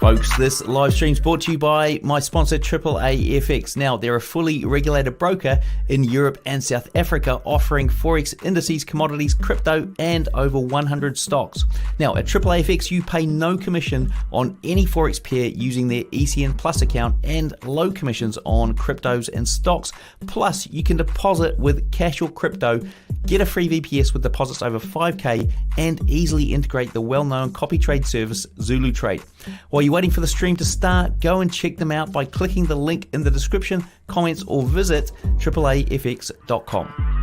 Folks, this live stream is brought to you by my sponsor AAA FX. Now, they're a fully regulated broker in Europe and South Africa, offering Forex indices, commodities, crypto, and over 100 stocks. Now, at AAA FX, you pay no commission on any Forex pair using their ECN Plus account and low commissions on cryptos and stocks. Plus, you can deposit with cash or crypto, get a free VPS with deposits over 5K, and easily integrate the well-known copy trade service Zulu Trade. While you're waiting for the stream to start, go and check them out by clicking the link in the description, comments, or visit AAAFX.com.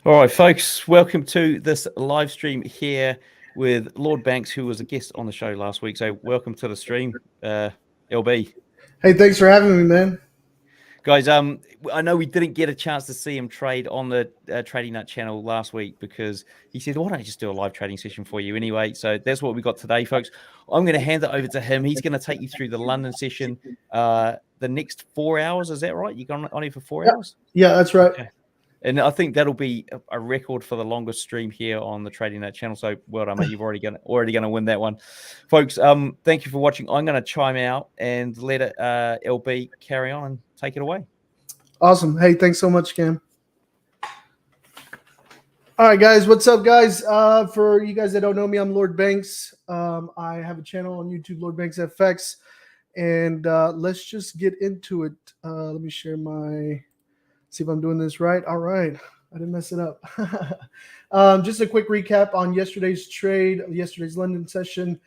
All right, folks, welcome to this live stream here with Lord Bankz, who was a guest on the show last week. So welcome to the stream, LB. Hey, thanks for having me, man. Guys, I know we didn't get a chance to see him trade on the Trading Nut channel last week because he said, why don't I just do a live trading session for you anyway? So that's what we got today, folks. I'm going to hand it over to him. He's going to take you through the London session the next 4 hours. Is that right? You got on here for 4 hours? Yeah, that's right. Okay. And I think that'll be a record for the longest stream here on the Trading Nut channel. So well done, mate. You've already going to win that one, folks. Thank you for watching. I'm going to chime out and let LB carry on and take it away. Awesome. Hey, thanks so much, Cam. All right, guys. What's up, guys? For you guys that don't know me, I'm Lord Bankz. I have a channel on YouTube, Lord Bankz FX, and let's just get into it. Let me share my. See if I'm doing this right. All right. I didn't mess it up. Just a quick recap on yesterday's trade, yesterday's London session.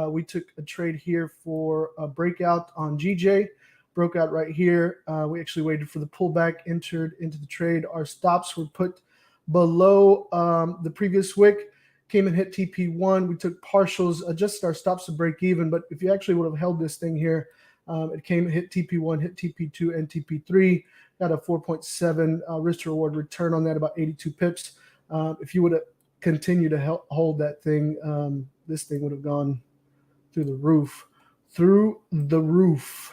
We took a trade here for a breakout on GJ. Broke out right here. We actually waited for the pullback, entered into the trade. Our stops were put below the previous wick. Came and hit TP1. We took partials, adjusted our stops to break even. But if you actually would have held this thing here, it came and hit TP1, hit TP2, and TP3. Got a 4.7 risk to reward return on that, about 82 pips. If you would have continued to hold that thing, this thing would have gone through the roof. Through the roof.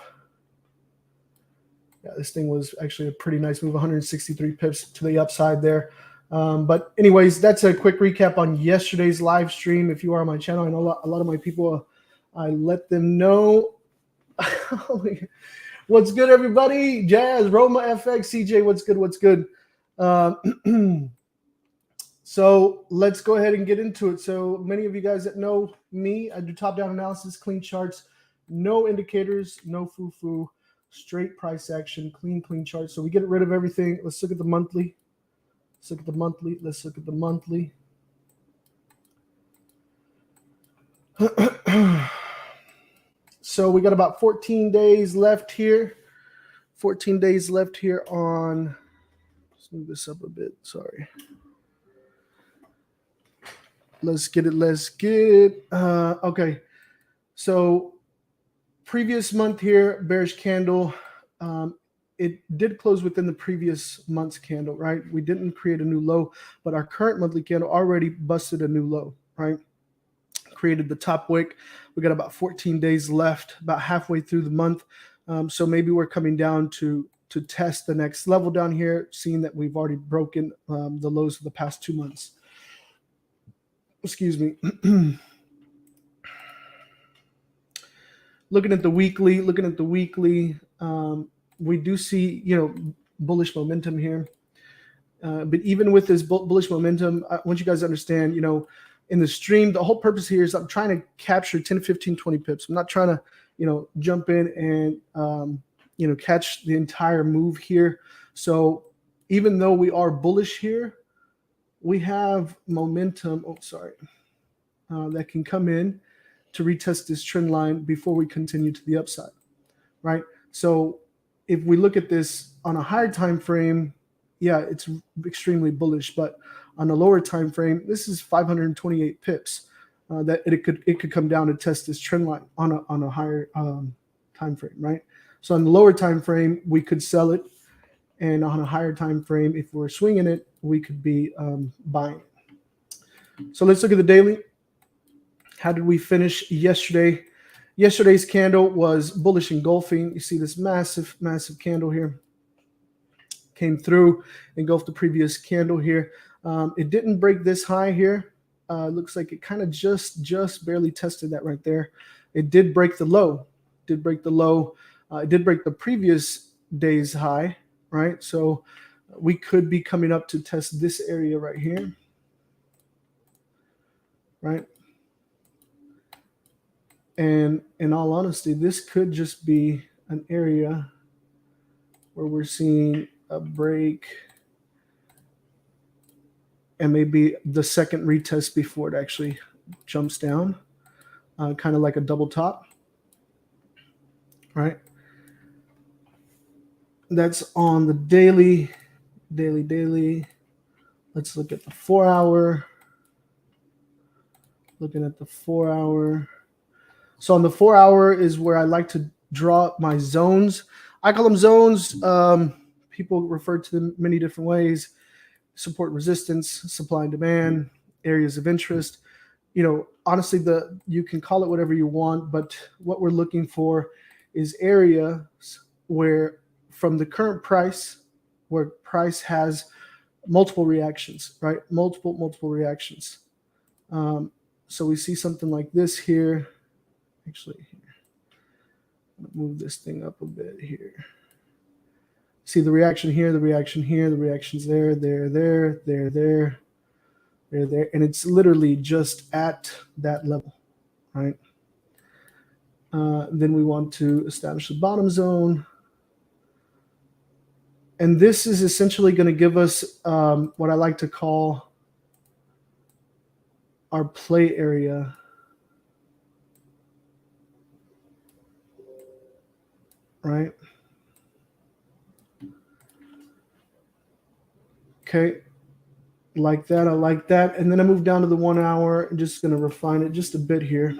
Yeah, this thing was actually a pretty nice move, 163 pips to the upside there. But anyways, that's a quick recap on yesterday's live stream. If you are on my channel, I know a lot of my people, I let them know. What's good, everybody? Jazz, Roma, FX, CJ, what's good? What's good? So let's go ahead and get into it. So many of you guys that know me, I do top-down analysis, clean charts, no indicators, no foo-foo, straight price action, clean charts. So we get rid of everything. Let's look at the monthly. Let's look at the monthly. Let's look at the monthly. So we got about 14 days left here. 14 days left here on, let's move this up a bit, sorry. Let's get it. Okay. So previous month here, bearish candle. It did close within the previous month's candle, right? We didn't create a new low, but our current monthly candle already busted a new low, right? Created the top wick. We got about 14 days left, about halfway through the month. So maybe we're coming down to test the next level down here, seeing that we've already broken the lows of the past 2 months. Excuse me. Looking at the weekly, we do see, bullish momentum here. But even with this bullish momentum, I want you guys to understand, in the stream, the whole purpose here is I'm trying to capture 10, 15, 20 pips. I'm not trying to, jump in and, catch the entire move here. So even though we are bullish here, we have momentum. Oh, sorry. That can come in to retest this trend line before we continue to the upside, right? So if we look at this on a higher time frame, yeah, it's extremely bullish, but on a lower time frame, this is 528 pips that it could come down to test this trend line on a higher time frame, right? So on the lower time frame, we could sell it And on a higher time frame, if we're swinging it, we could be buying. So let's look at the daily. How did we finish yesterday? Yesterday's candle was bullish engulfing. You see this massive, massive candle here. Came through, engulfed the previous candle here. It didn't break this high here. Looks like it kind of just barely tested that right there. It did break the low. It did break the previous day's high, right? So we could be coming up to test this area right here, right? And in all honesty, this could just be an area where we're seeing a break and maybe the second retest before it actually jumps down, kind of like a double top, right? That's on the daily. Let's look at the 4 hour. Looking at the 4 hour. So on the 4 hour is where I like to draw up my zones. I call them zones. People refer to them many different ways. Support, resistance, supply and demand, areas of interest. You know, honestly, you can call it whatever you want, but what we're looking for is areas where from the current price, where price has multiple reactions, right? Multiple reactions. So we see something like this here. Actually, move this thing up a bit here. See the reaction here, the reaction here, the reactions there, there, and it's literally just at that level, right? Then we want to establish the bottom zone. And this is essentially going to give us what I like to call our play area. Right? Okay. Like that. I like that. And then I move down to the 1 hour and just going to refine it just a bit here.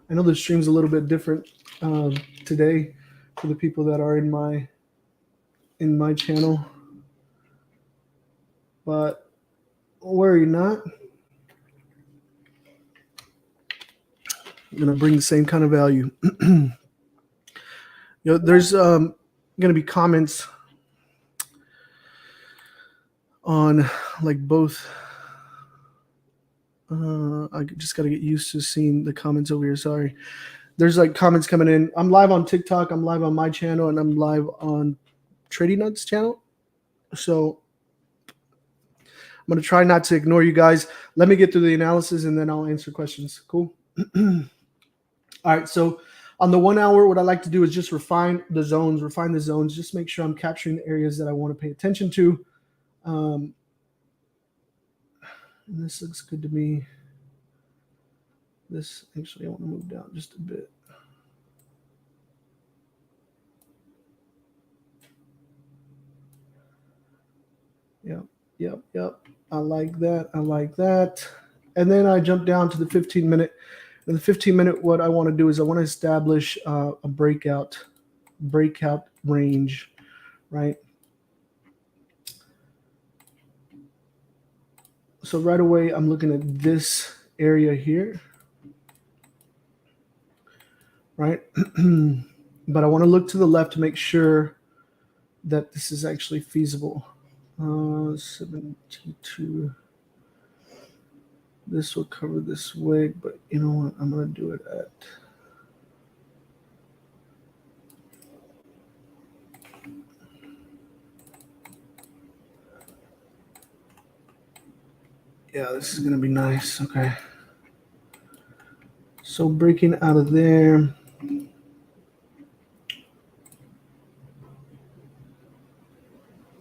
I know the stream's a little bit different today for the people that are in my channel, but worry not. I'm gonna bring the same kind of value. You know, there's gonna be comments on like both. I just got to get used to seeing the comments over here. Sorry. There's like comments coming in. I'm live on TikTok. I'm live on my channel, and I'm live on Trading Nuts channel. So I'm going to try not to ignore you guys. Let me get through the analysis, and then I'll answer questions. Cool. All right. So on the 1 hour, what I like to do is just refine the zones, just make sure I'm capturing the areas that I want to pay attention to. And this looks good to me. This actually, I want to move down just a bit. Yep. I like that. And then I jump down to the 15-minute. In the 15-minute, what I want to do is I want to establish a breakout range, right? So right away, I'm looking at this area here, right? But I want to look to the left to make sure that this is actually feasible. 72. This will cover this wick, but you know what? I'm going to do it at. Yeah, this is going to be nice. Okay. So breaking out of there.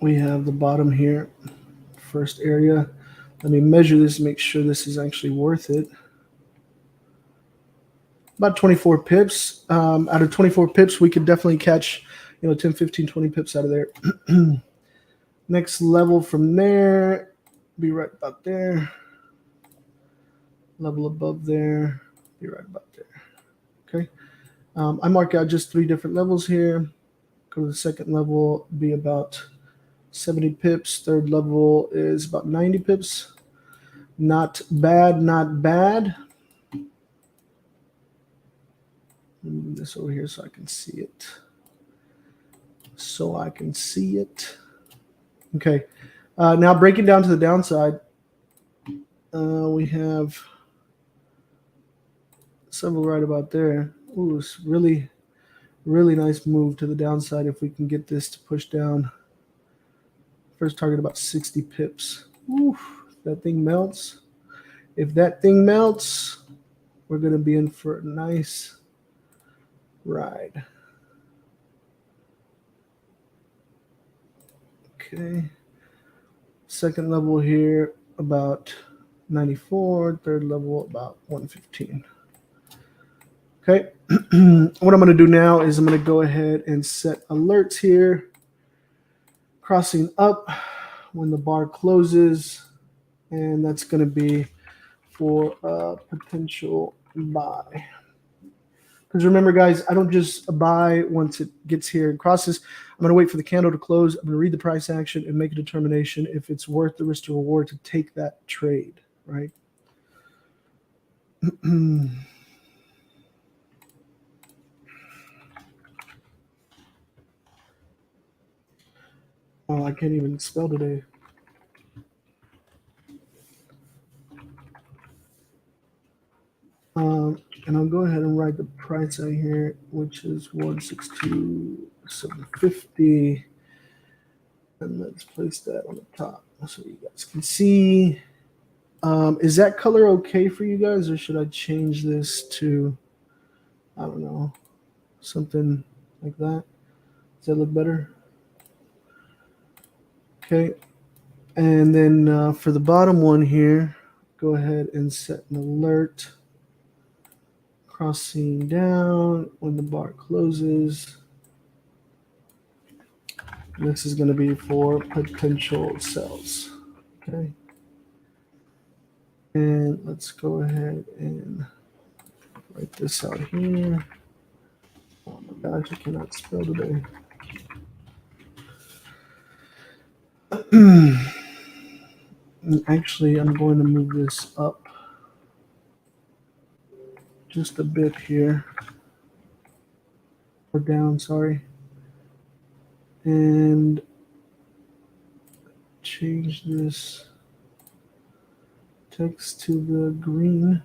We have the bottom here, first area. Let me measure this, make sure this is actually worth it. About 24 pips. Out of 24 pips, we could definitely catch, 10, 15, 20 pips out of there. Next level from there. Be right about there. Level above there. Be right about there. Okay. I mark out just 3 different levels here. Go to the second level, be about 70 pips. Third level is about 90 pips. Not bad, not bad. Move this over here so I can see it. Okay. Now breaking down to the downside, we have several right about there. Ooh, it's really, really nice move to the downside if we can get this to push down. First target about 60 pips. Ooh, if that thing melts. If that thing melts, we're going to be in for a nice ride. Okay. Second level here about 94. Third level about 115. Okay. What I'm going to do now is I'm going to go ahead and set alerts here. Crossing up when the bar closes. And that's going to be for a potential buy. Because remember, guys, I don't just buy once it gets here and crosses. I'm going to wait for the candle to close. I'm going to read the price action and make a determination if it's worth the risk to reward to take that trade, right? Oh, I can't even spell today. And I'll go ahead and write the price out here, which is 162,750. And let's place that on the top so you guys can see. Is that color okay for you guys, or should I change this to, I don't know, something like that? Does that look better? Okay. And then for the bottom one here, go ahead and set an alert. Crossing down when the bar closes. This is going to be for potential sells. Okay. And let's go ahead and write this out here. Oh my gosh, I cannot spell today. Actually, I'm going to move this up just a bit here. Or down, sorry. And change this text to the green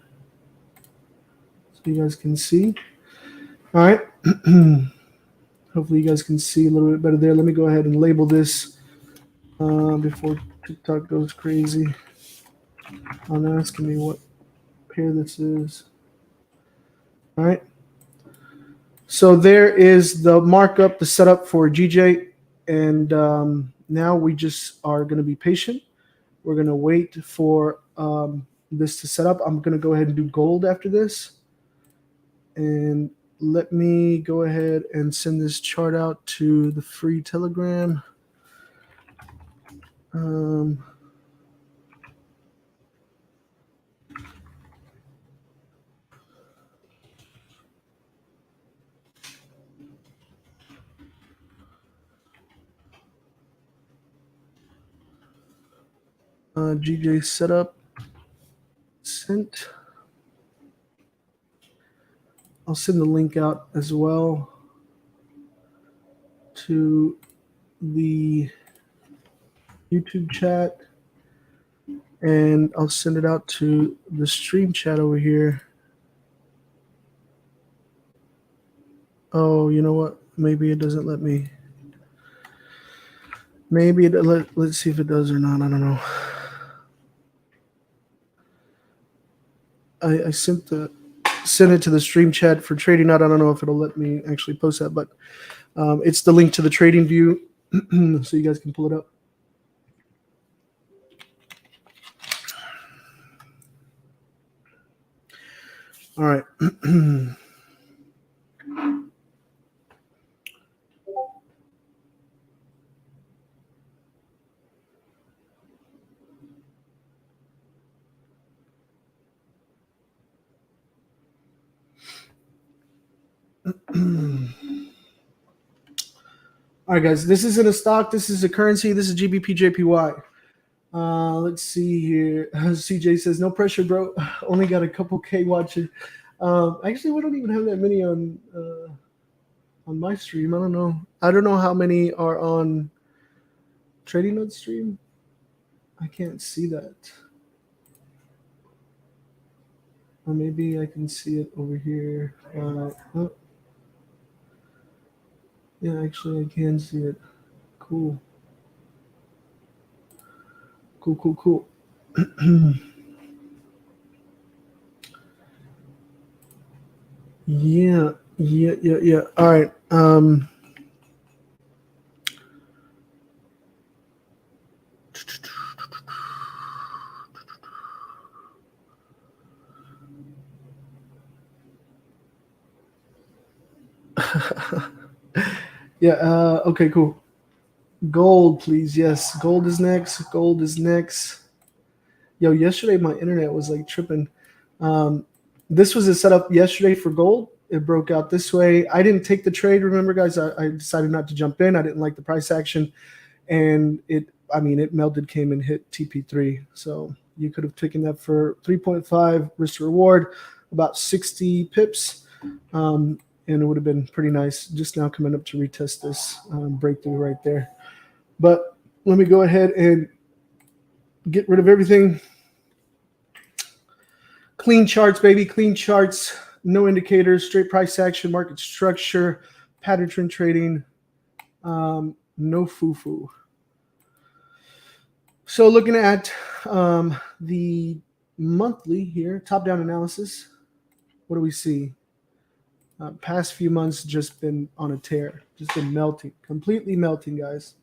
so you guys can see. All right. Hopefully you guys can see a little bit better there. Let me go ahead and label this before TikTok goes crazy on asking me what pair this is. All right. So there is the markup, the setup for GJ. And now we just are going to be patient. We're going to wait for this to set up. I'm going to go ahead and do gold after this. And let me go ahead and send this chart out to the free Telegram. GJ setup sent. I'll send the link out as well to the YouTube chat, and I'll send it out to the stream chat over here. Oh, you know what? Maybe it doesn't let me. Maybe let's see if it does or not. I don't know. I sent it to the stream chat for trading out. I don't know if it'll let me actually post that, but it's the link to the trading view so you guys can pull it up. All right. All right, guys, this isn't a stock. This is a currency. This is GBP Let's see here. CJ says, no pressure, bro. Only got a couple K watching. Actually, we don't even have that many on my stream. I don't know. I don't know how many are on Trading Nut stream. I can't see that. Or maybe I can see it over here. Oh. Yeah, actually, I can see it. Cool. Cool. Yeah. All right. Yeah. Okay, cool. Gold, please. Yes, gold is next. Gold is next. Yo, yesterday my internet was like tripping. This was a setup yesterday for gold. It broke out this way. I didn't take the trade. Remember, guys, I decided not to jump in. I didn't like the price action, and it melted, came and hit TP3. So you could have taken that for 3.5 risk to reward, about 60 pips, and it would have been pretty nice. Just now coming up to retest this breakthrough right there. But let me go ahead and get rid of everything. Clean charts, baby. Clean charts. No indicators. Straight price action. Market structure. Pattern trend trading. No foo-foo. So looking at the monthly here, top-down analysis, what do we see? Past few months just been on a tear. Just been melting. Completely melting, guys.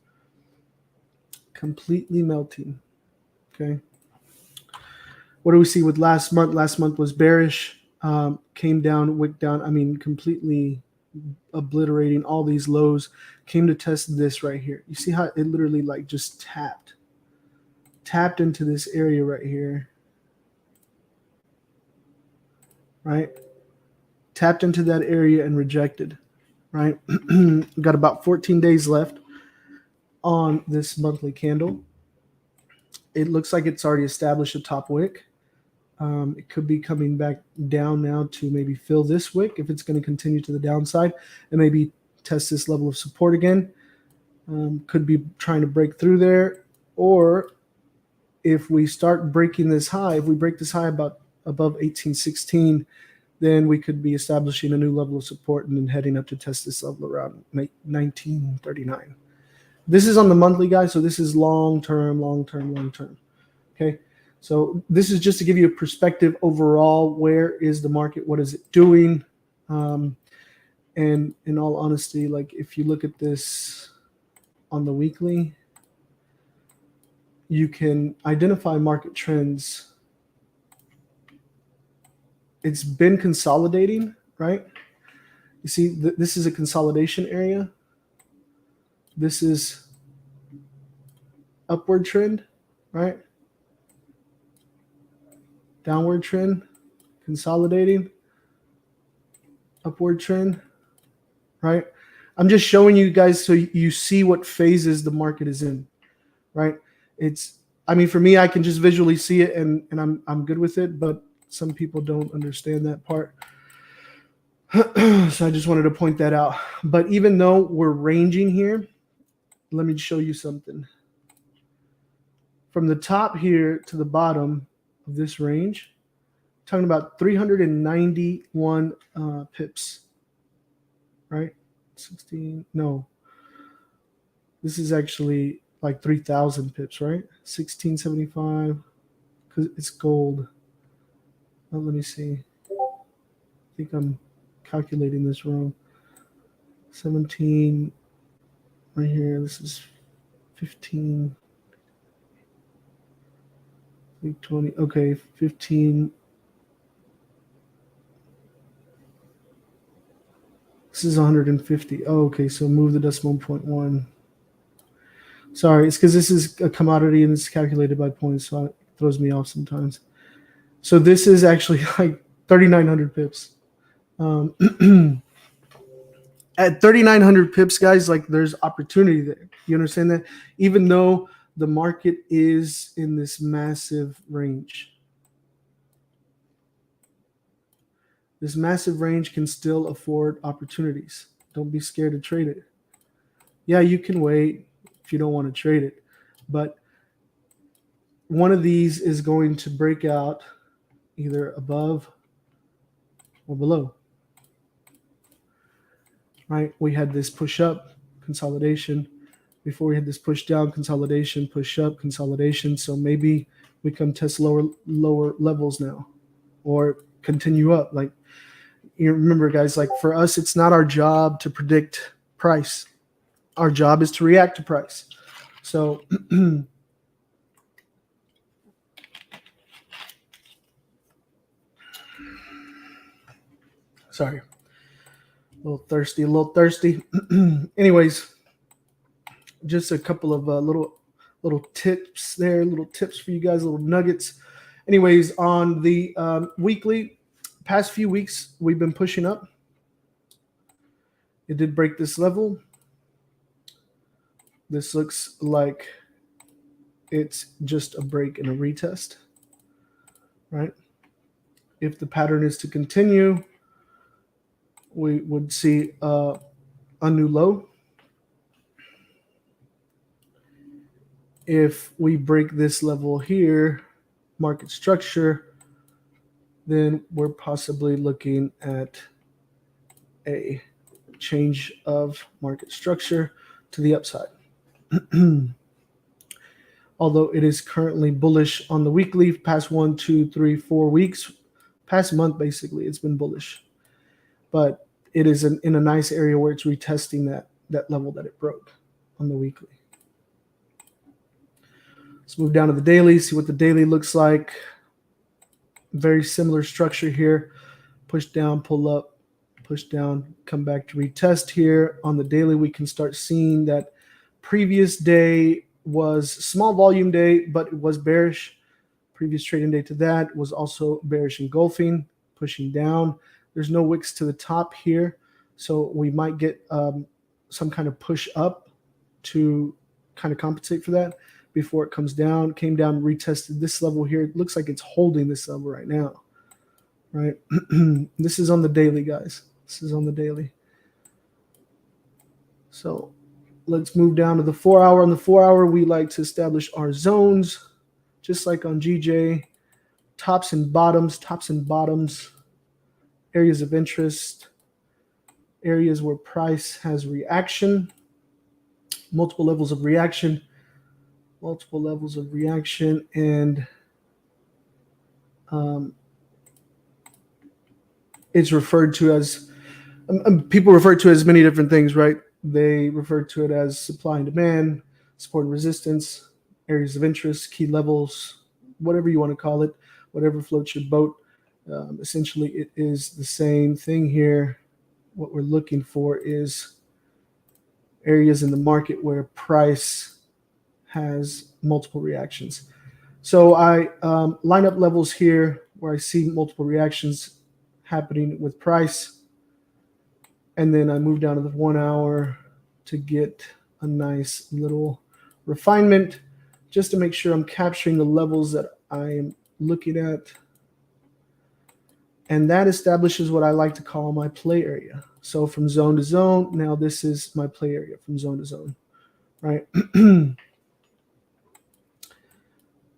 Completely melting. Okay. What do we see with last month? Last month was bearish, came down, wicked down. I mean, completely obliterating all these lows. Came to test this right here. You see how it literally like just tapped into this area right here, right? Tapped into that area and rejected, right? Got about 14 days left on this monthly candle. It looks like it's already established a top wick. It could be coming back down now to maybe fill this wick if it's going to continue to the downside and maybe test this level of support again. Could be trying to break through there, or if we start breaking this high, if we break this high about above 1816, then we could be establishing a new level of support and then heading up to test this level around 1939. This is on the monthly, guys, so this is long-term. Okay, so this is just to give you a perspective overall. Where is the market? What is it doing? And in all honesty, like if you look at this on the weekly, you can identify market trends. It's been consolidating, right? You see, this is a consolidation area. This is upward trend, right? Downward trend, consolidating, upward trend, right? I'm just showing you guys so you see what phases the market is in, right? I mean, for me, I can just visually see it and I'm good with it, but some people don't understand that part. So I just wanted to point that out. But even though we're ranging here, let me show you something. From the top here to the bottom of this range, talking about 391 pips, right? 16, no. This is actually like 3,000 pips, right? 1675, because it's gold. Oh, let me see. I think I'm calculating this wrong. 17 right here. This is 15. 20. Okay, 15. This is 150. Oh, okay, so move the decimal point 1. Sorry, it's because this is a commodity and it's calculated by points, so it throws me off sometimes. So this is actually like 3,900 pips. At 3,900 pips, guys, like there's opportunity there. You understand that? Even though the market is in this massive range. This massive range can still afford opportunities. Don't be scared to trade it. Yeah, you can wait if you don't want to trade it. But one of these is going to break out either above or below. Right? We had this push up, consolidation. Before we had this push down, consolidation, push up, consolidation. So maybe we come test lower levels now or continue up. Like, you remember, guys, like for us, it's not our job to predict price. Our job is to react to price. So sorry, a little thirsty. Anyways, just a couple of little tips there, little tips for you guys, little nuggets. Anyways, on the weekly, past few weeks, we've been pushing up. It did break this level. This looks like it's just a break and a retest, right? If the pattern is to continue, we would see a new low. If we break this level here, market structure, then we're possibly looking at a change of market structure to the upside. Although it is currently bullish on the weekly, past 1, 2, 3, 4 weeks, past month, basically, it's been bullish. But it is in a nice area where it's retesting that level that it broke on the weekly. Let's move down to the daily, see what the daily looks like. Very similar structure here. Push down, pull up, push down, come back to retest here. On the daily, we can start seeing that previous day was small volume day, but it was bearish. Previous trading day to that was also bearish engulfing, pushing down. There's no wicks to the top here, so we might get some kind of push up to kind of compensate for that before it comes down. Came down, retested this level here. It looks like it's holding this level right now, right? This is on the daily, guys. This is on the daily. So let's move down to the 4 hour. On the 4 hour, we like to establish our zones, just like on GJ. Tops and bottoms, areas of interest, areas where price has reaction, multiple levels of reaction, and it's referred to as, people refer to it as many different things, right? They refer to it as supply and demand, support and resistance, areas of interest, key levels, whatever you want to call it, whatever floats your boat. Essentially, it is the same thing here. What we're looking for is areas in the market where price has multiple reactions. So I line up levels here where I see multiple reactions happening with price. And then I move down to the 1 hour to get a nice little refinement just to make sure I'm capturing the levels that I am looking at. And that establishes what I like to call my play area. So from zone to zone, now this is my play area from zone to zone, right?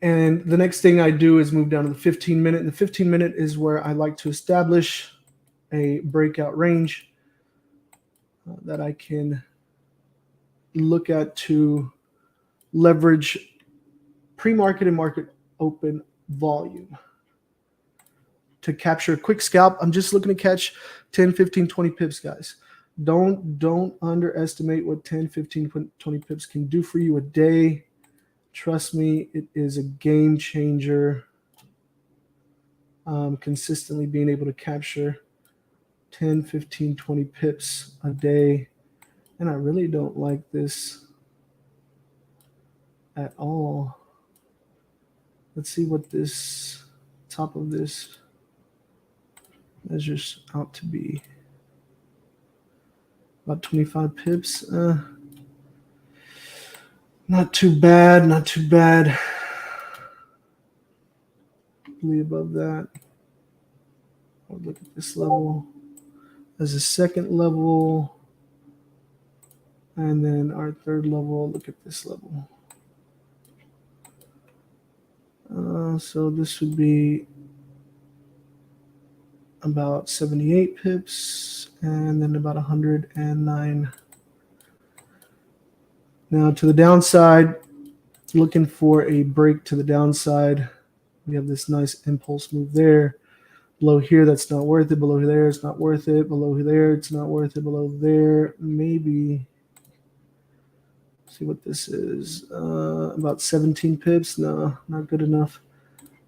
And the next thing I do is move down to the 15-minute. And the 15-minute is where I like to establish a breakout range that I can look at to leverage pre-market and market open volume. To capture a quick scalp, I'm just looking to catch 10, 15, 20 pips, guys. Don't underestimate what 10, 15, 20 pips can do for you a day. Trust me, it is a game changer. Consistently being able to capture 10, 15, 20 pips a day. And I really don't like this at all. Let's see what this top of this measures out to be. About 25 pips. Not too bad. Not too bad. Above that. I'll look at this level as a second level. And then our third level, look at this level. So this would be about 78 pips and then about 109. Now to the downside, looking for a break to the downside. We have this nice impulse move there. Below here, that's not worth it. Below there, it's not worth it. Below there, it's not worth it. Below there, maybe. See what this is. About 17 pips. No, not good enough.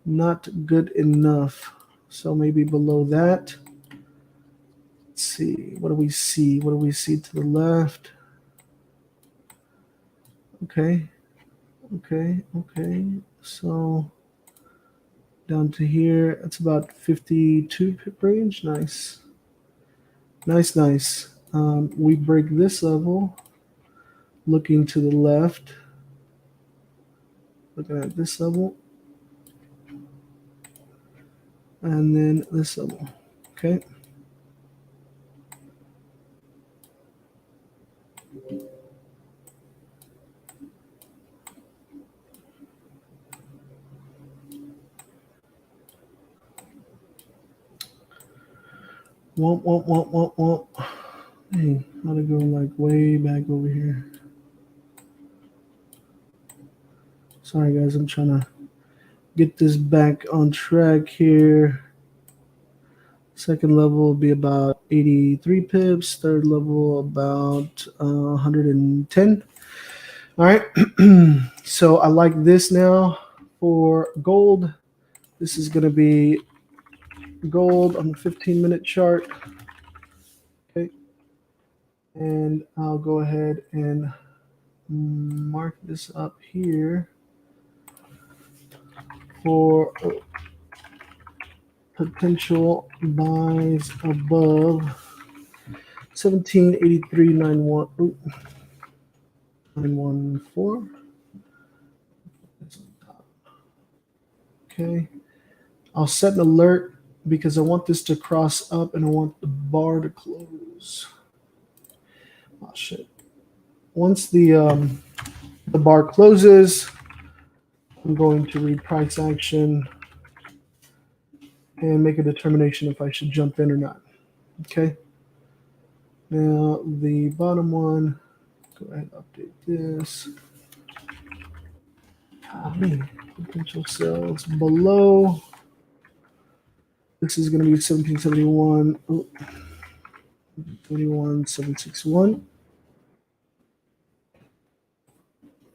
Not good enough. So maybe below that. Let's see. What do we see? What do we see to the left? Okay. Okay. Okay. So down to here, that's about 52 pip range. Nice. Nice, nice. We break this level. Looking to the left. Looking at this level. And then this level. Okay. Womp. Hey, how to go like way back over here. Sorry guys, I'm trying to get this back on track here. Second level will be about 83 pips. Third level about 110. All right. So I like this now for gold. This is going to be gold on the 15-minute chart. Okay. And I'll go ahead and mark this up here for potential buys above 1783.914. Okay. I'll set an alert because I want this to cross up and I want the bar to close. Oh shit. Once the bar closes, I'm going to read price action and make a determination if I should jump in or not. Okay. Now the bottom one, go ahead and update this. Potential sales below. This is going to be 1771. Oh, 21,761.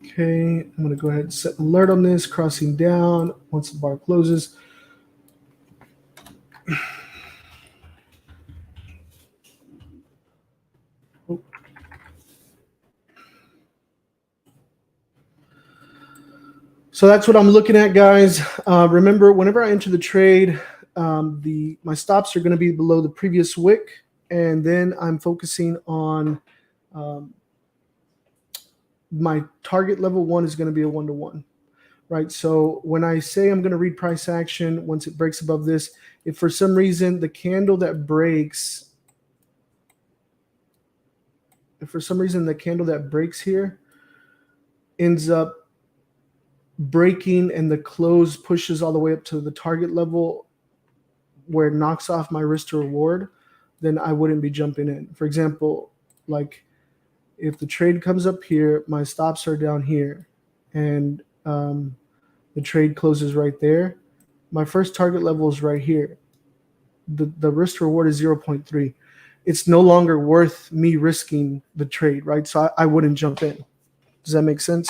Okay, I'm going to go ahead and set an alert on this, crossing down once the bar closes. Oh. So that's what I'm looking at, guys. Remember, whenever I enter the trade, my stops are going to be below the previous wick, and then I'm focusing on my target level one is going to be a 1-to-1, right? So when I say I'm going to read price action, once it breaks above this, if for some reason the candle that breaks, here ends up breaking and the close pushes all the way up to the target level where it knocks off my risk to reward, then I wouldn't be jumping in. For example, like if the trade comes up here, my stops are down here, and the trade closes right there, my first target level is right here. The risk to reward is 0.3. It's no longer worth me risking the trade, right? So I wouldn't jump in. Does that make sense?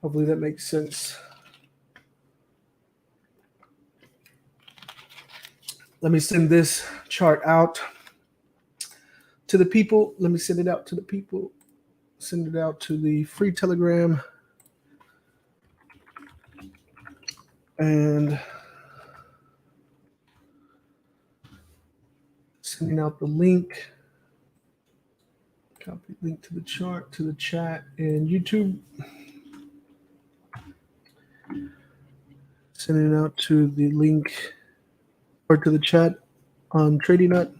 Hopefully that makes sense. Let me send this chart out to the people. Let me send it out to the people. Send it out to the free Telegram. And Sending out the link. Copy link to the chart, to the chat, and YouTube. Sending it out to the link or to the chat on Trading Nut.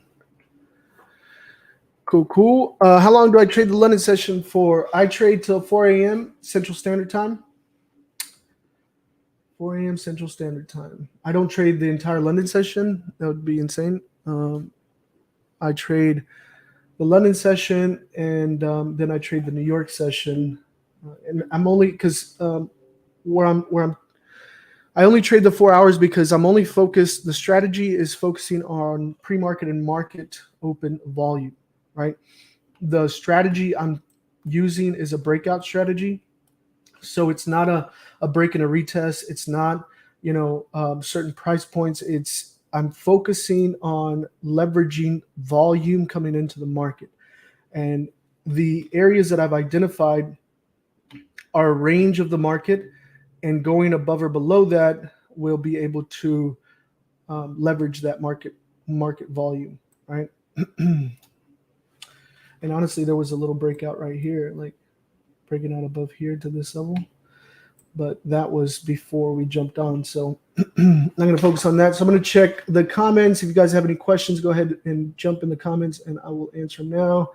Cool. How long do I trade the London session for? I trade till 4 a.m. Central Standard Time. 4 a.m. Central Standard Time. I don't trade the entire London session. That would be insane. I trade the London session, and then I trade the New York session. And I'm only because I only trade the 4 hours because I'm only focused. The strategy is focusing on pre-market and market open volume, right? The strategy I'm using is a breakout strategy. So it's not a break and a retest. It's not, certain price points. I'm focusing on leveraging volume coming into the market. And the areas that I've identified are a range of the market, and going above or below that will be able to leverage that market volume, right? And honestly, there was a little breakout right here, like breaking out above here to this level. But that was before we jumped on. So I'm going to focus on that. So I'm going to check the comments. If you guys have any questions, go ahead and jump in the comments, and I will answer them now.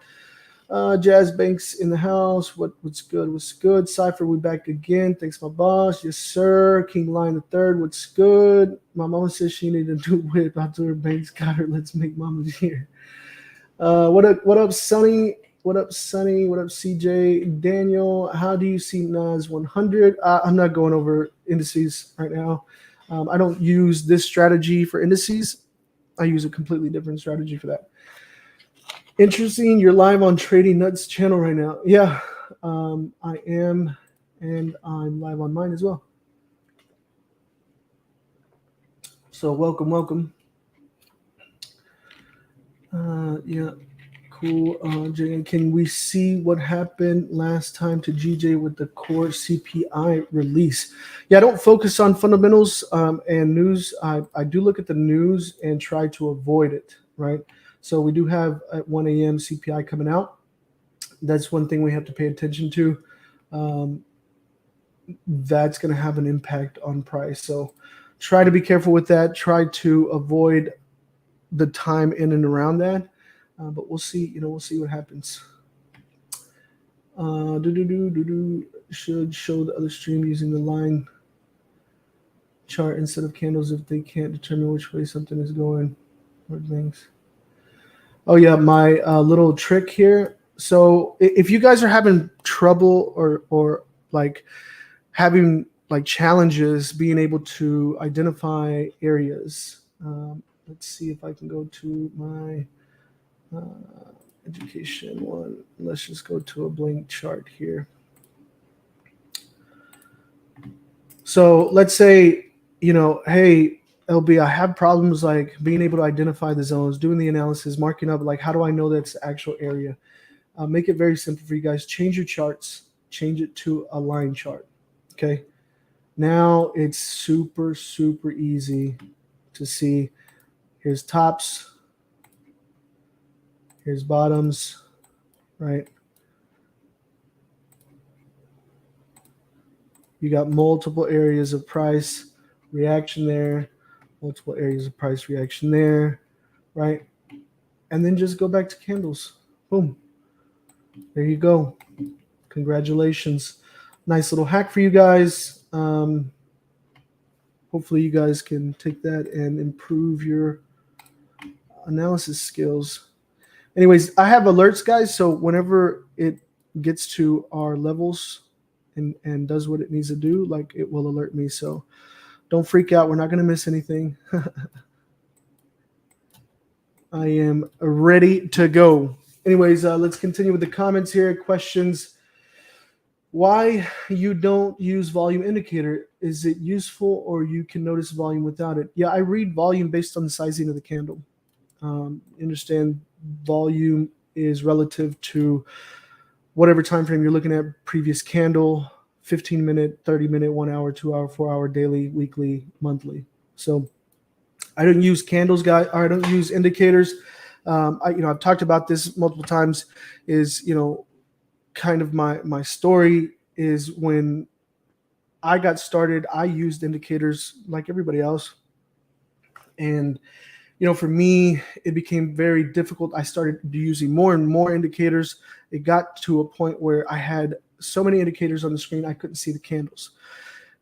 Jazz Bankz in the house. What's good? What's good? Cypher, we back again. Thanks, my boss. Yes, sir. King Lion the Third. What's good? My mama says she needed to do whip. I told her Banks got her. Let's make mama here. What up, Sonny? What up, Sonny? What up, CJ? Daniel, how do you see Nas 100? I'm not going over indices right now. I don't use this strategy for indices. I use a completely different strategy for that. Interesting. You're live on Trading Nuts channel right now. Yeah, I am, and I'm live on mine as well. So welcome. Yeah. Cool. Can we see what happened last time to GJ with the core CPI release? Yeah, I don't focus on fundamentals and news. I do look at the news and try to avoid it, right? So we do have at 1 a.m. CPI coming out. That's one thing we have to pay attention to. That's going to have an impact on price. So try to be careful with that. Try to avoid the time in and around that. But we'll see. We'll see what happens. Should show the other stream using the line chart instead of candles if they can't determine which way something is going. What things? Oh yeah, my little trick here. So if you guys are having trouble or like having like challenges being able to identify areas, let's see if I can go to my education one. Let's just go to a blank chart here. So let's say, hey, LB, I have problems like being able to identify the zones, doing the analysis, marking up, like how do I know that's the actual area? Make it very simple for you guys. Change your charts, change it to a line chart, okay? Now it's super, super easy to see. Here's tops, here's bottoms, right? You got multiple areas of price reaction there, multiple areas of price reaction there, right? And then just go back to candles. Boom. There you go. Congratulations. Nice little hack for you guys. Hopefully you guys can take that and improve your analysis skills. Anyways, I have alerts, guys. So whenever it gets to our levels and does what it needs to do, like it will alert me. So don't freak out. We're not going to miss anything. I am ready to go. Anyways, let's continue with the comments here. Questions. Why you don't use volume indicator? Is it useful or you can notice volume without it? Yeah, I read volume based on the sizing of the candle. Understand volume is relative to whatever time frame you're looking at, previous candle, 15-minute, 30-minute, 1 hour, 2 hour, 4 hour, daily, weekly, monthly. So I don't use candles, guys, or I don't use indicators. I've talked about this multiple times. Is kind of my story is when I got started, I used indicators like everybody else, and for me, it became very difficult. I started using more and more indicators. It got to a point where I had so many indicators on the screen, I couldn't see the candles.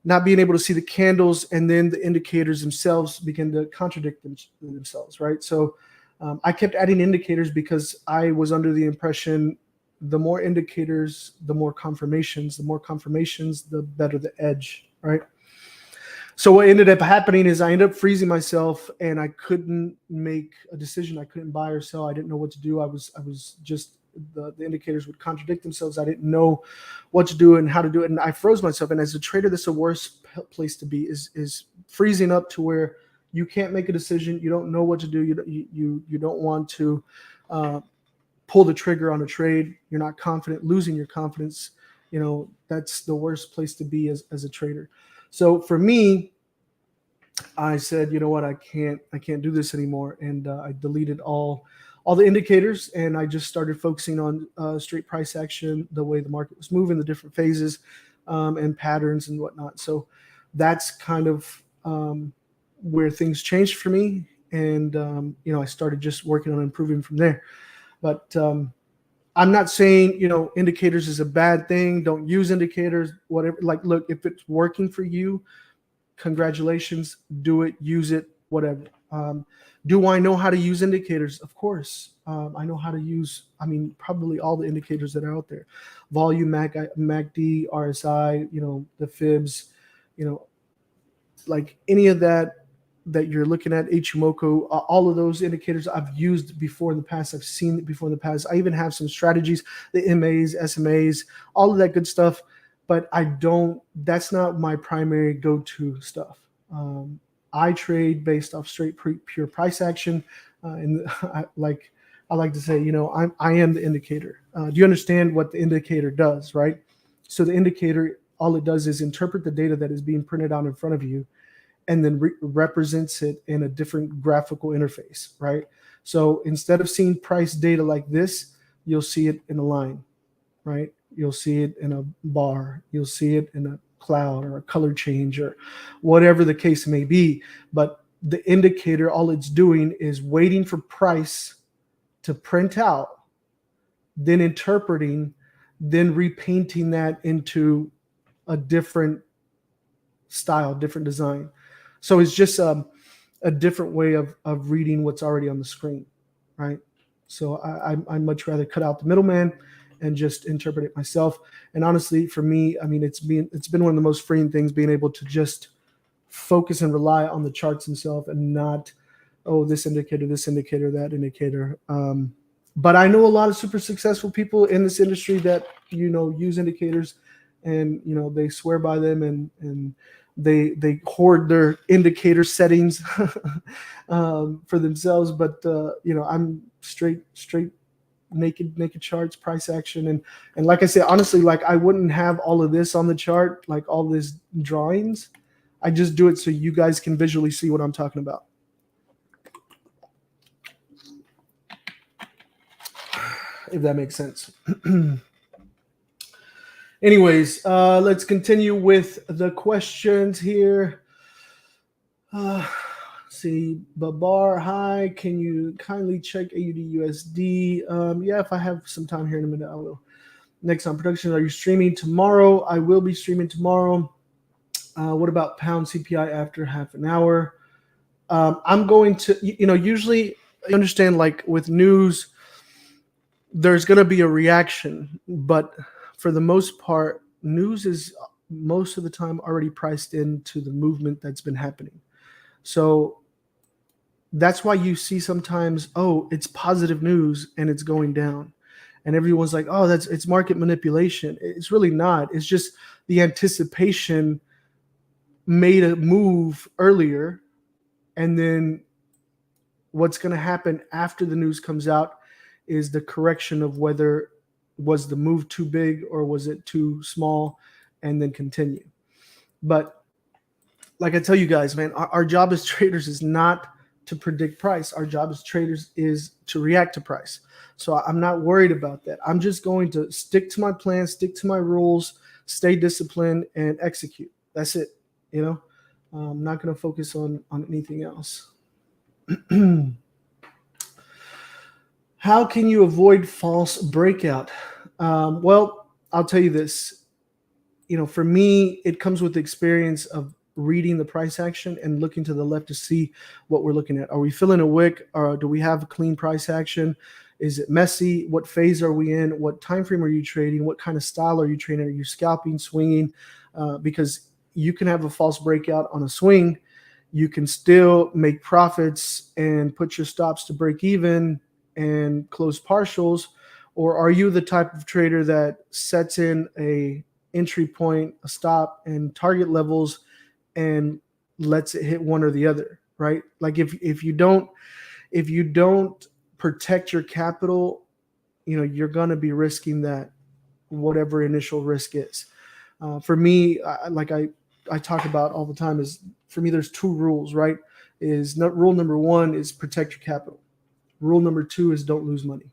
Not being able to see the candles, and then the indicators themselves began to contradict themselves, right? So I kept adding indicators because I was under the impression the more indicators, the more confirmations, the better the edge, right? So what ended up happening is I ended up freezing myself, and I couldn't make a decision. I couldn't buy or sell. I didn't know what to do. I was just the indicators would contradict themselves. I didn't know what to do and how to do it, and I froze myself. And as a trader, that's the worst place to be is freezing up to where you can't make a decision. You don't know what to do. You don't want to pull the trigger on a trade. You're not confident, losing your confidence. That's the worst place to be as a trader. So for me, I said, you know what, I can't do this anymore, and I deleted all the indicators, and I just started focusing on straight price action, the way the market was moving, the different phases, and patterns and whatnot. So that's kind of where things changed for me, and I started just working on improving from there. But I'm not saying indicators is a bad thing. Don't use indicators, whatever. Like, look, if it's working for you, congratulations, do it, use it, whatever. Do I know how to use indicators? Of course. I know how to use, probably all the indicators that are out there. Volume, MACD, RSI, the fibs, like any of that you're looking at, Ichimoku, all of those indicators I've used before in the past. I've seen it before in the past. I even have some strategies, the MAs, SMAs, all of that good stuff. But that's not my primary go-to stuff. I trade based off straight pure price action. And I like to say, I am the indicator. Do you understand what the indicator does, right? So the indicator, all it does is interpret the data that is being printed out in front of you, and then represents it in a different graphical interface, right? So instead of seeing price data like this, you'll see it in a line, right? You'll see it in a bar. You'll see it in a cloud or a color change or whatever the case may be. But the indicator, all it's doing is waiting for price to print out, then interpreting, then repainting that into a different style, different design. So it's just a different way of reading what's already on the screen, right? So I'd much rather cut out the middleman and just interpret it myself. And honestly, for me, it's been one of the most freeing things, being able to just focus and rely on the charts themselves, and not, this indicator, that indicator. But I know a lot of super successful people in this industry that use indicators, and they swear by them, and they hoard their indicator settings for themselves. But I'm straight naked charts, price action, and like I said, honestly, like, I wouldn't have all of this on the chart, like all these drawings. I just do it so you guys can visually see what I'm talking about. If that makes sense. Anyways, let's continue with the questions here. See, Babar, hi. Can you kindly check AUD USD? Yeah, if I have some time here in a minute, I will. Next on production, are you streaming tomorrow? I will be streaming tomorrow. What about pound CPI after half an hour? I'm going to, usually, you understand, like with news, there's going to be a reaction, but for the most part, news is most of the time already priced into the movement that's been happening. So that's why you see sometimes, it's positive news and it's going down, and everyone's like, it's market manipulation. It's really not. It's just the anticipation made a move earlier, and then what's going to happen after the news comes out is the correction of whether was the move too big or was it too small, and then continue. But like I tell you guys, man, our job as traders is not to predict price. Our job as traders is to react to price. So I'm not worried about that. I'm just going to stick to my plan, stick to my rules, stay disciplined, and execute. That's it. You know, I'm not going to focus on anything else. How can you avoid false breakout? Well, I'll tell you this. You know, for me, it comes with the experience of reading the price action and looking to the left to see what we're looking at. Are we filling a wick, or do we have a clean price action? Is it messy? What phase are we in? What time frame are you trading? What kind of style are you trading? Are you scalping, swinging? Because you can have a false breakout on a swing. You can still make profits and put your stops to break even and close partials. Or are you the type of trader that sets in a entry point, a stop, and target levels and lets it hit one or the other, right? Like if you don't protect your capital, you know, you're going to be risking that, whatever initial risk is. For me, I talk about all the time, is for me there's two rules, right? Rule number one is protect your capital. Rule number two is don't lose money.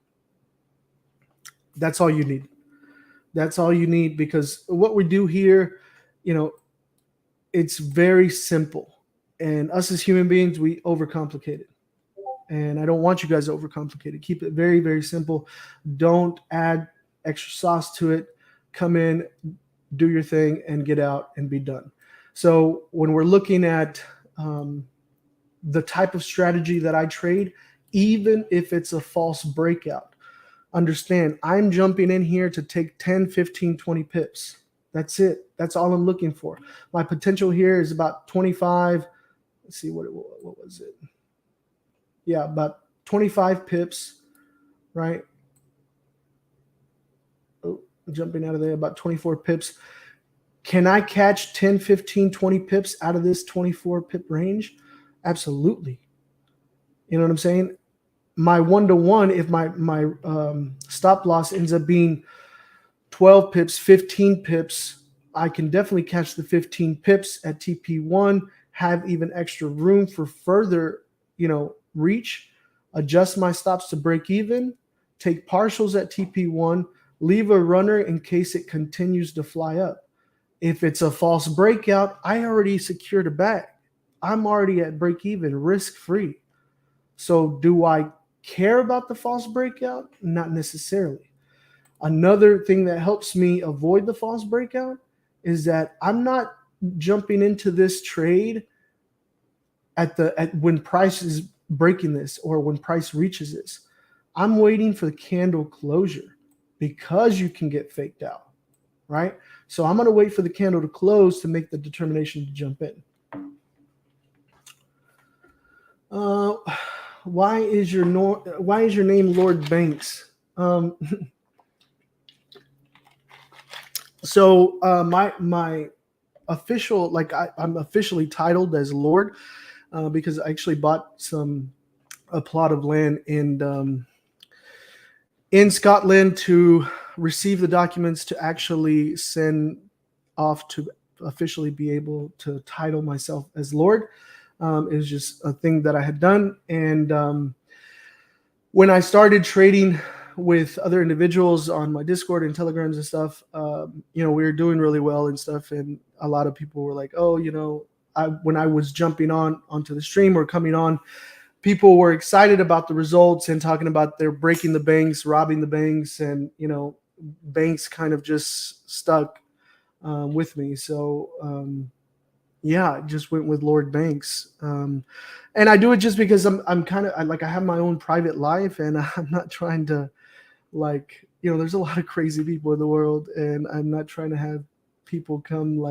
That's all you need. That's all you need, because what we do here, you know, it's very simple. And us as human beings, we overcomplicate it. And I don't want you guys to overcomplicate it. Keep it very, very simple. Don't add extra sauce to it. Come in, do your thing, and get out and be done. So when we're looking at the type of strategy that I trade, even if it's a false breakout, understand I'm jumping in here to take 10, 15, 20 pips. That's it. That's all I'm looking for. My potential here is about 25. Let's see, what was it? Yeah, about 25 pips, right? Oh, jumping out of there, about 24 pips. Can I catch 10, 15, 20 pips out of this 24 pip range? Absolutely. You know what I'm saying? My 1-to-1, if my stop loss ends up being 12 pips, 15 pips, I can definitely catch the 15 pips at TP1, have even extra room for further, you know, reach, adjust my stops to break even, take partials at TP1, leave a runner in case it continues to fly up. If it's a false breakout, I already secured a bag. I'm already at break even, risk free. So do I care about the false breakout? Not necessarily. Another thing that helps me avoid the false breakout is that I'm not jumping into this trade at when price is breaking this or when price reaches this. I'm waiting for the candle closure, because you can get faked out, right? So I'm going to wait for the candle to close to make the determination to jump in. Why is your name Lord Bankz? So my official, like I'm officially titled as Lord because I actually bought a plot of land in Scotland to receive the documents to actually send off to officially be able to title myself as Lord. It was just a thing that I had done. And when I started trading with other individuals on my Discord and Telegrams and stuff, we were doing really well and stuff. And a lot of people were like, oh, when I was jumping onto the stream or coming on, people were excited about the results and talking about they're breaking the banks, robbing the banks, and, banks kind of just stuck with me. So, I just went with Lord Bankz. And I do it just because I'm kind of I have my own private life, and I'm not trying to there's a lot of crazy people in the world, and I'm not trying to have people come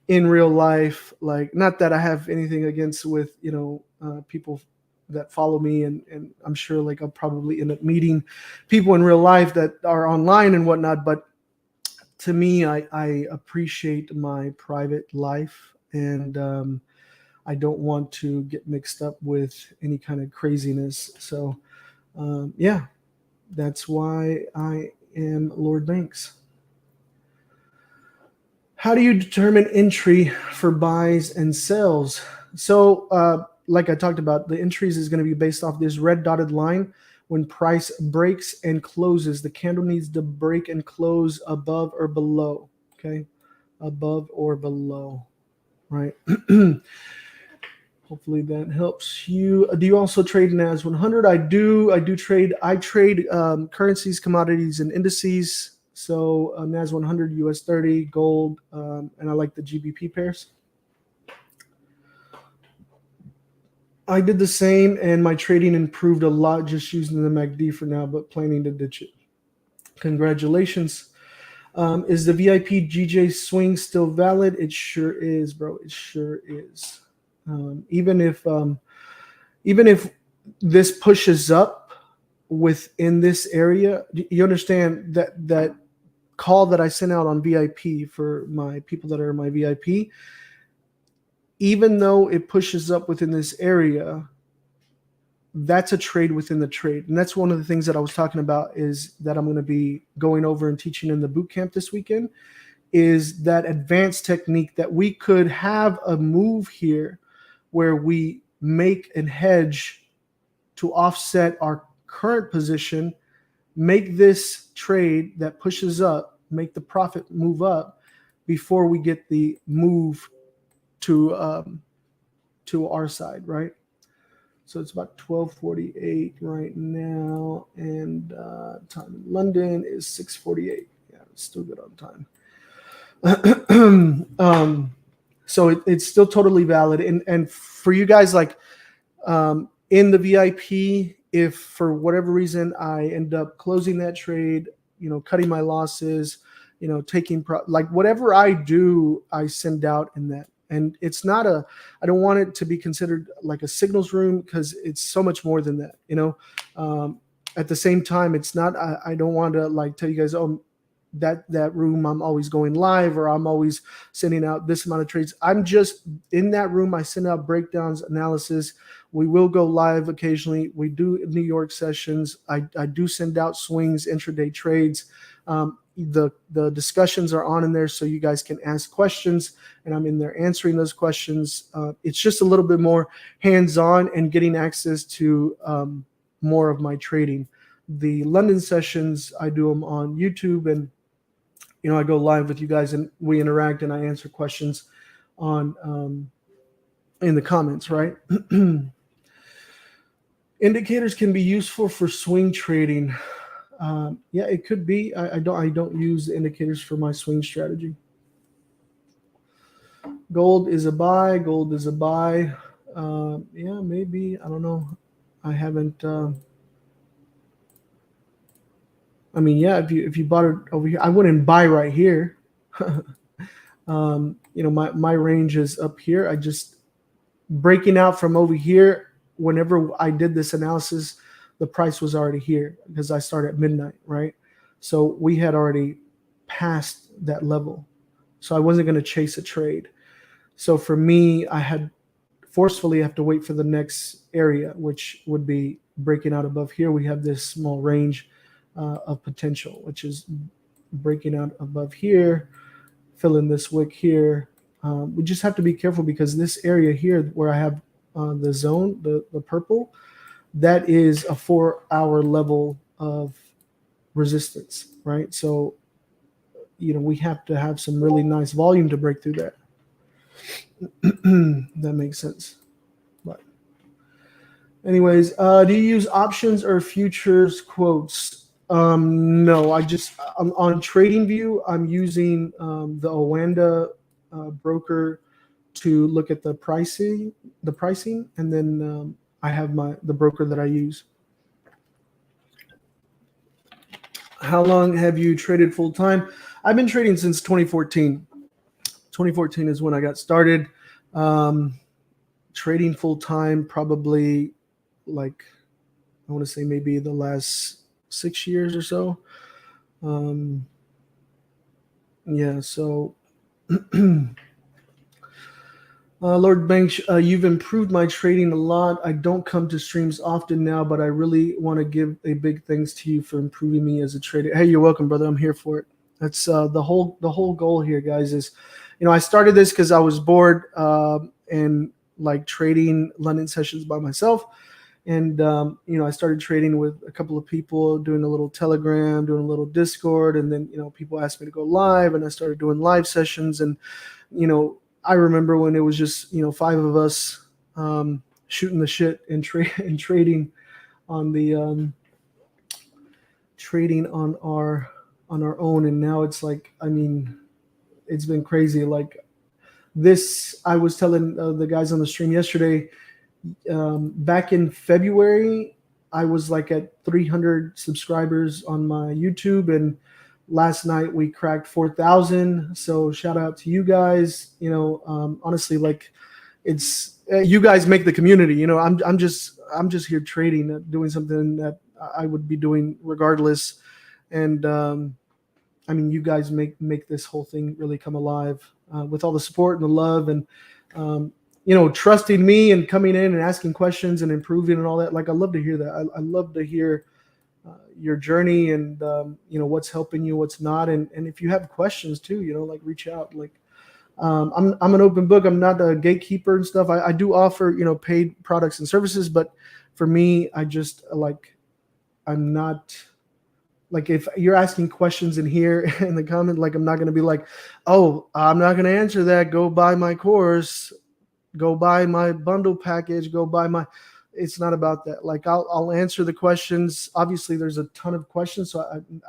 in real life, not that I have anything against with, people that follow me, and I'm sure I'll probably end up meeting people in real life that are online and whatnot. But to me, I appreciate my private life, and I don't want to get mixed up with any kind of craziness. So, that's why I am Lord Bankz. How do you determine entry for buys and sells? So like I talked about, the entries is going to be based off this red dotted line. When price breaks and closes, the candle needs to break and close above or below. Okay, above or below, right? Hopefully that helps you. Do you also trade NAS 100? I do. I trade currencies, commodities, and indices. So NAS 100, US 30, gold, and I like the GBP pairs. I did the same, and my trading improved a lot just using the MACD for now, but planning to ditch it. Congratulations. Is the VIP GJ swing still valid? It sure is, bro. It sure is. Even if this pushes up within this area, you understand that call that I sent out on VIP for my people that are my VIP, even though it pushes up within this area, that's a trade within the trade. And that's one of the things that I was talking about is that I'm going to be going over and teaching in the boot camp this weekend, is that advanced technique that we could have a move here where we make and hedge to offset our current position, make this trade that pushes up, make the profit move up before we get the move to our side, right? So it's about 12:48 right now, and time in London is 6:48. Yeah, it's still good on time. So it's still totally valid. And for you guys, like in the VIP, if for whatever reason I end up closing that trade, cutting my losses, taking like whatever I do, I send out in that. And it's not I don't want it to be considered like a signals room because it's so much more than that, At the same time, it's not, I don't want to like tell you guys, oh, that room I'm always going live or I'm always sending out this amount of trades. I'm just in that room. I send out breakdowns, analysis. We will go live occasionally. We do New York sessions. I do send out swings, intraday trades. The discussions are on in there so you guys can ask questions, and I'm in there answering those questions. It's just a little bit more hands-on and getting access to more of my trading. The London sessions, I do them on YouTube, and I go live with you guys and we interact and I answer questions on in the comments, right? Indicators can be useful for swing trading. Yeah, it could be. I don't use the indicators for my swing strategy. Gold is a buy. Gold is a buy. Yeah, maybe. I don't know. I haven't. I mean, yeah. If you bought it over here, I wouldn't buy right here. My range is up here. I just breaking out from over here. Whenever I did this analysis, the price was already here because I started at midnight, right? So we had already passed that level. So I wasn't going to chase a trade. So for me, I had forcefully have to wait for the next area, which would be breaking out above here. We have this small range of potential, which is breaking out above here, filling this wick here. We just have to be careful because this area here where I have the zone, the purple, that is a 4-hour level of resistance, right? So, we have to have some really nice volume to break through that. That makes sense. But anyways, do you use options or futures quotes? No, on TradingView, I'm using the Owanda broker to look at the pricing, and then I have the broker that I use. How long have you traded full time? I've been trading since 2014. 2014 is when I got started. Trading full time, probably like, I want to say maybe the last 6 years or so. Yeah, so Lord Bankz, you've improved my trading a lot. I don't come to streams often now, but I really want to give a big thanks to you for improving me as a trader. Hey, you're welcome, brother. I'm here for it. That's the whole goal here, guys, is, I started this because I was bored, and like trading London sessions by myself. And, I started trading with a couple of people, doing a little Telegram, doing a little Discord. And then, people asked me to go live, and I started doing live sessions. And, I remember when it was just, 5 of us shooting the shit and trading on the trading on our own. And now it's like, it's been crazy. Like this, I was telling the guys on the stream yesterday, back in February, I was like at 300 subscribers on my YouTube, and last night we cracked 4,000. So shout out to you guys. Honestly, like it's you guys make the community. I'm just here trading, doing something that I would be doing regardless. And you guys make this whole thing really come alive with all the support and the love, and trusting me and coming in and asking questions and improving and all that. Like, I love to hear that. I love to hear your journey, and what's helping you, what's not. And if you have questions too, like, reach out. Like, I'm an open book. I'm not a gatekeeper and stuff. I do offer, paid products and services, but for me, I just I'm not, like, if you're asking questions in here in the comment, like, I'm not going to be like, oh, I'm not going to answer that. Go buy my course, go buy my bundle package, go buy my, it's not about that. Like, I'll answer the questions. Obviously there's a ton of questions, so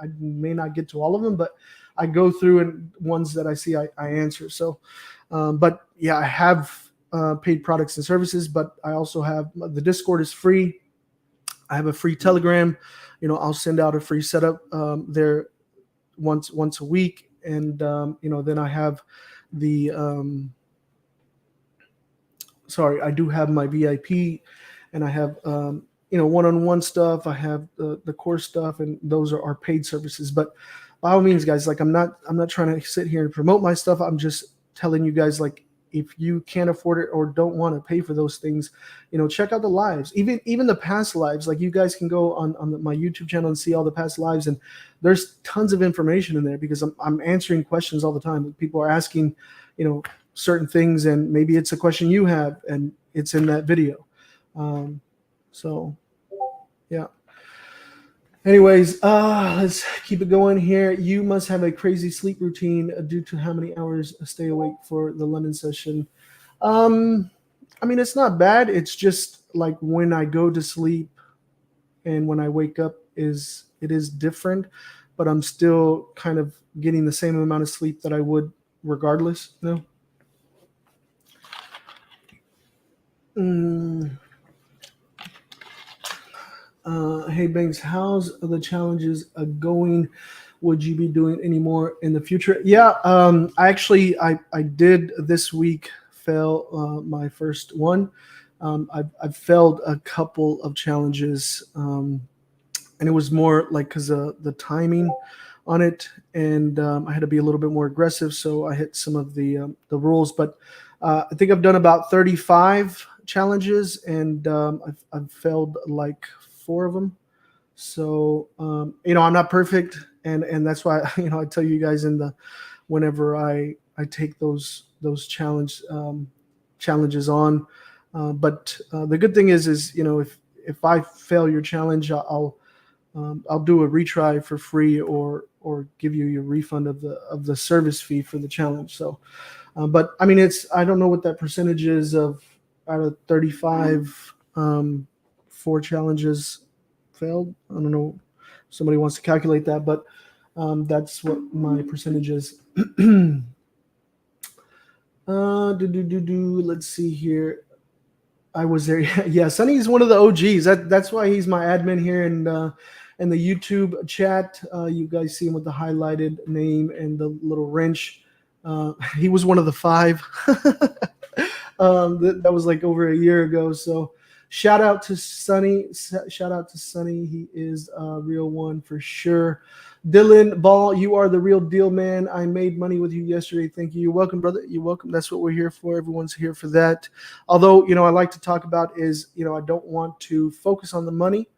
I may not get to all of them, but I go through, and ones that I see, I answer. So, but yeah, I have paid products and services, but I also have, the Discord is free. I have a free Telegram. I'll send out a free setup there once a week. And, then I have the, I do have my VIP, and I have, one-on-one stuff. I have the course stuff, and those are our paid services. But by all means, guys, like, I'm not trying to sit here and promote my stuff. I'm just telling you guys, like, if you can't afford it or don't want to pay for those things, check out the lives, even the past lives. Like, you guys can go on my YouTube channel and see all the past lives, and there's tons of information in there, because I'm answering questions all the time. People are asking, certain things, and maybe it's a question you have, and it's in that video. So yeah. Anyways, let's keep it going here. You must have a crazy sleep routine due to how many hours stay awake for the London session. It's not bad. It's just like, when I go to sleep and when I wake up it is different, but I'm still kind of getting the same amount of sleep that I would regardless. Hey Bankz, how's the challenges going? Would you be doing any more in the future? Yeah, I did this week fail my first one. I've failed a couple of challenges, and it was more like because of the timing on it, and I had to be a little bit more aggressive, so I hit some of the rules. But I think I've done about 35 challenges, and I've failed like 4 of them. So I'm not perfect, and that's why I tell you guys whenever I take those challenges on. But the good thing is if I fail your challenge, I'll do a retry for free, or give you your refund of the service fee for the challenge. So, but I don't know what that percentage is out of 35. 4 challenges failed. I don't know if somebody wants to calculate that, but that's what my percentage is. Let's see here. I was there. Yeah, Sonny is one of the OGs. That's why he's my admin here in the YouTube chat. You guys see him with the highlighted name and the little wrench. He was one of the 5. That was like over a year ago. So shout out to Sonny. He is a real one for sure. Dylan Ball, you are the real deal, man. I made money with you yesterday. Thank you. You're welcome, brother. You're welcome. That's what we're here for. Everyone's here for that. Although, I like to talk about is, I don't want to focus on the money.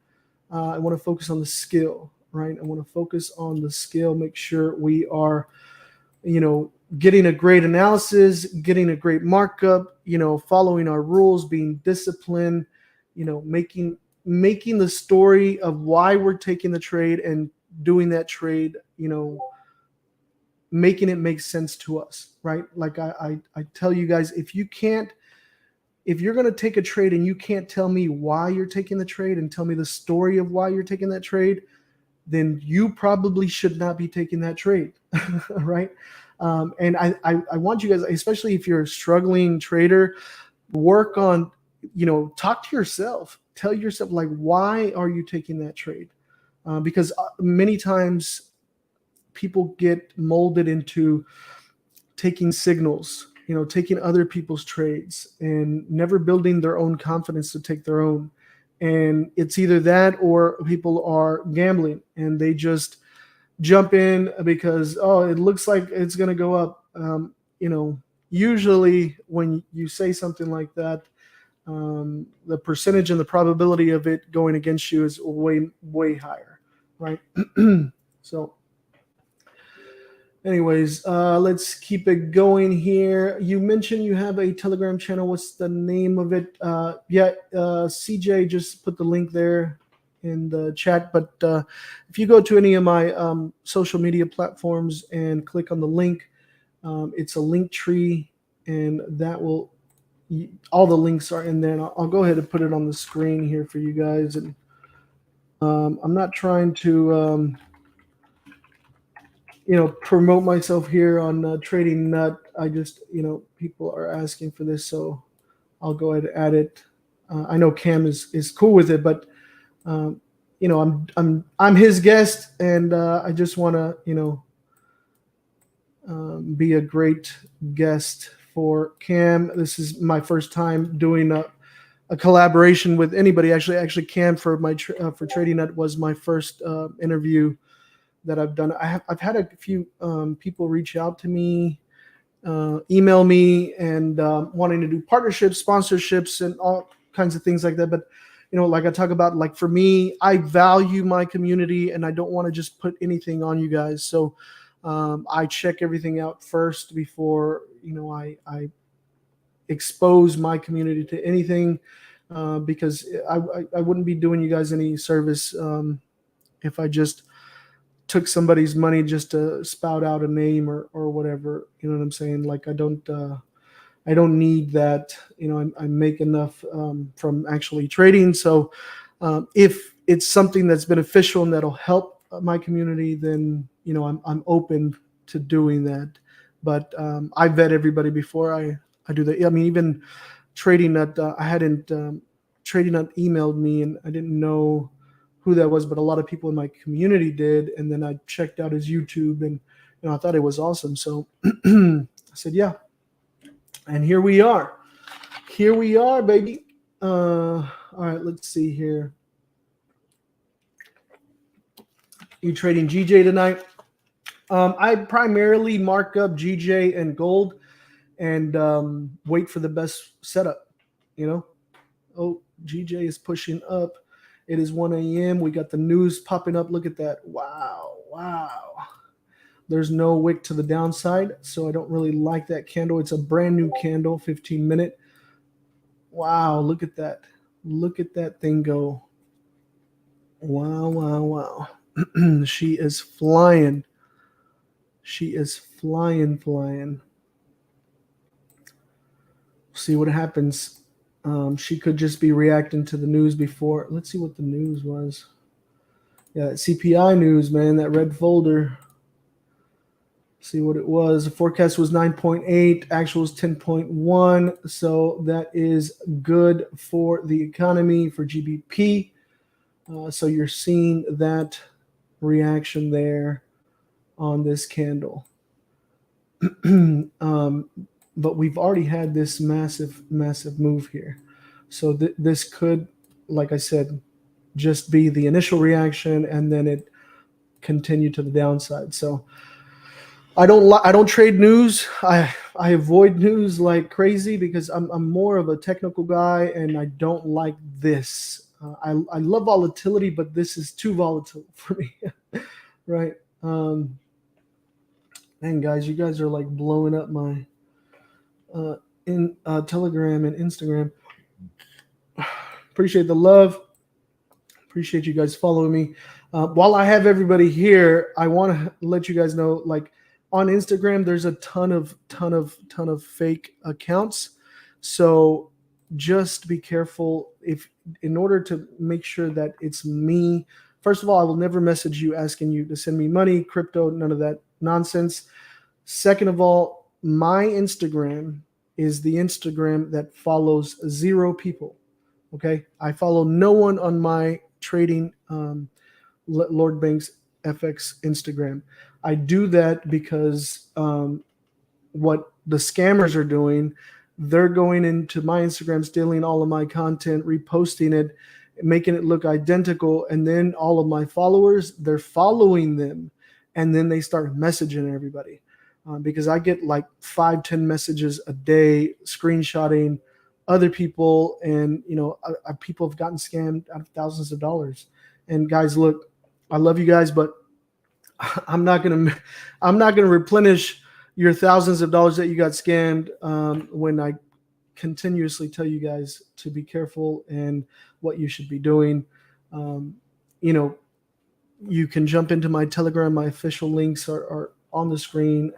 I want to focus on the skill, right? I want to focus on the skill, make sure we are getting a great analysis, getting a great markup, following our rules, being disciplined, making the story of why we're taking the trade and doing that trade, making it make sense to us, right? Like I tell you guys, if you're going to take a trade and you can't tell me why you're taking the trade and tell me the story of why you're taking that trade, then you probably should not be taking that trade, right? And I want you guys, especially if you're a struggling trader, work on, talk to yourself. Tell yourself, like, why are you taking that trade? Because many times people get molded into taking signals, taking other people's trades and never building their own confidence to take their own. And it's either that or people are gambling and they just jump in because, it looks like it's going to go up. Usually when you say something like that, the percentage and the probability of it going against you is way, way higher, right? So anyways, let's keep it going here. You mentioned you have a Telegram channel. What's the name of it? CJ just put the link there in the chat. But if you go to any of my social media platforms and click on the link, it's a link tree, and that will all the links are in there. And I'll go ahead and put it on the screen here for you guys. And I'm not trying to promote myself here on Trading Nut. I just, people are asking for this, so I'll go ahead and add it. I know Cam is cool with it, but I'm his guest, and I just want to, be a great guest for Cam. This is my first time doing a collaboration with anybody. Actually, Cam for my for Trading Nut was my first interview that I've done. I've had a few people reach out to me, email me, and wanting to do partnerships, sponsorships, and all kinds of things like that. But like I talk about, like for me, I value my community, and I don't want to just put anything on you guys. So I check everything out first before I expose my community to anything, because I wouldn't be doing you guys any service if I just took somebody's money just to spout out a name or whatever. You know what I'm saying? Like I don't need that. I make enough from actually trading. So if it's something that's beneficial and that'll help my community, then I'm open to doing that. But I vet everybody before I do that. I mean, even Trading Nut, I hadn't Trading Nut emailed me, and I didn't know who that was, but a lot of people in my community did. And then I checked out his YouTube, and I thought it was awesome. So I said, yeah. And here we are, baby. All right, let's see here. You trading GJ tonight? I primarily mark up GJ and gold and wait for the best setup. Oh, GJ is pushing up. It is 1 a.m. We got the news popping up. Look at that. Wow. There's no wick to the downside, so I don't really like that candle. It's a brand new candle, 15-minute. Wow, look at that. Look at that thing go. Wow. She is flying. Flying. See what happens. She could just be reacting to the news before. Let's see what the news was. Yeah, CPI news, man, that red folder. See what it was. The forecast was 9.8, actual was 10.1. So that is good for the economy, for GBP. So you're seeing that reaction there on this candle. But we've already had this massive move here. So this could, like I said, just be the initial reaction, and then it continue to the downside. So I don't trade news. I avoid news like crazy because I'm more of a technical guy, and I don't like this. I love volatility, but this is too volatile for me, right? Man, guys, you guys are like blowing up my in Telegram and Instagram. Appreciate the love. Appreciate you guys following me. While I have everybody here, I want to let you guys know, like on Instagram, there's a ton of fake accounts. So just be careful. If in order to make sure that it's me, first of all, I will never message you asking you to send me money, crypto, none of that nonsense. Second of all, my Instagram is the Instagram that follows 0 people. Okay, I follow no one on my trading Lord Bankz FX Instagram. I do that because what the scammers are doing, they're going into my Instagram, stealing all of my content, reposting it, making it look identical, and then all of my followers, they're following them, and then they start messaging everybody. Because I get like 5-10 messages a day screenshotting other people, and people have gotten scammed out of thousands of dollars. And guys, look, I love you guys, but I'm not gonna replenish your thousands of dollars that you got scammed when I continuously tell you guys to be careful and what you should be doing. You can jump into my Telegram. My official links are on the screen,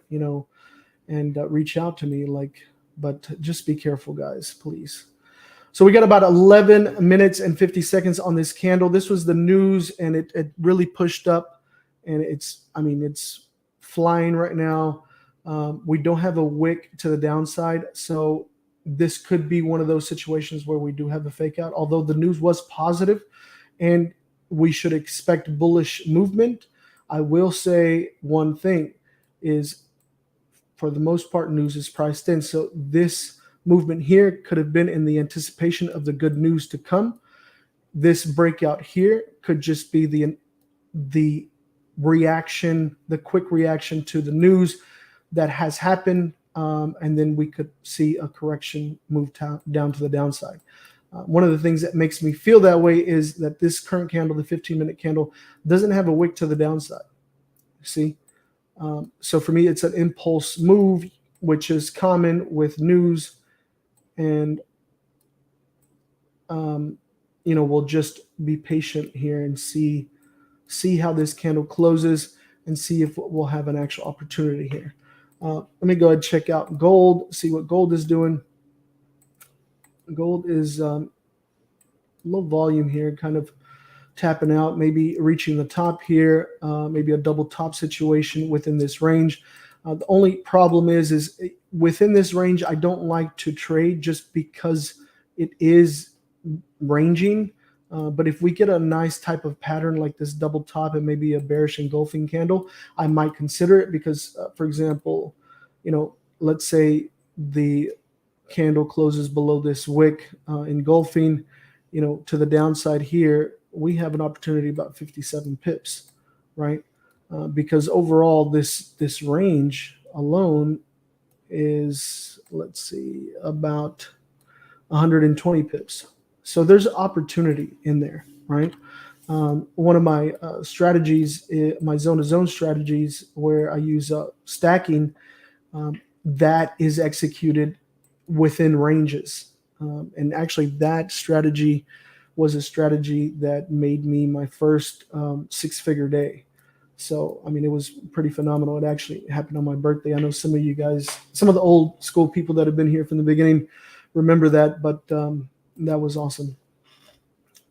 and reach out to me. But just be careful, guys, please. So we got about 11 minutes and 50 seconds on this candle. This was the news, and it really pushed up, and it's flying right now. We don't have a wick to the downside, so this could be one of those situations where we do have a fake out, although the news was positive and we should expect bullish movement. I will say one thing is, for the most part, news is priced in. So this movement here could have been in the anticipation of the good news to come. This breakout here could just be the reaction, the quick reaction to the news that has happened, and then we could see a correction move down to the downside. One of the things that makes me feel that way is that this current candle, the 15-minute candle, doesn't have a wick to the downside. See? So for me, it's an impulse move, which is common with news. And, we'll just be patient here and see how this candle closes and see if we'll have an actual opportunity here. Let me go ahead and check out gold, see what gold is doing. Gold is low volume here, kind of tapping out, maybe reaching the top here, maybe a double top situation within this range. The only problem is within this range, I don't like to trade just because it is ranging. But if we get a nice type of pattern like this double top and maybe a bearish engulfing candle, I might consider it because, for example, let's say the candle closes below this wick engulfing, to the downside here, we have an opportunity about 57 pips, right? Because overall this range alone is, let's see, about 120 pips. So there's opportunity in there, right? One of my strategies, my zone-to-zone strategies, where I use stacking, that is executed within ranges. And actually that strategy was a strategy that made me my first 6-figure day. So, it was pretty phenomenal. It actually happened on my birthday. I know some of you guys, some of the old school people that have been here from the beginning remember that, but that was awesome.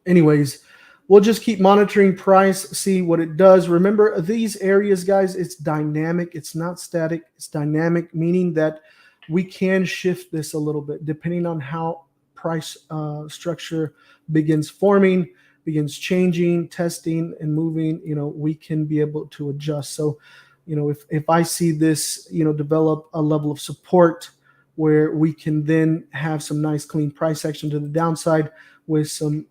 Anyways, we'll just keep monitoring price, see what it does. Remember, these areas, guys, it's dynamic. It's not static. It's dynamic, meaning that we can shift this a little bit depending on how price structure begins forming, begins changing, testing, and moving. We can be able to adjust. So, if I see this, develop a level of support where we can then have some nice clean price action to the downside with some,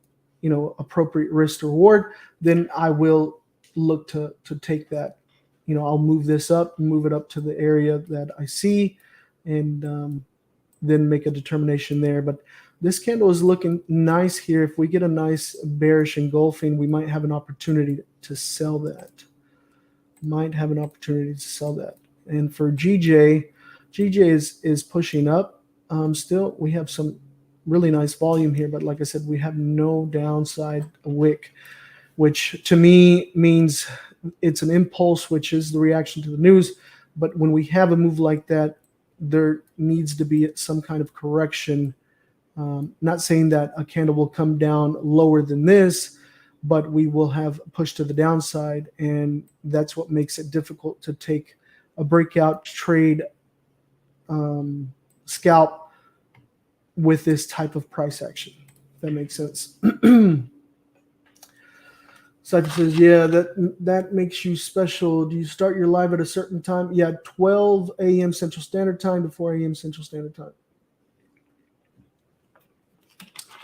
appropriate risk to reward, then I will look to take that. I'll move this up, move it up to the area that I see, and then make a determination there. But this candle is looking nice here. If we get a nice bearish engulfing, we might have an opportunity to sell that. And for GJ is pushing up. Still, we have some really nice volume here, but like I said, we have no downside wick, which to me means it's an impulse, which is the reaction to the news. But when we have a move like that, there needs to be some kind of correction. Not saying that a candle will come down lower than this, but we will have push to the downside, and that's what makes it difficult to take a breakout trade, scalp with this type of price action. If that makes sense. Cypher says, yeah, that makes you special. Do you start your live at a certain time? Yeah, 12 a.m. Central Standard Time to 4 a.m. Central Standard Time.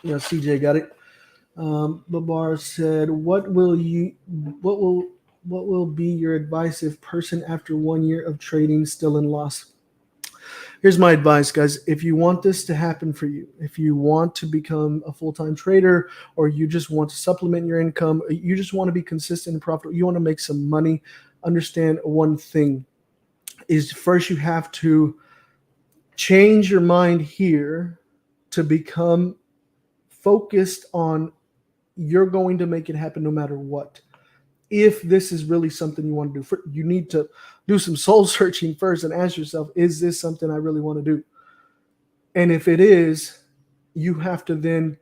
Yeah, CJ got it. Babar said, what will be your advice if person after 1 year of trading still in loss? Here's my advice, guys. If you want this to happen for you, if you want to become a full-time trader, or you just want to supplement your income, you just want to be consistent and profitable, you want to make some money, understand one thing is first you have to change your mind here to become focused on you're going to make it happen no matter what. If this is really something you want to do, you need to do some soul searching first and ask yourself, is this something I really want to do? And if it is, you have to then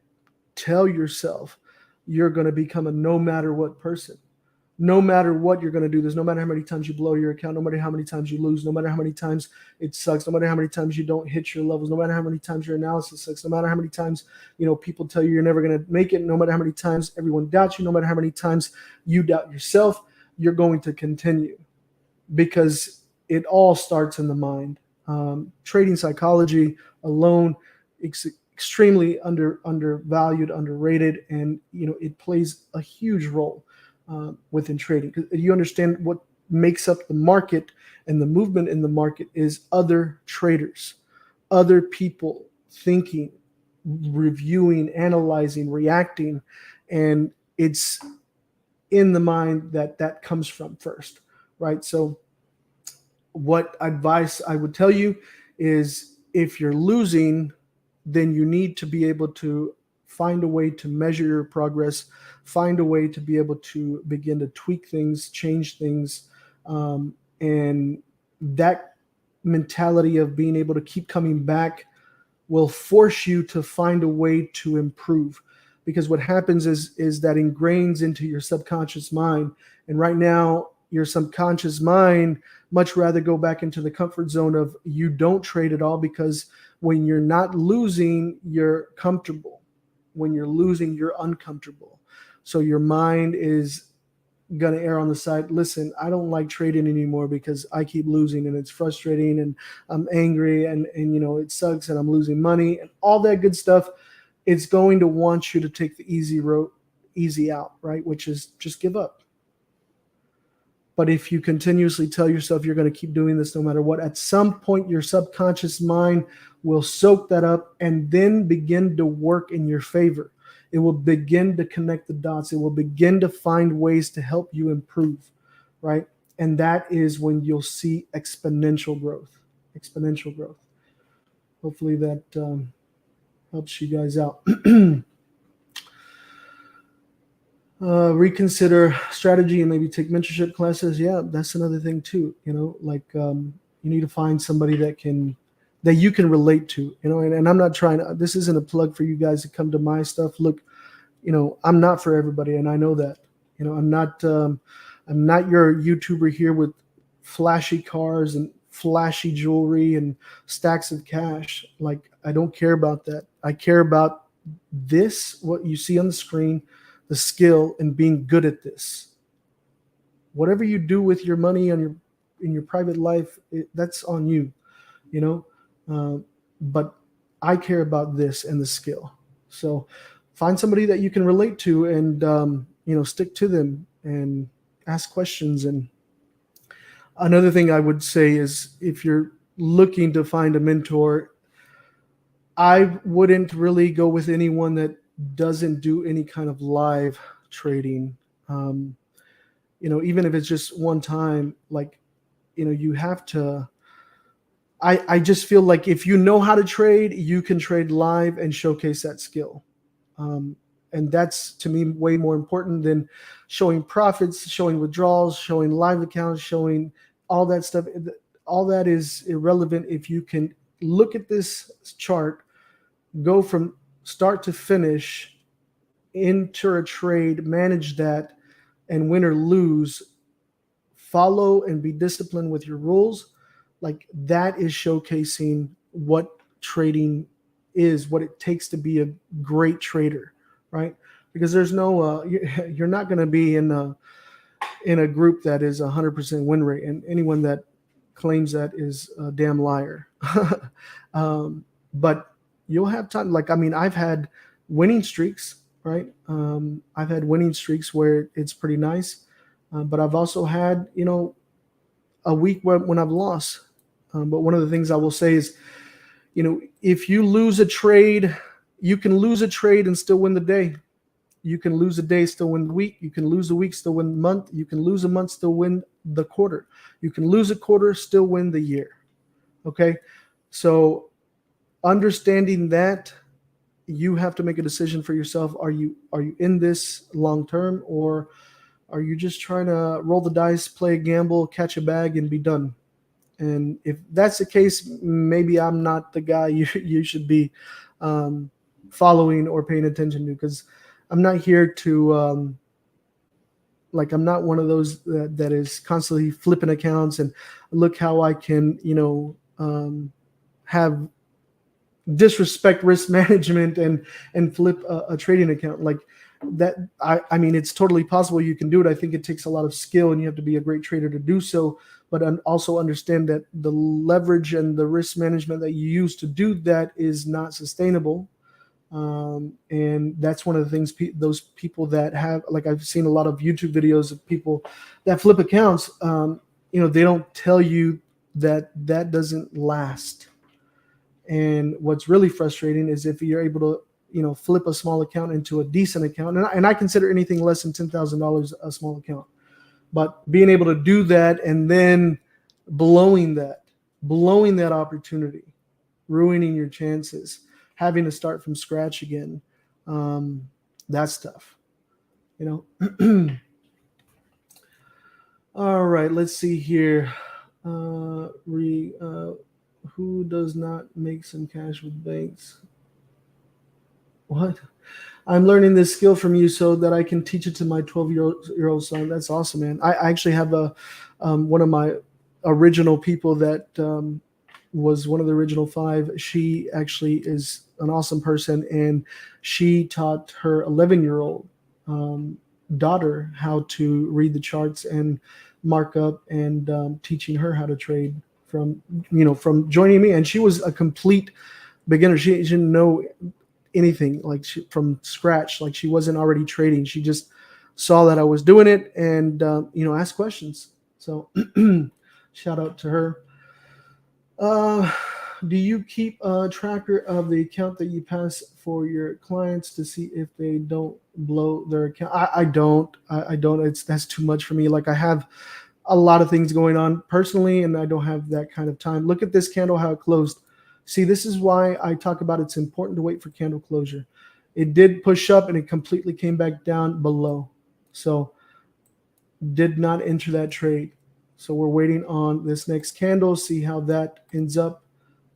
tell yourself you're going to become a no matter what person. No matter what you're going to do this, no matter how many times you blow your account, no matter how many times you lose, no matter how many times it sucks, no matter how many times you don't hit your levels, no matter how many times your analysis sucks, no matter how many times people tell you you're never going to make it, no matter how many times everyone doubts you, no matter how many times you doubt yourself, you're going to continue, because it all starts in the mind. Trading psychology alone, extremely undervalued, underrated, and it plays a huge role within trading. You understand what makes up the market, and the movement in the market is other traders, other people thinking, reviewing, analyzing, reacting, and it's in the mind that comes from first, right? So what advice I would tell you is, if you're losing, then you need to be able to find a way to measure your progress, find a way to be able to begin to tweak things, change things. And that mentality of being able to keep coming back will force you to find a way to improve. Because what happens is that ingrains into your subconscious mind. And right now, your subconscious mind much rather go back into the comfort zone of you don't trade at all, because when you're not losing, you're comfortable. When you're losing, you're uncomfortable. So your mind is going to err on the side, listen, I don't like trading anymore because I keep losing and it's frustrating and I'm angry and it sucks and I'm losing money and all that good stuff. It's going to want you to take the easy road, easy out, right? Which is just give up. But if you continuously tell yourself you're going to keep doing this no matter what, at some point your subconscious mind will soak that up and then begin to work in your favor. It will begin to connect the dots. It will begin to find ways to help you improve, right? And that is when you'll see exponential growth. Exponential growth. Hopefully that helps you guys out. Reconsider strategy and maybe take mentorship classes. Yeah, that's another thing too. You need to find somebody that you can relate to. And I'm not trying to. This isn't a plug for you guys to come to my stuff. Look, I'm not for everybody, and I know that. I'm not your YouTuber here with flashy cars and flashy jewelry and stacks of cash. Like, I don't care about that. I care about this, what you see on the screen, the skill, and being good at this. Whatever you do with your money in your private life, that's on you, but I care about this and the skill. So find somebody that you can relate to and, stick to them and ask questions. And another thing I would say is, if you're looking to find a mentor, I wouldn't really go with anyone that doesn't do any kind of live trading. Even if it's just one time, like you have to. I just feel like if you know how to trade, you can trade live and showcase that skill. And that's, to me, way more important than showing profits, showing withdrawals, showing live accounts, showing all that stuff. All that is irrelevant if you can look at this chart, go from start to finish, enter a trade, manage that, and win or lose, follow and be disciplined with your rules. Like, that is showcasing what trading is, what it takes to be a great trader, right? Because there's no you're not going to be in a group that is 100% win rate, and anyone that claims that is a damn liar. But you'll have time. Like, I mean, I've had winning streaks, right? I've had winning streaks where it's pretty nice, but I've also had, a week when I've lost. But one of the things I will say is, if you lose a trade, you can lose a trade and still win the day. You can lose a day, still win the week. You can lose a week, still win the month. You can lose a month, still win the quarter. You can lose a quarter, still win the year. Okay? So understanding that, you have to make a decision for yourself. Are you in this long term, or are you just trying to roll the dice, play a gamble, catch a bag, and be done? And if that's the case, maybe I'm not the guy you should be following or paying attention to, because I'm not here to I'm not one of those that is constantly flipping accounts and look how I can have disrespect risk management and flip a trading account like that. I mean, it's totally possible you can do it. I think it takes a lot of skill, and you have to be a great trader to do so, but also understand that the leverage and the risk management that you use to do that is not sustainable. And that's one of the things those people that have, like, I've seen a lot of YouTube videos of people that flip accounts, they don't tell you that doesn't last. And what's really frustrating is if you're able to, flip a small account into a decent account, and I consider anything less than $10,000 a small account, but being able to do that and then blowing that opportunity, ruining your chances, having to start from scratch again, that's tough, All right, let's see here. Who does not make some cash with Bankz? What? I'm learning this skill from you so that I can teach it to my 12-year-old son. That's awesome, man. I actually have one of my original people that was one of the original 5. She actually is an awesome person, and she taught her 11-year-old daughter how to read the charts and mark up, and teaching her how to trade from joining me. And she was a complete beginner. She didn't know anything from scratch. Like, she wasn't already trading. She just saw that I was doing it and asked questions. So shout out to her. Do you keep a tracker of the account that you pass for your clients to see if they don't blow their account? I don't. That's too much for me. Like, I have a lot of things going on personally, and I don't have that kind of time. Look at this candle, how it closed. See, this is why I talk about it's important to wait for candle closure. It did push up and it completely came back down below. So did not enter that trade. So we're waiting on this next candle, see how that ends up.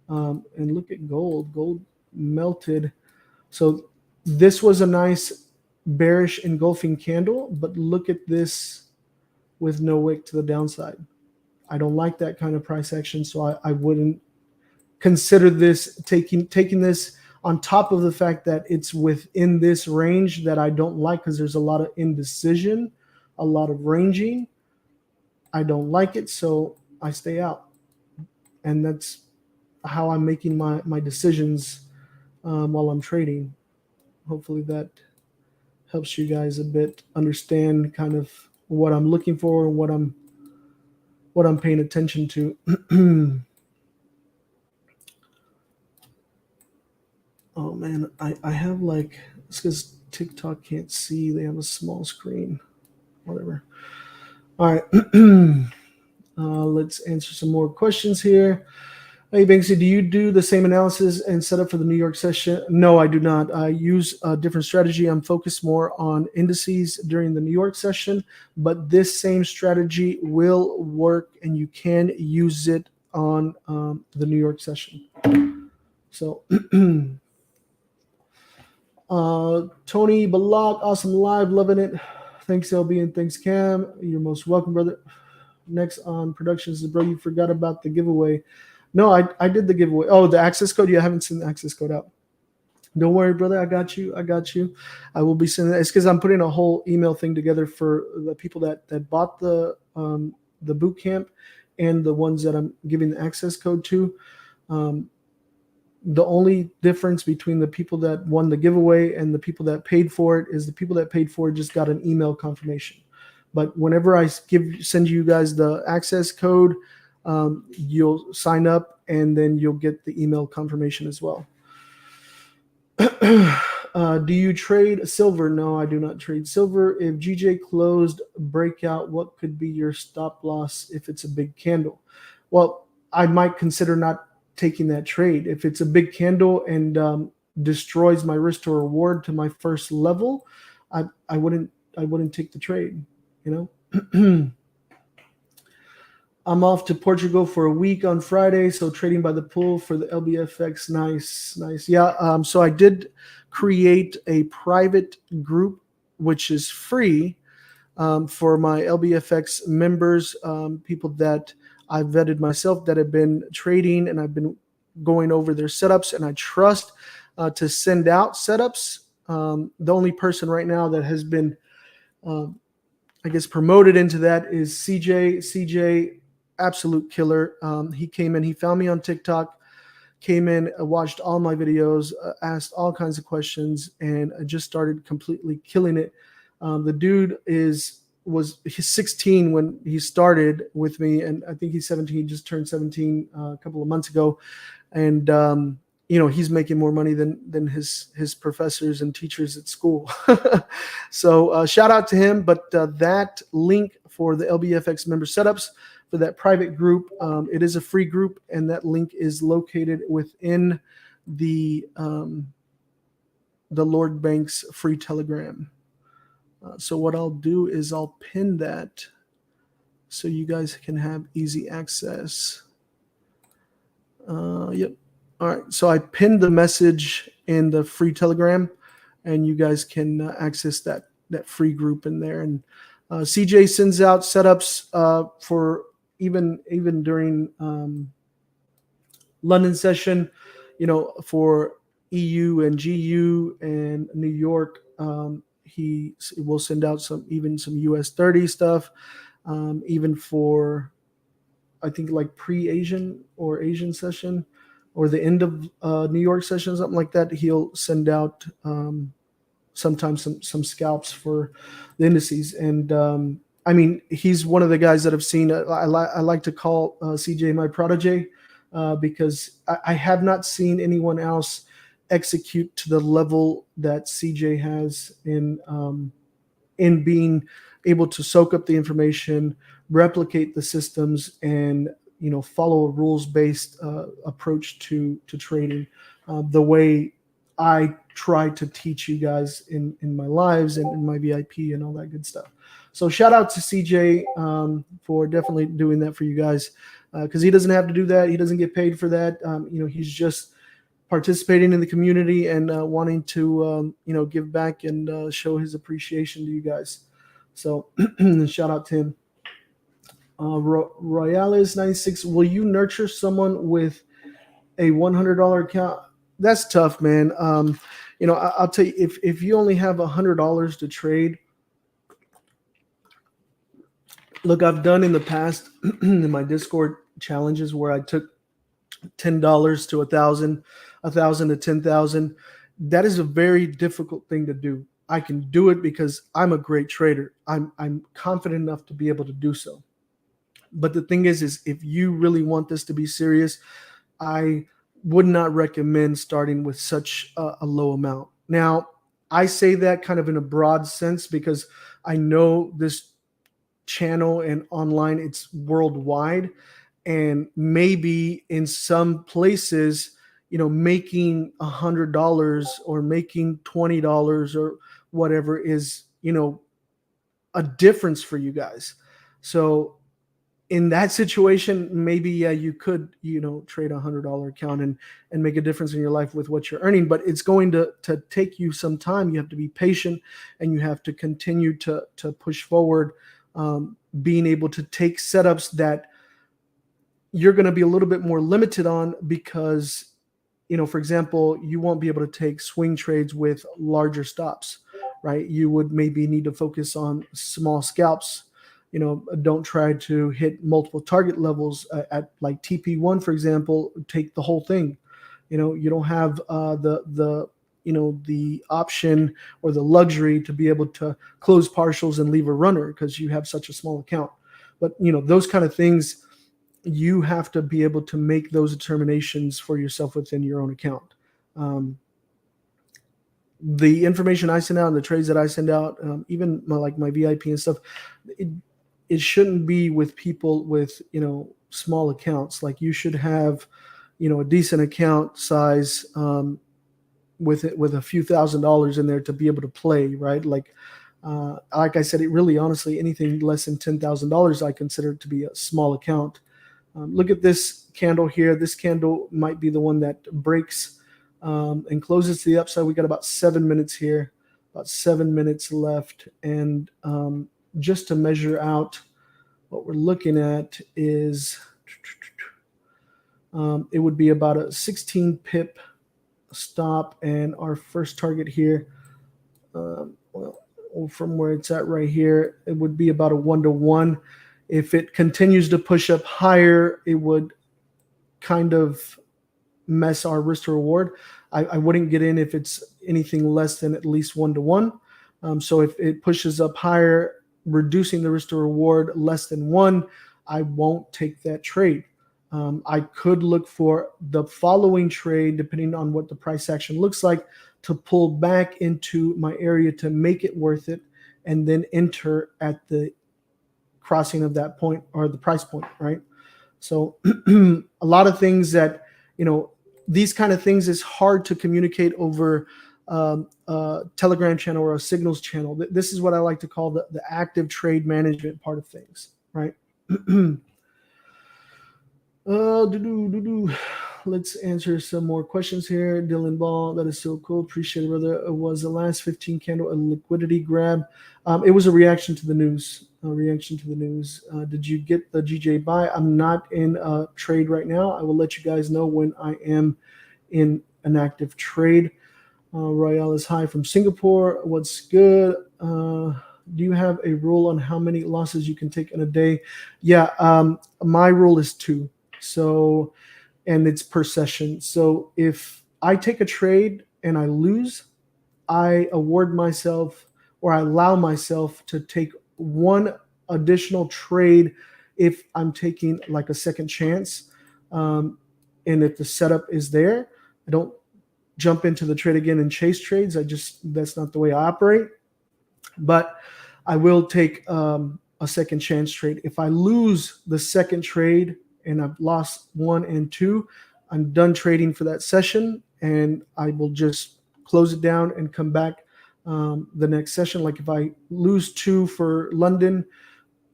And look at gold. Gold melted. So this was a nice bearish engulfing candle, but look at this with no wick to the downside. I don't like that kind of price action, so I wouldn't consider this taking this on top of the fact that it's within this range that I don't like, because there's a lot of indecision, a lot of ranging. I don't like it, so I stay out. And that's how I'm making my decisions while I'm trading. Hopefully that helps you guys a bit understand kind of what I'm looking for and what I'm paying attention to. Oh man, I have it's because TikTok can't see. They have a small screen. Whatever. All right. Let's answer some more questions here. Hey, Banksy, do you do the same analysis and setup for the New York session? No, I do not. I use a different strategy. I'm focused more on indices during the New York session, but this same strategy will work and you can use it on the New York session. So, Tony Balak, awesome live, loving it. Thanks, LB, and thanks, Cam. You're most welcome, brother. Next on productions, bro, you forgot about the giveaway. No, I did the giveaway. Oh, the access code? Yeah, I haven't sent the access code out. Don't worry, brother. I got you. I will be sending that. It's because I'm putting a whole email thing together for the people that bought the boot camp and the ones that I'm giving the access code to. The only difference between the people that won the giveaway and the people that paid for it is the people that paid for it just got an email confirmation. But whenever I send you guys the access code, you'll sign up and then you'll get the email confirmation as well. Do you trade silver? No, I do not trade silver. If GJ closed breakout, what could be your stop loss if it's a big candle? Well, I might consider not taking that trade. If it's a big candle and destroys my risk to reward to my first level, I wouldn't take the trade, you know. I'm off to Portugal for a week on Friday, so trading by the pool for the LBFX. Nice. Yeah, so I did create a private group, which is free for my LBFX members, people that I've vetted myself that have been trading, and I've been going over their setups, and I trust to send out setups. The only person right now that has been, I guess, promoted into that is CJ. CJ, absolute killer. He came in, he found me on TikTok, came in, watched all my videos, asked all kinds of questions, and I just started completely killing it. The dude he's 16 when he started with me, and I think he's 17. He just turned 17 a couple of months ago, and he's making more money than his professors and teachers at school. So shout out to him. But that link for the LBFX member setups for that private group, it is a free group, and that link is located within the Lord Bankz free Telegram. So what I'll do is I'll pin that so you guys can have easy access. Yep. All right. So I pinned the message in the free Telegram, and you guys can access that free group in there. And CJ sends out setups for even during London session, for EU and GU and New York. He will send out some US 30 stuff, even for, I think, like pre-Asian or Asian session or the end of New York session, something like that. He'll send out sometimes some scalps for the indices. And I mean, he's one of the guys that I've seen. I like to call CJ my protege because I have not seen anyone else execute to the level that CJ has in being able to soak up the information, replicate the systems, and follow a rules-based approach to trading, the way I try to teach you guys in my lives and in my VIP and all that good stuff. So shout out to CJ for definitely doing that for you guys, because he doesn't have to do that. He doesn't get paid for that. He's just participating in the community and wanting to give back and show his appreciation to you guys. So shout out to him. Royales 96, will you nurture someone with a $100 account? That's tough, man. I'll tell you, if you only have $100 to trade, look, I've done in the past in my Discord challenges where I took $10 to 1,000, 1,000 to 10,000. That is a very difficult thing to do. I can do it because I'm a great trader. I'm confident enough to be able to do so. But the thing is if you really want this to be serious, I would not recommend starting with such a low amount. Now, I say that kind of in a broad sense because I know this channel and online, it's worldwide. And maybe in some places, making $100 or making $20 or whatever is, a difference for you guys. So in that situation, maybe, yeah, you could, trade $100 account and make a difference in your life with what you're earning, but it's going to take you some time. You have to be patient, and you have to continue to push forward, being able to take setups that you're going to be a little bit more limited on, because, for example, you won't be able to take swing trades with larger stops, right? You would maybe need to focus on small scalps. Don't try to hit multiple target levels at like TP1, for example. Take the whole thing. You don't have the option or the luxury to be able to close partials and leave a runner because you have such a small account. But those kind of things, you have to be able to make those determinations for yourself within your own account. The information I send out and the trades that I send out, even my VIP and stuff, it shouldn't be with people with, small accounts. Like, you should have, a decent account size, with a few $1,000s in there to be able to play, right? Like I said, it really, honestly, anything less than $10,000 I consider to be a small account. Look at this candle here. This candle might be the one that breaks and closes to the upside. We got about 7 minutes here, about 7 minutes left. And just to measure out what we're looking at is it would be about a 16 pip stop. And our first target here, from where it's at right here, it would be about a 1-to-1. If it continues to push up higher, it would kind of mess our risk to reward. I wouldn't get in if it's anything less than at least 1-to-1. So if it pushes up higher, reducing the risk to reward less than 1, I won't take that trade. I could look for the following trade, depending on what the price action looks like, to pull back into my area to make it worth it, and then enter at the crossing of that point, or the price point, right? So a lot of things that, these kind of things is hard to communicate over a Telegram channel or a signals channel. This is what I like to call the active trade management part of things, right? Let's answer some more questions here. Dylan Ball, that is so cool. Appreciate it, brother. Was the last 15 candle a liquidity grab? It was a reaction to the news. Did you get the GJ buy? I'm not in a trade right now. I will let you guys know when I am in an active trade. Royale is high from Singapore. What's good? Do you have a rule on how many losses you can take in a day? Yeah, my rule is 2. So, and it's per session. So if I take a trade and I lose, I award myself, or I allow myself to take one additional trade if I'm taking like a second chance. And if the setup is there, I don't jump into the trade again and chase trades. That's not the way I operate. But I will take a second chance trade. If I lose the second trade and I've lost 1 and 2, I'm done trading for that session, and I will just close it down and come back the next session. Like if I lose 2 for London,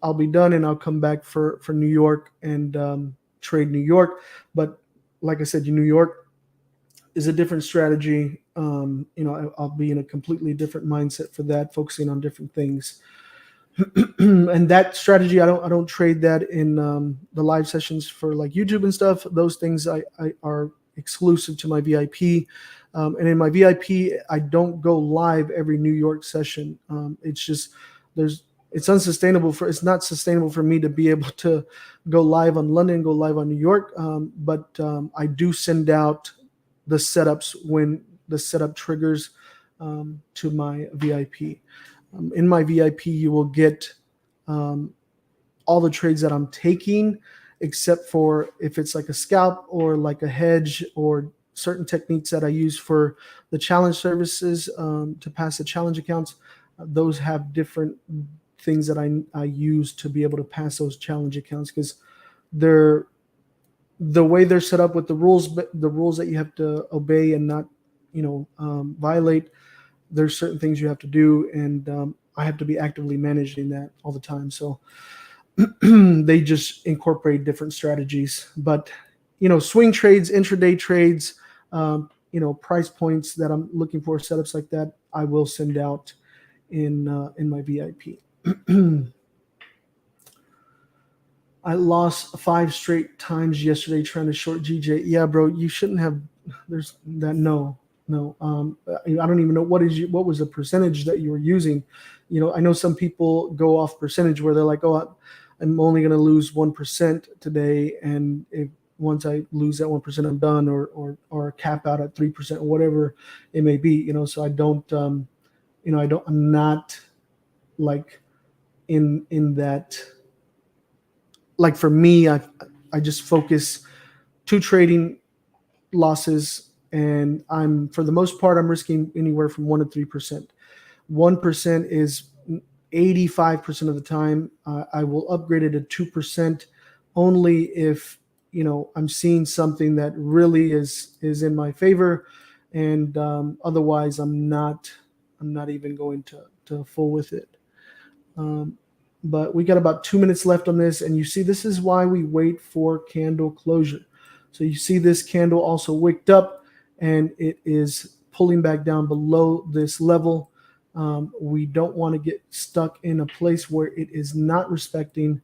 I'll be done, and I'll come back for New York and trade New York. But like I said, New York is a different strategy. I'll be in a completely different mindset for that, focusing on different things. And that strategy, I don't trade that in the live sessions for like YouTube and stuff. Those things I are exclusive to my VIP. And in my VIP, I don't go live every New York session. It's not sustainable for me to be able to go live on London, go live on New York. But I do send out the setups when the setup triggers to my VIP. In my VIP, you will get all the trades that I'm taking, except for if it's like a scalp or like a hedge or certain techniques that I use for the challenge services to pass the challenge accounts. Those have different things that I use to be able to pass those challenge accounts, because they're the way they're set up with the rules that you have to obey and not, violate. There's certain things you have to do, and I have to be actively managing that all the time. So they just incorporate different strategies. But swing trades, intraday trades, price points that I'm looking for, setups like that, I will send out in my VIP. I lost 5 straight times yesterday trying to short GJ. Yeah, bro, you shouldn't have. There's that. No. I don't even know what was the percentage that you were using. I know some people go off percentage where they're like, oh, I'm only going to lose 1% today, and once I lose that 1%, I'm done, or cap out at 3%, or whatever it may be. So I don't. I'm not like in that. Like for me, I just focus 2 trading losses, and for the most part, I'm risking anywhere from 1% to 3%. 1% is 85% of the time. I will upgrade it to 2% only if I'm seeing something that really is in my favor, and otherwise I'm not even going to full with it. But we got about 2 minutes left on this, and you see this is why we wait for candle closure. So you see this candle also wicked up, and it is pulling back down below this level. We don't want to get stuck in a place where it is not respecting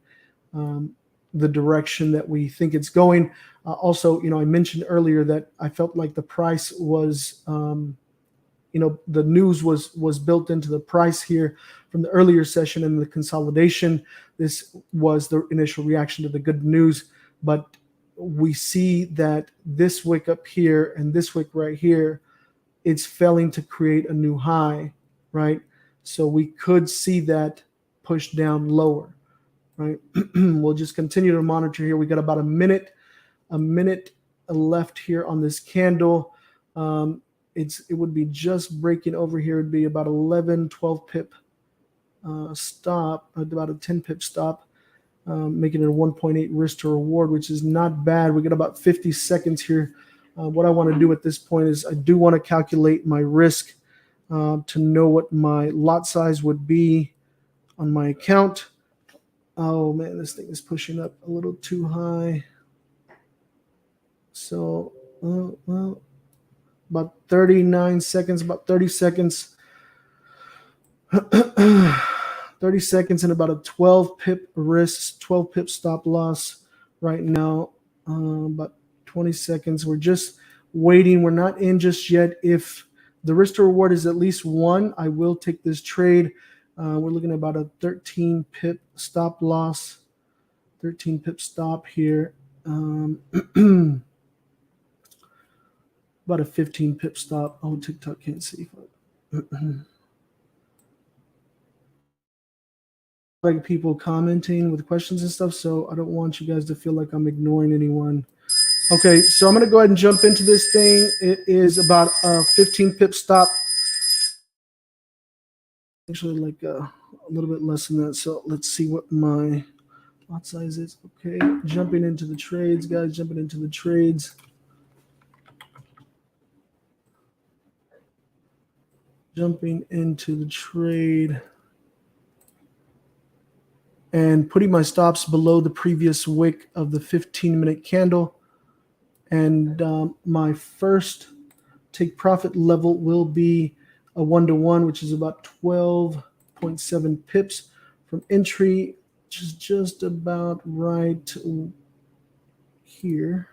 the direction that we think it's going. Also, I mentioned earlier that I felt like the price was, the news was built into the price here from the earlier session and the consolidation. This was the initial reaction to the good news, but we see that this wick up here and this wick right here, it's failing to create a new high, right? So we could see that push down lower, right? We'll just continue to monitor here. We got about a minute left here on this candle. It would be just breaking over here. It'd be about 11, 12 pip stop, about a 10 pip stop. Making it a 1.8 risk to reward, which is not bad. We got about 50 seconds here. What I want to do at this point is I do want to calculate my risk to know what my lot size would be on my account. Oh man, this thing is pushing up a little too high. So, well, about 39 seconds, about 30 seconds. 30 seconds and about a 12 pip risk, 12 pip stop loss right now. About 20 seconds. We're just waiting. We're not in just yet. If the risk to reward is at least 1, I will take this trade. We're looking at about a 13 pip stop loss, 13 pip stop here. About a 15 pip stop. Oh, TikTok can't see. Like people commenting with questions and stuff, so I don't want you guys to feel like I'm ignoring anyone. Okay, so I'm going to go ahead and jump into this thing. It is about a 15 pip stop. Actually, like a little bit less than that. So let's see what my lot size is. Okay, jumping into the trades, guys. Jumping into the trades. Jumping into the trade. And putting my stops below the previous wick of the 15-minute candle. And my first take profit level will be a 1-to-1, which is about 12.7 pips from entry, which is just about right here.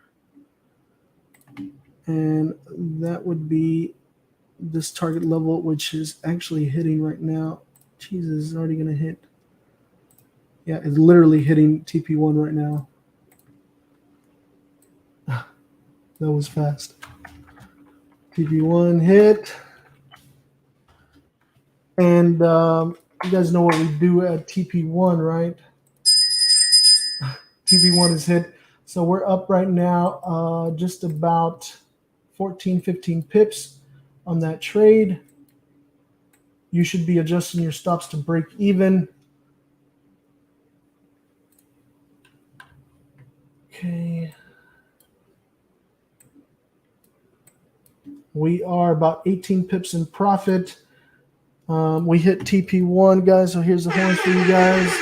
And that would be this target level, which is actually hitting right now. Jesus, it's already going to hit. Yeah, it's literally hitting TP1 right now. That was fast. TP1 hit. And you guys know what we do at TP1, right? TP1 is hit. So we're up right now just about 14, 15 pips on that trade. You should be adjusting your stops to break even. Okay. We are about 18 pips in profit. We hit TP1, guys, so here's the horns for you guys.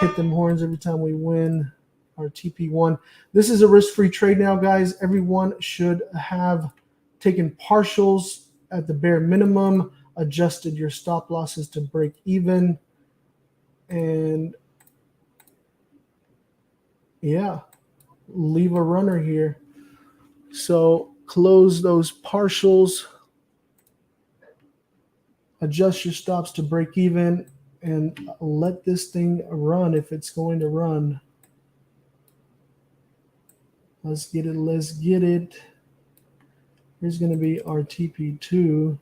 Hit them horns every time we win our TP1. This is a risk-free trade now, guys. Everyone should have taken partials at the bare minimum, adjusted your stop losses to break even, and yeah, leave a runner here. So close those partials, adjust your stops to break even, and let this thing run if it's going to run. Let's get it. Let's get it. Here's going to be our TP2.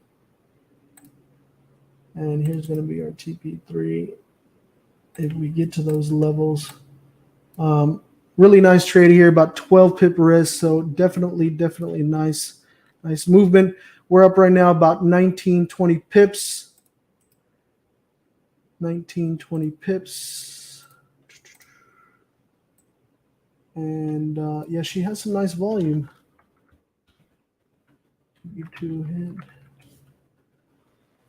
And here's going to be our TP3 if we get to those levels. Really nice trade here, about 12 pip risk. So definitely nice movement. We're up right now about 19, 20 pips. 19, 20 pips. And yeah, she has some nice volume. TP2 hit.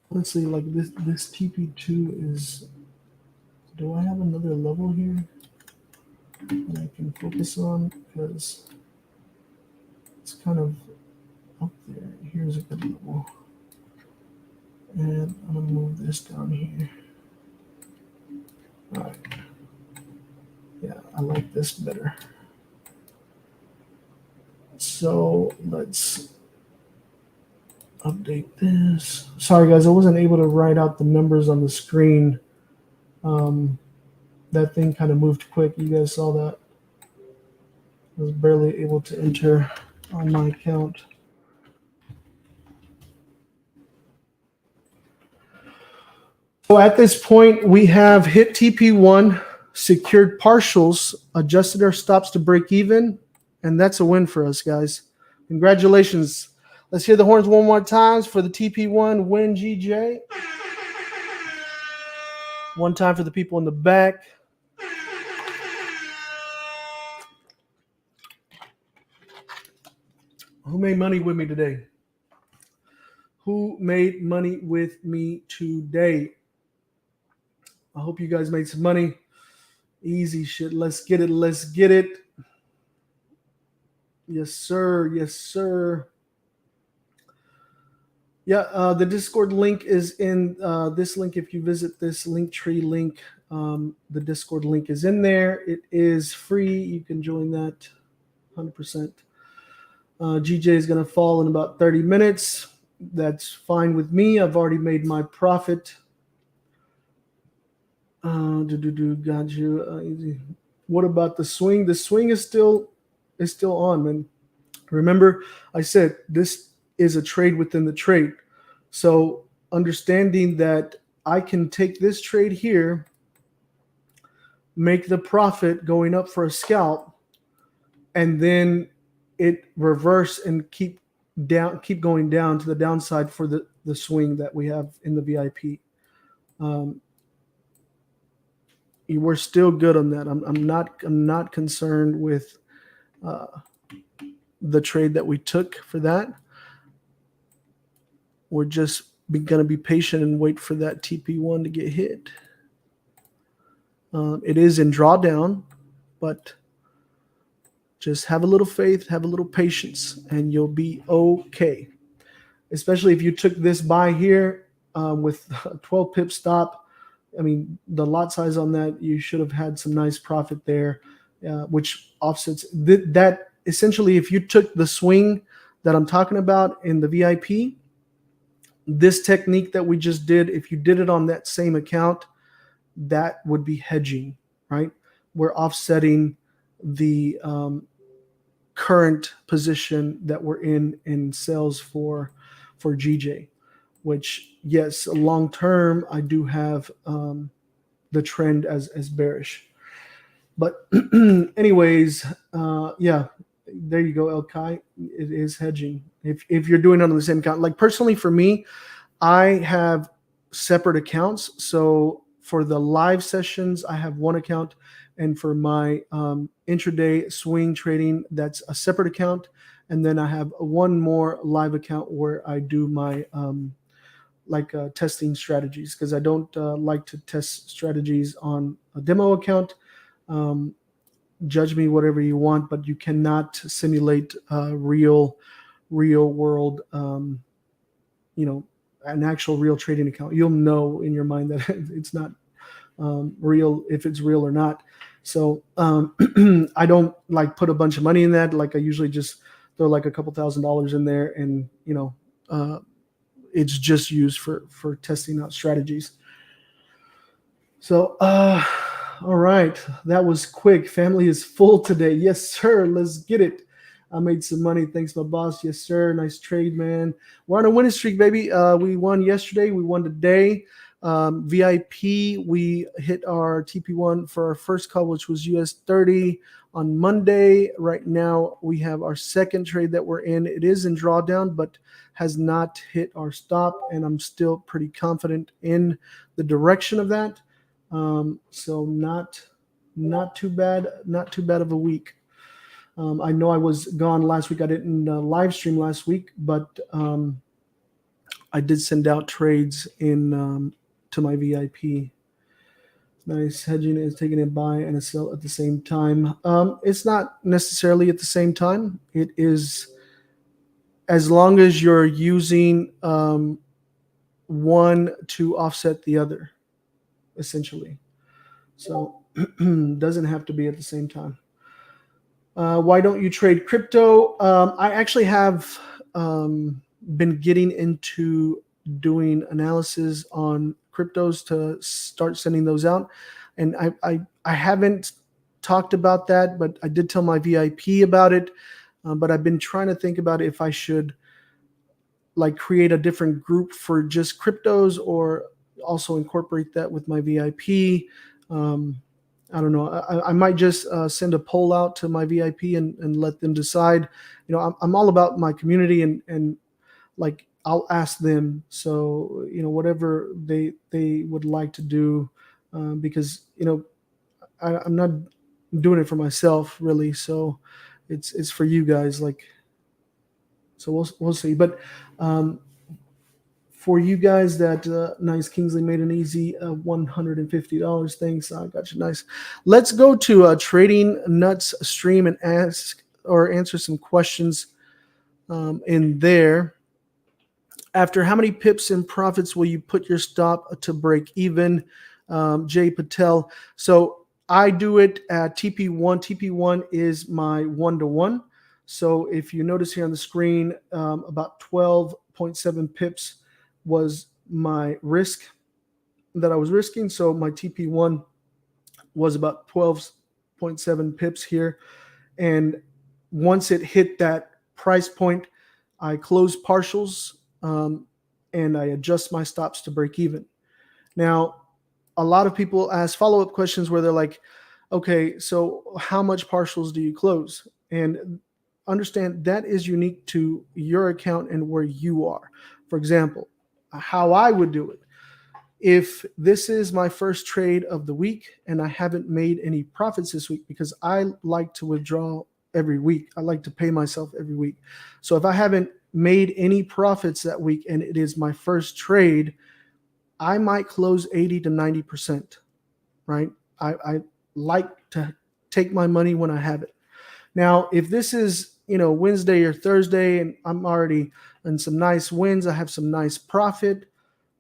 Let's see, like this TP2 is, do I have another level here that I can focus on? Because it's kind of up there. Here's a good level. And I'm going to move this down here. All right. Yeah, I like this better. So let's update this. Sorry, guys, I wasn't able to write out the numbers on the screen. That thing kind of moved quick. You guys saw that. I was barely able to enter on my account. So at this point, we have hit TP1, secured partials, adjusted our stops to break even, and that's a win for us, guys. Congratulations. Let's hear the horns one more time for the TP1 win, GJ. One time for the people in the back. Who made money with me today? Who made money with me today? I hope you guys made some money. Easy shit. Let's get it. Let's get it. Yes, sir. Yes, sir. Yeah, the Discord link is in this link. If you visit this Linktree link, the Discord link is in there. It is free. You can join that 100%. GJ is going to fall in about 30 minutes. That's fine with me. I've already made my profit. Got you. What about the swing? The swing is still on, man. Remember, I said this is a trade within the trade. So understanding that I can take this trade here, make the profit going up for a scalp, and then it reverse and keep going down to the downside for the swing that we have in the VIP. We're still good on that. I'm not concerned with the trade that we took for that. We're just going to be patient and wait for that TP1 to get hit. It is in drawdown, but just have a little faith, have a little patience, and you'll be okay. Especially if you took this buy here with a 12 pip stop. I mean, the lot size on that, you should have had some nice profit there, which offsets that. Essentially, if you took the swing that I'm talking about in the VIP, this technique that we just did, if you did it on that same account, that would be hedging, right? We're offsetting the current position that we're in sales for GJ, which, yes, long term, I do have the trend as bearish. But anyways, yeah, there you go, El Kai. It is hedging. If you're doing it on the same account. Like personally for me, I have separate accounts. So for the live sessions, I have one account. and for my intraday swing trading, that's a separate account. And then I have one more live account where I do my testing strategies, because I don't like to test strategies on a demo account. Judge me whatever you want, but you cannot simulate real world, an actual real trading account. You'll know in your mind that it's not real, if it's real or not. So I don't like put a bunch of money in that. Like I usually just throw like a couple $1,000s in there, and it's just used for testing out strategies. So all right, that was quick. Family is full today. Yes, sir. Let's get it. I made some money. Thanks, my boss. Yes, sir. Nice trade, man. We're on a winning streak, baby. We won yesterday. We won today. VIP, we hit our TP1 for our first call, which was US 30 on Monday. Right now, we have our second trade that we're in. It is in drawdown, but has not hit our stop, and I'm still pretty confident in the direction of that. So not too bad. Not too bad of a week. I know I was gone last week. I didn't live stream last week, but I did send out trades in to my VIP. Nice. Hedging is taking a buy and a sell at the same time. It's not necessarily at the same time. It is, as long as you're using one to offset the other, essentially. So doesn't have to be at the same time. Why don't you trade crypto? I actually have been getting into doing analysis on cryptos to start sending those out. And I haven't talked about that, but I did tell my VIP about it. But I've been trying to think about if I should like create a different group for just cryptos, or also incorporate that with my VIP. I don't know. I might just send a poll out to my VIP and let them decide. I'm all about my community, and like I'll ask them. So whatever they would like to do, because I'm not doing it for myself really. So it's for you guys. Like, so we'll see. But for you guys that nice, Kingsley made an easy $150. Thanks. I got you. Nice. Let's go to Trading Nuts stream and ask or answer some questions in there. After how many pips in profits will you put your stop to break even? Jay Patel. So I do it at TP1. TP1 is my 1-to-1. So if you notice here on the screen, about 12.7 pips was my risk that I was risking. So my TP1 was about 12.7 pips here. And once it hit that price point, I close partials and I adjust my stops to break even. Now, a lot of people ask follow-up questions where they're like, okay, so how much partials do you close? And understand that is unique to your account and where you are. For example, how I would do it. If this is my first trade of the week and I haven't made any profits this week, because I like to withdraw every week. I like to pay myself every week. So if I haven't made any profits that week and it is my first trade, I might close 80 to 90%, right? I like to take my money when I have it. Now, if this is, Wednesday or Thursday and I'm already in some nice wins, I have some nice profit,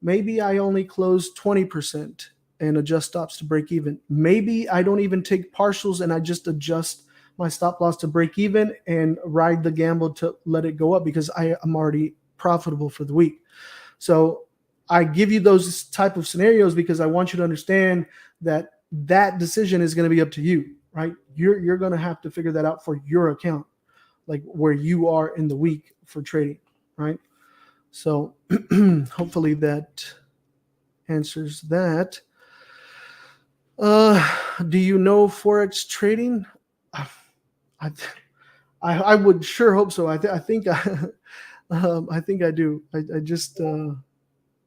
maybe I only close 20% and adjust stops to break even. Maybe I don't even take partials and I just adjust my stop loss to break even and ride the gamble to let it go up because I am already profitable for the week. So I give you those type of scenarios because I want you to understand that that decision is going to be up to you, right? You're going to have to figure that out for your account, like where you are in the week for trading, right? So hopefully that answers that. Do you know Forex trading? I would sure hope so. I think I do. I just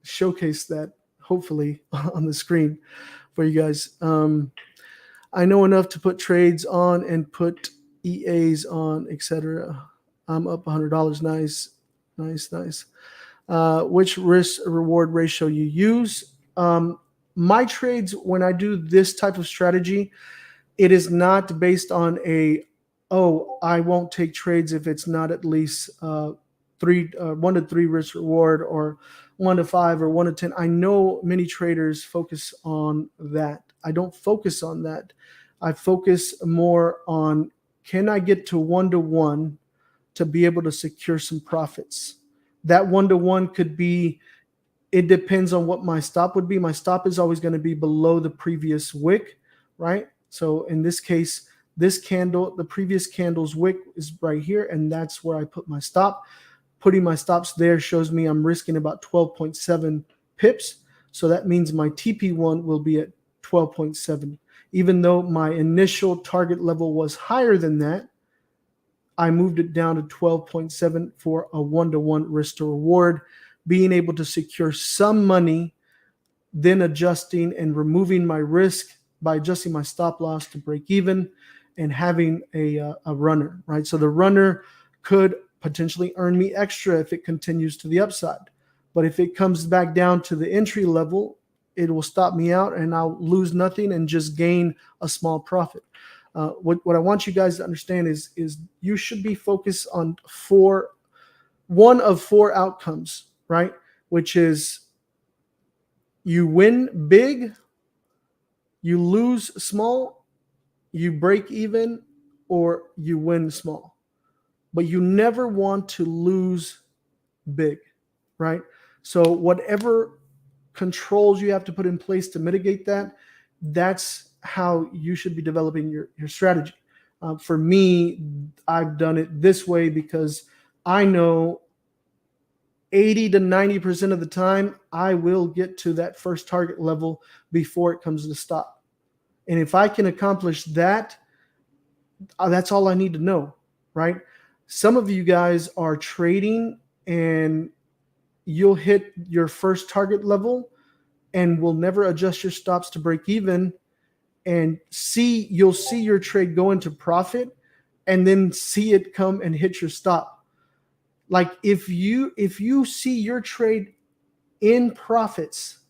showcased that hopefully on the screen for you guys. I know enough to put trades on and put EAs on, etc. I'm up $100. Nice, nice, nice. Which risk reward ratio you use? My trades, when I do this type of strategy, it is not based on I won't take trades if it's not at least 1 to 3 risk reward, or 1 to 5 or 1 to 10. I know many traders focus on that. I don't focus on that. I focus more on, can I get to 1 to 1 to be able to secure some profits? That 1 to 1 could be, it depends on what my stop would be. My stop is always going to be below the previous wick, right? So in this case, this candle, the previous candle's wick is right here, and that's where I put my stop. Putting my stops there shows me I'm risking about 12.7 pips. So that means my TP1 will be at 12.7. Even though my initial target level was higher than that, I moved it down to 12.7 for a 1 to 1 risk to reward, being able to secure some money, then adjusting and removing my risk by adjusting my stop loss to break even, and having a runner, right? So the runner could potentially earn me extra if it continues to the upside. But if it comes back down to the entry level, it will stop me out and I'll lose nothing and just gain a small profit. What I want you guys to understand is you should be focused on one of 4 outcomes, right? Which is you win big, you lose small, you break even, or you win small. But you never want to lose big, right? So whatever controls you have to put in place to mitigate that, that's how you should be developing your strategy. For me, I've done it this way because I know 80 to 90% of the time, I will get to that first target level before it comes to stop. And if I can accomplish that, that's all I need to know, right? Some of you guys are trading and you'll hit your first target level and will never adjust your stops to break even, and you'll see your trade go into profit and then see it come and hit your stop. Like if you see your trade in profits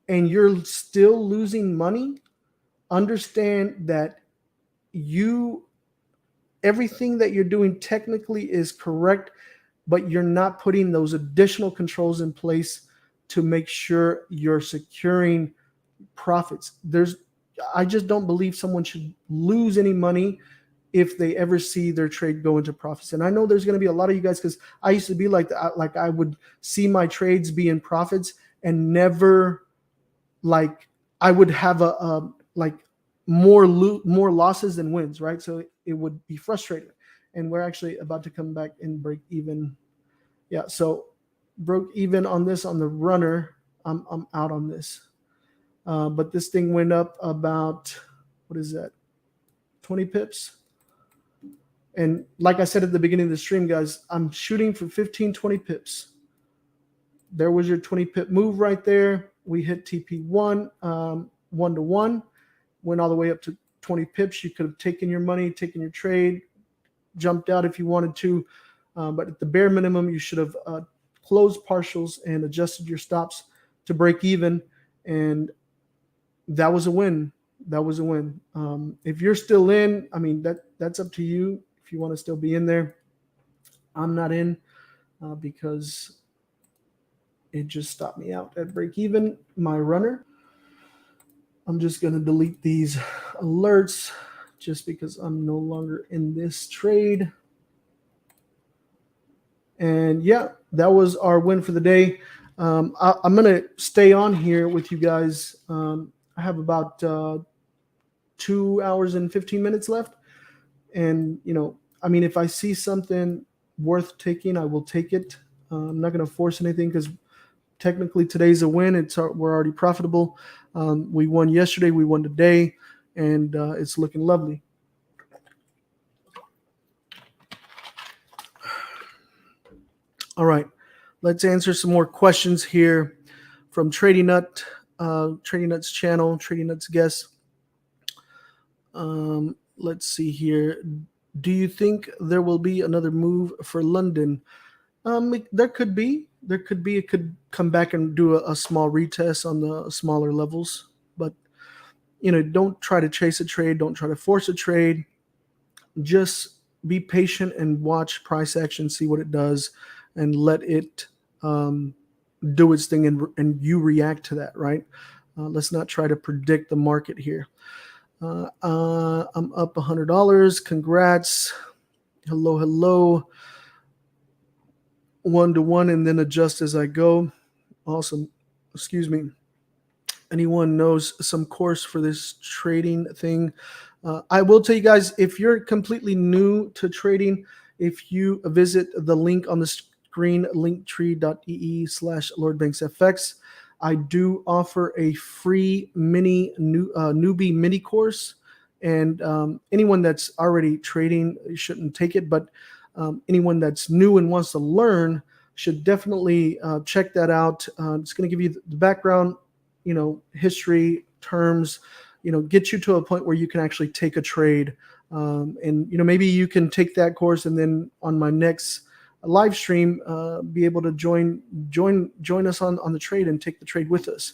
and you're still losing money, understand that everything that you're doing technically is correct, but you're not putting those additional controls in place to make sure you're securing profits. I just don't believe someone should lose any money if they ever see their trade go into profits. And I know there's going to be a lot of you guys, because I used to be like that. Like I would see my trades be in profits and never, like, I would have more losses than wins, right? So it would be frustrating. And we're actually about to come back and break even. Yeah, so broke even on this on the runner. I'm out on this. But this thing went up about, what is that, 20 pips? And like I said at the beginning of the stream, guys, I'm shooting for 15, 20 pips. There was your 20 pip move right there. We hit TP1, 1 to 1, went all the way up to 20 pips. You could have taken your money, taken your trade, jumped out if you wanted to. But at the bare minimum, you should have closed partials and adjusted your stops to break even. And that was a win. That was a win. If you're still in, I mean, that's up to you if you want to still be in there. I'm not in because it just stopped me out at break even. My runner. I'm just going to delete these alerts just because I'm no longer in this trade. And yeah, that was our win for the day. I'm going to stay on here with you guys. I have about 2 hours and 15 minutes left. And, if I see something worth taking, I will take it. I'm not going to force anything because technically today's a win. We're already profitable. We won yesterday. We won today. And it's looking lovely. All right. Let's answer some more questions here from Trading Nut, Trading Nut's channel, Trading Nut's guest. Let's see here. Do you think there will be another move for London? There could be. There could be. It could come back and do a small retest on the smaller levels. But don't try to chase a trade. Don't try to force a trade. Just be patient and watch price action, see what it does, and let it do its thing, and you react to that, right? Let's not try to predict the market here. I'm up $100. Congrats. Hello, hello. 1-to-1 and then adjust as I go. Awesome. Excuse me. Anyone knows some course for this trading thing? I will tell you guys, if you're completely new to trading, if you visit the link on the screen, linktree.ee/LordBanksFX, I do offer a free newbie mini course. And anyone that's already trading shouldn't take it, but anyone that's new and wants to learn should definitely check that out. It's going to give you the background, history, terms, get you to a point where you can actually take a trade. And maybe you can take that course and then on my next live stream, be able to join us on the trade and take the trade with us.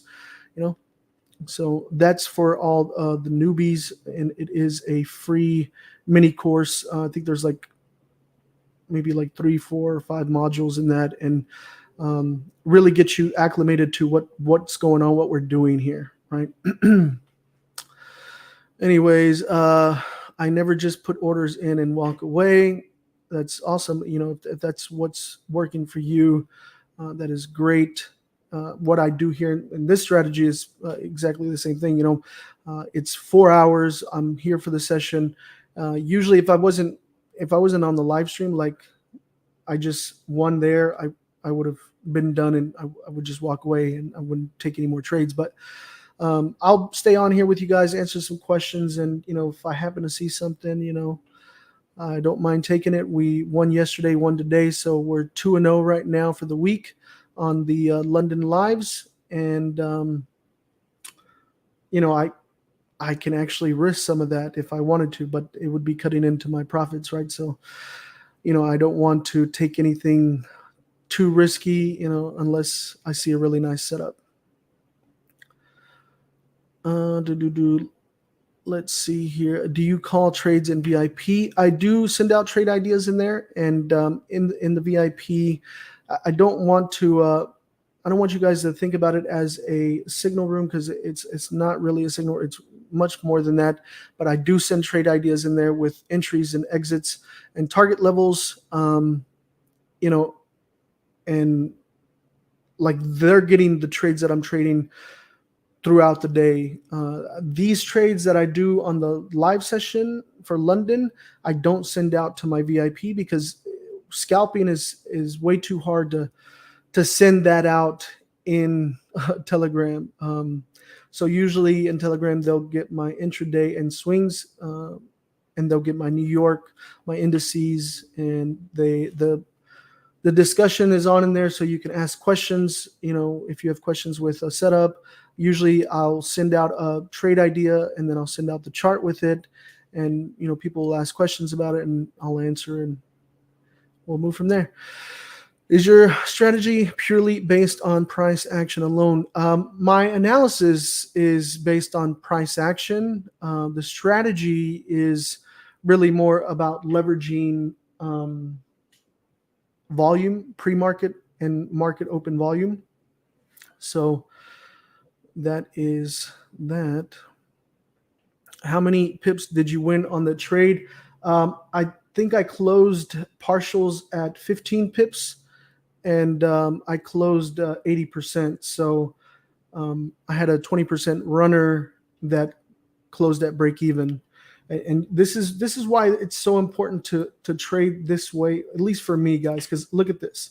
So that's for all the newbies, and it is a free mini course. I think there's maybe 3, 4, or 5 modules in that, and really get you acclimated to what's going on, what we're doing here, right? Anyways, I never just put orders in and walk away. That's awesome. If that's what's working for you, that is great. What I do here in this strategy is exactly the same thing. It's 4 hours. I'm here for the session. Usually, if I wasn't on the live stream, I just won there, I would have been done, and I would just walk away and I wouldn't take any more trades. But I'll stay on here with you guys, answer some questions, and if I happen to see something, I don't mind taking it. We won yesterday, won today, so we're 2-0 right now for the week on the London lives, and I can actually risk some of that if I wanted to, but it would be cutting into my profits, right? So I don't want to take anything too risky, unless I see a really nice setup. Let's see here. Do you call trades in VIP? I do send out trade ideas in there, and in the VIP, I don't want you guys to think about it as a signal room, because it's not really a signal. It's much more than that. But I do send trade ideas in there with entries and exits and target levels. And they're getting the trades that I'm trading throughout the day. These trades that I do on the live session for London, I don't send out to my VIP, because scalping is way too hard to send that out in Telegram. So usually in Telegram, they'll get my intraday and swings, and they'll get my New York, my indices, and the discussion is on in there, so you can ask questions. If you have questions with a setup, usually I'll send out a trade idea, and then I'll send out the chart with it, and people will ask questions about it, and I'll answer, and we'll move from there. Is your strategy purely based on price action alone? My analysis is based on price action. The strategy is really more about leveraging volume, pre-market and market open volume. So that is that. How many pips did you win on the trade? I think I closed partials at 15 pips, and I closed 80%. So I had a 20% runner that closed at break even. And this is why it's so important to trade this way, at least for me, guys, because look at this.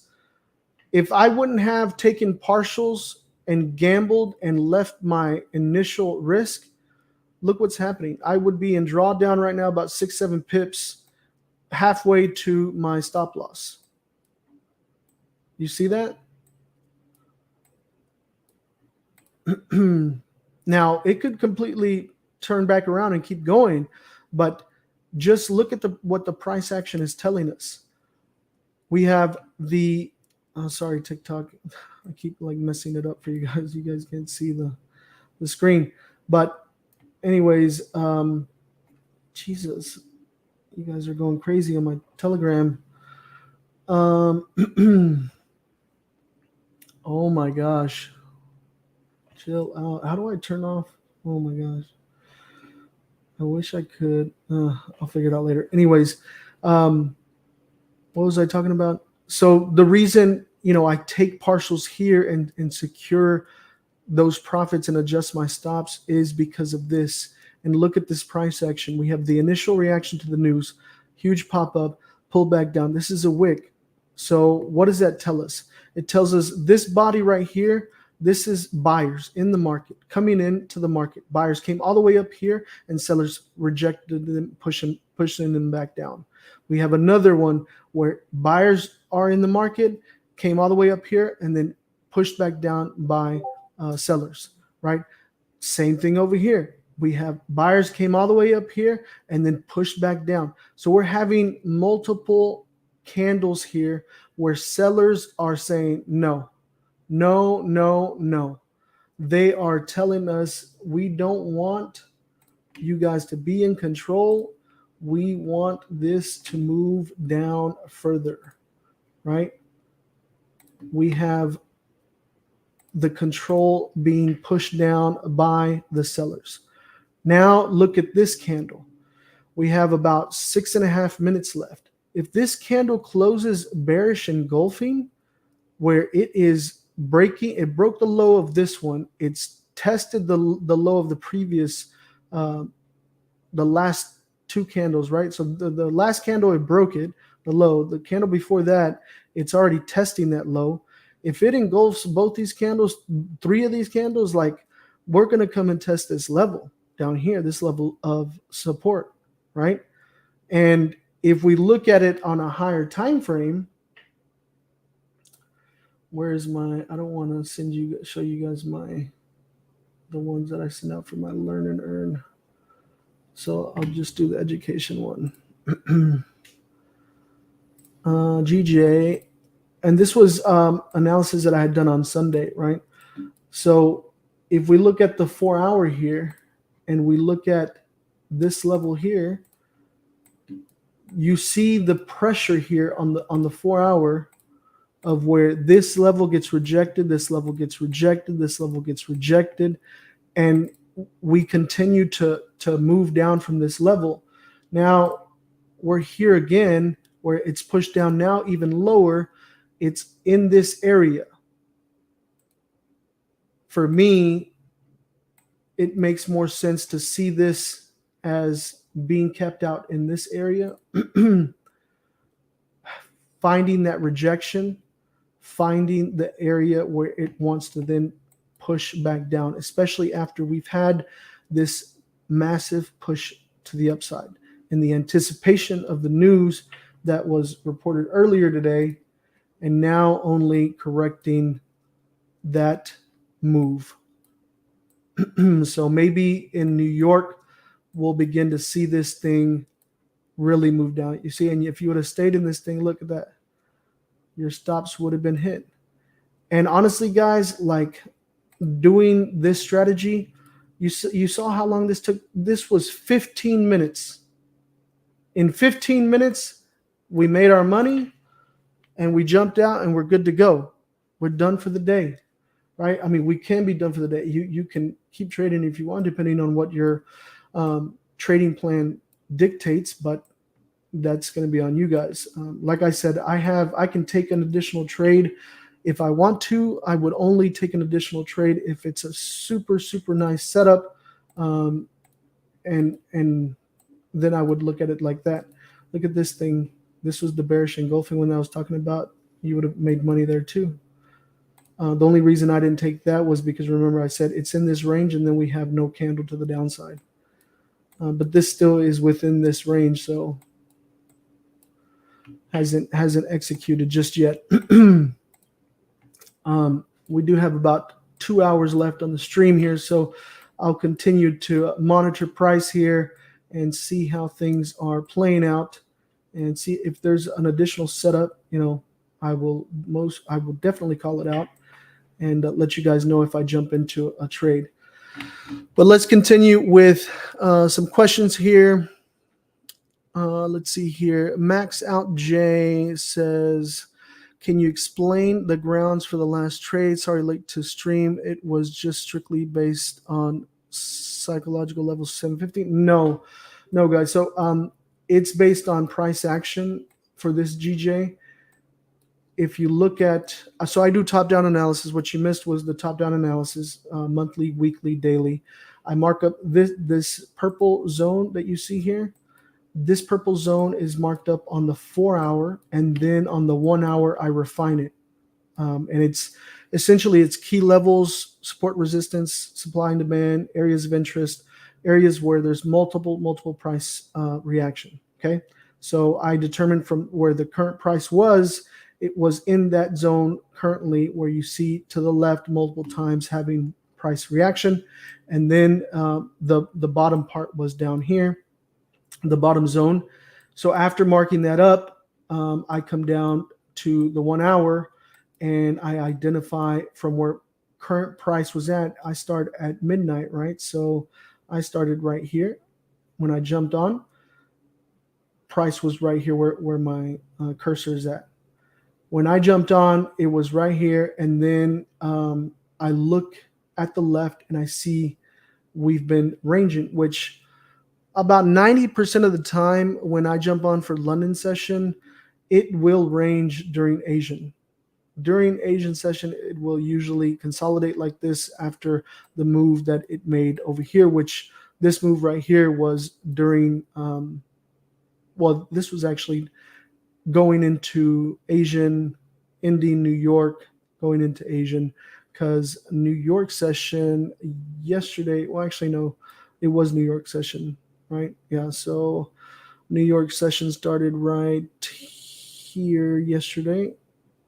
If I wouldn't have taken partials and gambled and left my initial risk, look what's happening. I would be in drawdown right now, about 6-7 pips, halfway to my stop loss. You see that? Now, it could completely turn back around and keep going. But just look at what the price action is telling us. We have the sorry, TikTok. I keep like messing it up for you guys. You guys can't see the screen. But anyways, Jesus, you guys are going crazy on my Telegram. Oh my gosh. Chill out. How do I turn off? Oh my gosh. I wish I could. I'll figure it out later. Anyways, what was I talking about? So the reason, I take partials here and secure those profits and adjust my stops is because of this. And look at this price action. We have the initial reaction to the news, huge pop up, pull back down. This is a wick. So what does that tell us? It tells us this body right here, this is buyers in the market coming into the market. Buyers came all the way up here and sellers rejected them, pushing them back down. We have another one where buyers are in the market, came all the way up here and then pushed back down by sellers, right? Same thing over here. We have buyers came all the way up here and then pushed back down. So we're having multiple candles here where sellers are saying no. They are telling us we don't want you guys to be in control. We want this to move down further, right? We have the control being pushed down by the sellers. Now look at this candle. We have about 6.5 minutes left. If this candle closes bearish engulfing, where it is breaking, it broke the low of this one. It's tested the low of the previous, the last two candles, right? So the last candle, it broke it, the low. The candle before that, it's already testing that low. If it engulfs both these candles, 3 of these candles, like we're going to come and test this level down here, this level of support, right? And if we look at it on a higher time frame, where's my, I don't want to show you guys the ones that I sent out for my learn and earn. So I'll just do the education one. GJ, and this was analysis that I had done on Sunday, right? So if we look at the 4 hour here and we look at this level here, you see the pressure here on the 4 hour of where this level gets rejected, this level gets rejected, this level gets rejected, and we continue to move down from this level. Now we're here again where it's pushed down now even lower. It's in this area. For me, it makes more sense to see this as being kept out in this area, finding that rejection, finding the area where it wants to then push back down, especially after we've had this massive push to the upside in the anticipation of the news that was reported earlier today, and now only correcting that move. So maybe in New York, we'll begin to see this thing really move down. You see, and if you would have stayed in this thing, look at that. Your stops would have been hit. And honestly, guys, like doing this strategy, you saw how long this took. This was 15 minutes. In 15 minutes, we made our money and we jumped out and we're good to go. We're done for the day, right? I mean, we can be done for the day. You can keep trading if you want, depending on what your trading plan dictates, but that's going to be on you guys. Like I said, I can take an additional trade if I want to. I would only take an additional trade if it's a super, super nice setup. And then I would look at it like that. Look at this thing. This was the bearish engulfing one that I was talking about. You would have made money there too. The only reason I didn't take that was because, remember, I said it's in this range and then we have no candle to the downside. But this still is within this range, so hasn't executed just yet. We do have about 2 hours left on the stream here, so I'll continue to monitor price here and see how things are playing out and see if there's an additional setup. I will definitely call it out and let you guys know if I jump into a trade. But let's continue with some questions here. Let's see here. Max Out J says, can you explain the grounds for the last trade? Sorry, late to stream. It was just strictly based on psychological level 750. No, guys. So it's based on price action for this GJ. If you look at, so I do top-down analysis. What you missed was the top-down analysis, monthly, weekly, daily. I mark up this purple zone that you see here. This purple zone is marked up on the 4 hour, and then on the 1 hour, I refine it. And it's essentially it's key levels, support, resistance, supply and demand, areas of interest, areas where there's multiple price reaction. Okay. So I determined from where the current price was, it was in that zone currently where you see to the left multiple times having price reaction. And then the bottom part was down here, the bottom zone. So after marking that up, I come down to the 1 hour and I identify from where current price was at. I start at midnight, right? So I started right here. When I jumped on, price was right here where my cursor is at. When I jumped on, it was right here. And then I look at the left and I see we've been ranging, which about 90% of the time when I jump on for London session, it will range during Asian. During Asian session, it will usually consolidate like this after the move that it made over here, which this move right here was during, this was actually going into Asian, ending New York, going into Asian, because New York session yesterday, well, actually, no, it was New York session. Right. Yeah. So New York session started right here yesterday,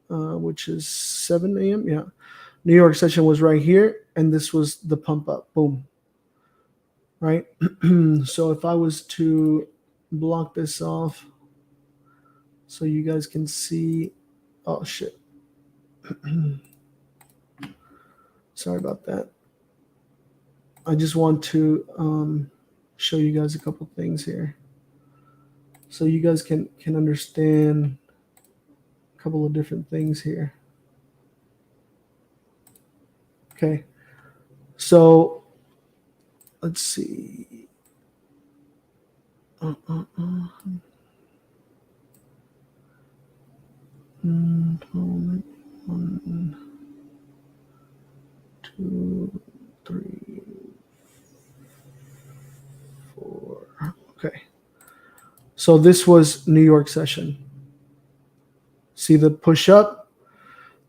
which is 7 a.m. Yeah. New York session was right here. And this was the pump up. Boom. Right. So if I was to block this off so you guys can see, oh, shit. Sorry about that. I just want to show you guys a couple things here so you guys can understand a couple of different things here. Okay, so let's see. 1, 2, 3, 4. Okay. So this was New York session. See the push up?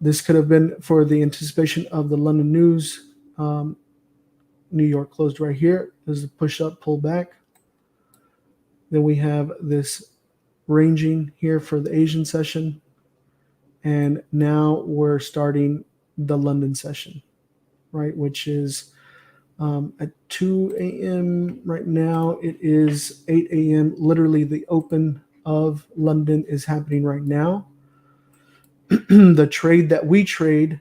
This could have been for the anticipation of the London news. New York closed right here. There's the push up, pull back. Then we have this ranging here for the Asian session. And now we're starting the London session, right? Which is at 2 a.m. right now. It is 8 a.m. Literally the open of London is happening right now. The trade that we traded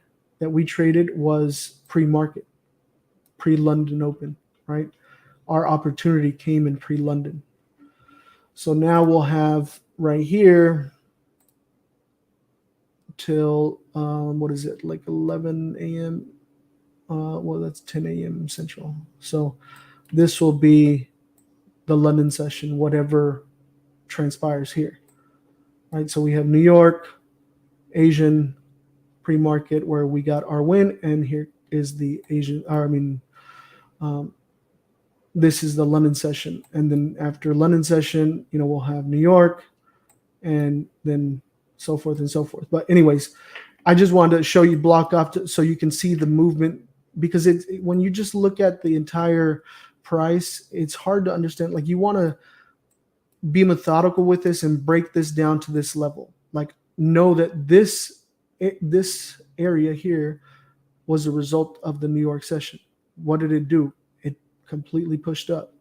was pre-market, pre-London open, right? Our opportunity came in pre-London. So now we'll have right here till, what is it, like 11 a.m.? Well, that's 10 a.m. Central. So this will be the London session, whatever transpires here, right? So we have New York, Asian pre-market where we got our win, and here is the Asian, this is the London session. And then after London session, we'll have New York and then so forth and so forth. But anyways, I just wanted to show you block off so you can see the movement, because when you just look at the entire price, it's hard to understand. Like, you want to be methodical with this and break this down to this level. Like, know that this area here was a result of the New York session. What did it do? It completely pushed up,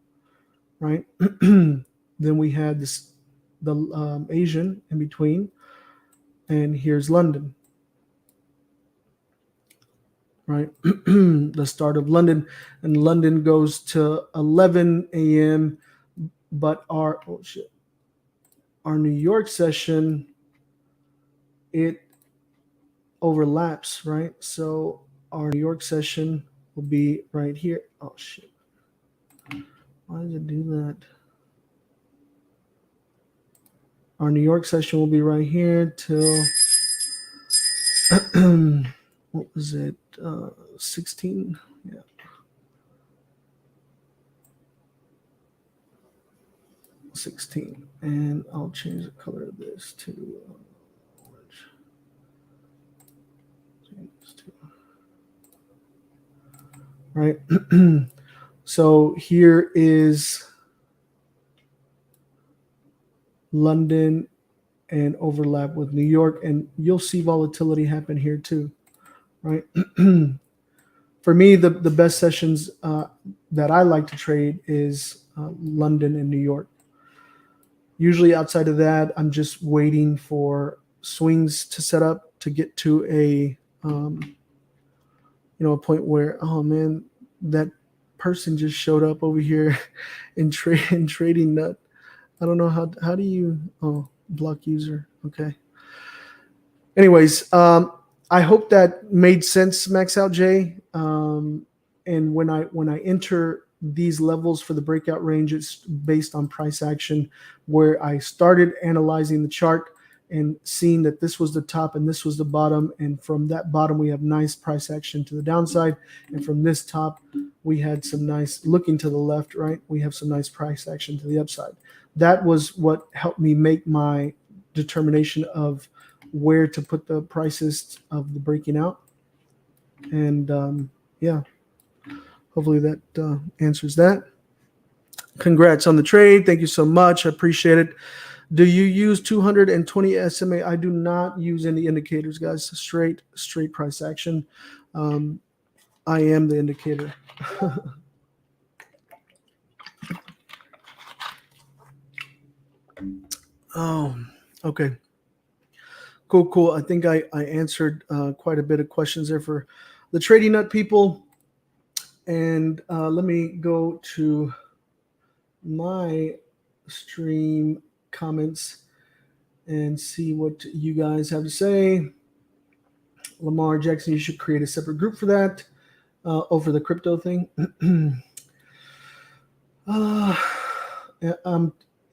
right? Then we had the Asian in between, and here's London, right? The start of London, and London goes to 11 a.m. But our New York session, it overlaps, right? So our New York session will be right here. Oh shit! Why does it do that? Our New York session will be right here till what was it? 16. Yeah. 16, and I'll change the color of this to orange. Right. So here is London and overlap with New York, and you'll see volatility happen here too, right? For me, the best sessions that I like to trade is London and New York. Usually outside of that, I'm just waiting for swings to set up to get to a a point where, oh man, that person just showed up over here in trading nut. I don't know how do you block user. Okay. Anyways, I hope that made sense, Max Out Jay. And when I enter these levels for the breakout range, it's based on price action, where I started analyzing the chart and seeing that this was the top and this was the bottom, and from that bottom we have nice price action to the downside, and from this top we had some nice, looking to the left, right, we have some nice price action to the upside. That was what helped me make my determination of where to put the prices of the breaking out. And yeah, hopefully that answers that. Congrats on the trade. Thank you so much. I appreciate it. Do you use 220 SMA? I do not use any indicators, guys. Straight price action. I am the indicator. Oh, okay. Cool. I think I answered quite a bit of questions there for the Trading Nut people. And let me go to my stream comments and see what you guys have to say. Lamar Jackson, you should create a separate group for that, over the crypto thing.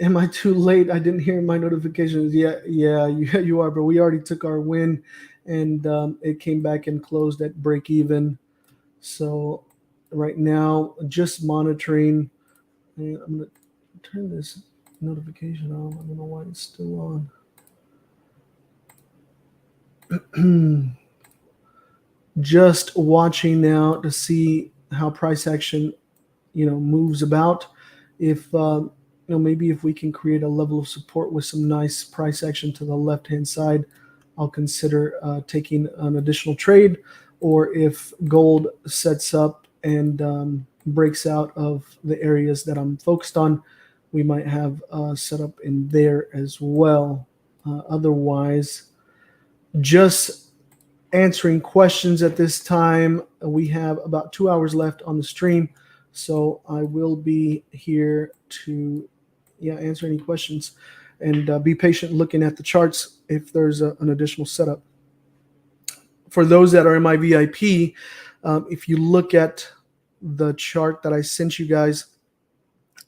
Am I too late? I didn't hear my notifications. Yeah, you are, but we already took our win, and it came back and closed at break even. So right now, just monitoring. And I'm going to turn this notification on. I don't know why it's still on. Just watching now to see how price action, moves about. If maybe if we can create a level of support with some nice price action to the left-hand side, I'll consider taking an additional trade. Or if gold sets up and breaks out of the areas that I'm focused on, we might have set up in there as well. Otherwise, just answering questions at this time. We have about 2 hours left on the stream, so I will be here to answer any questions, and be patient looking at the charts if there's an additional setup. For those that are in my VIP, if you look at the chart that I sent you guys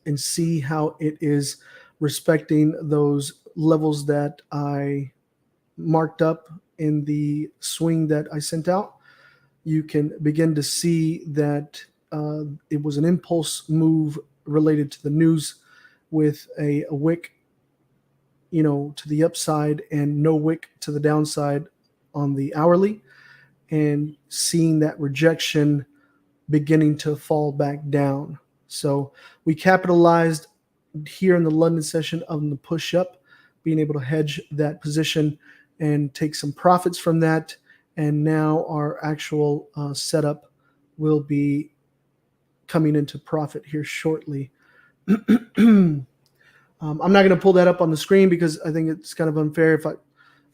and see how it is respecting those levels that I marked up in the swing that I sent out, you can begin to see that it was an impulse move related to the news, with a wick, to the upside and no wick to the downside on the hourly, and seeing that rejection beginning to fall back down. So we capitalized here in the London session on the push up, being able to hedge that position and take some profits from that. And now our actual setup will be coming into profit here shortly. I'm not going to pull that up on the screen because I think it's kind of unfair if I'm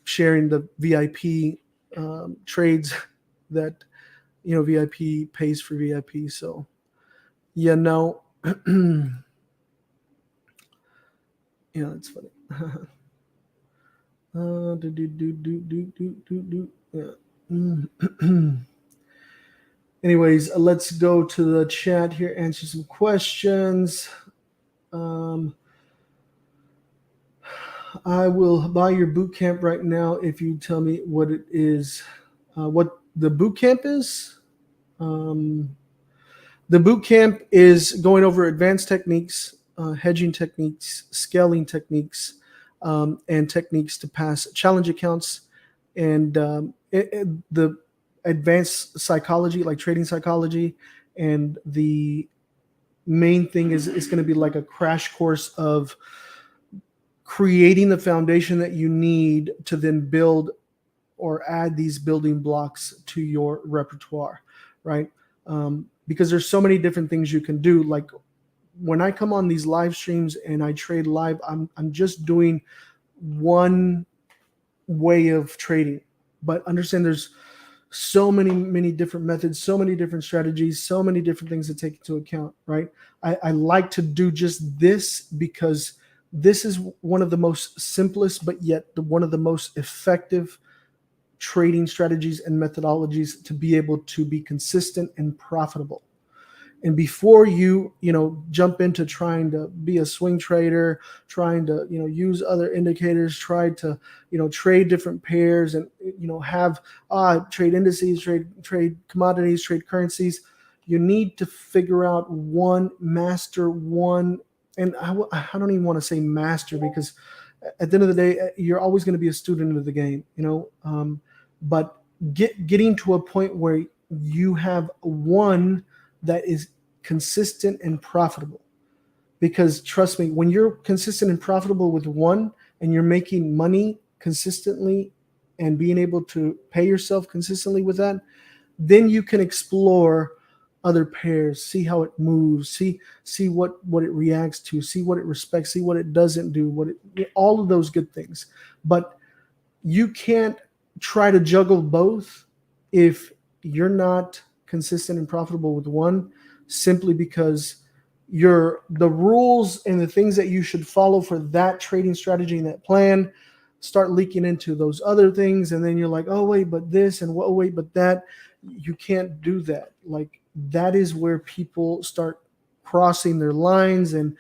sharing the VIP trades that, you know, VIP pays for VIP. So, yeah, no. Yeah, that's funny. Yeah. Anyways, let's go to the chat here, answer some questions. I will buy your boot camp right now if you tell me what it is. What the boot camp is? The boot camp is going over advanced techniques, hedging techniques, scaling techniques, and techniques to pass challenge accounts, and the advanced psychology, like trading psychology, and the main thing is it's going to be like a crash course of creating the foundation that you need to then build or add these building blocks to your repertoire, right? Because there's so many different things you can do. Like when I come on these live streams and I trade live, I'm just doing one way of trading, but understand there's so many different methods, so many different strategies, so many different things to take into account, right? I like to do just this because this is one of the most simplest, but yet one of the most effective trading strategies and methodologies to be able to be consistent and profitable. And before you jump into trying to be a swing trader, trying to use other indicators, try to trade different pairs, and have trade indices, trade commodities, trade currencies, you need to figure out master one. And I don't even want to say master, because at the end of the day, you're always going to be a student of the game, but getting to a point where you have one that is consistent and profitable. Because trust me, when you're consistent and profitable with one, and you're making money consistently and being able to pay yourself consistently with that, then you can explore other pairs, see how it moves, see what it reacts to, see what it respects, see what it doesn't do, all of those good things. But you can't try to juggle both if you're not consistent and profitable with one, simply because the rules and the things that you should follow for that trading strategy and that plan start leaking into those other things. And then you're like, oh wait, but this, and oh wait, but that. You can't do that. Like, that is where people start crossing their lines and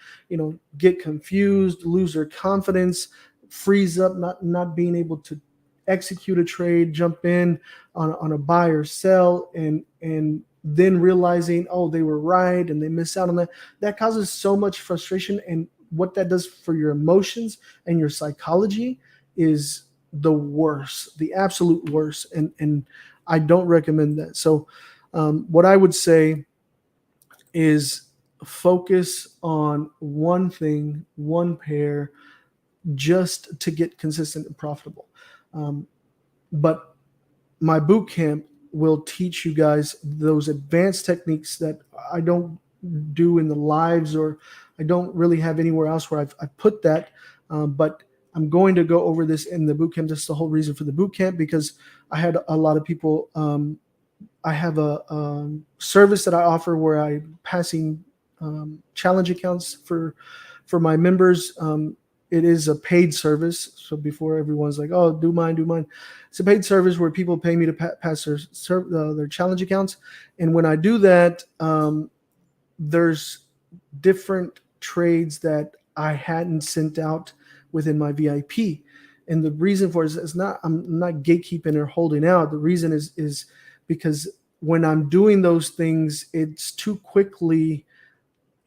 get confused, lose their confidence, freeze up, not being able to execute a trade, jump in on a buy or sell, and then realizing, oh, they were right and they miss out on that. That causes so much frustration, and what that does for your emotions and your psychology is the worst, the absolute worst, and I don't recommend that. So what I would say is focus on one thing, one pair, just to get consistent and profitable. But my boot camp will teach you guys those advanced techniques that I don't do in the lives, or I don't really have anywhere else where I've put that. But I'm going to go over this in the boot camp. That's the whole reason for the boot camp, because I had a lot of people. I have a service that I offer where I'm passing challenge accounts for my members. It is a paid service. So before everyone's like, oh, do mine. It's a paid service where people pay me to pass their challenge accounts. And when I do that, there's different trades that I hadn't sent out within my VIP. And the reason for it is I'm not gatekeeping or holding out. The reason is because when I'm doing those things, it's too quickly,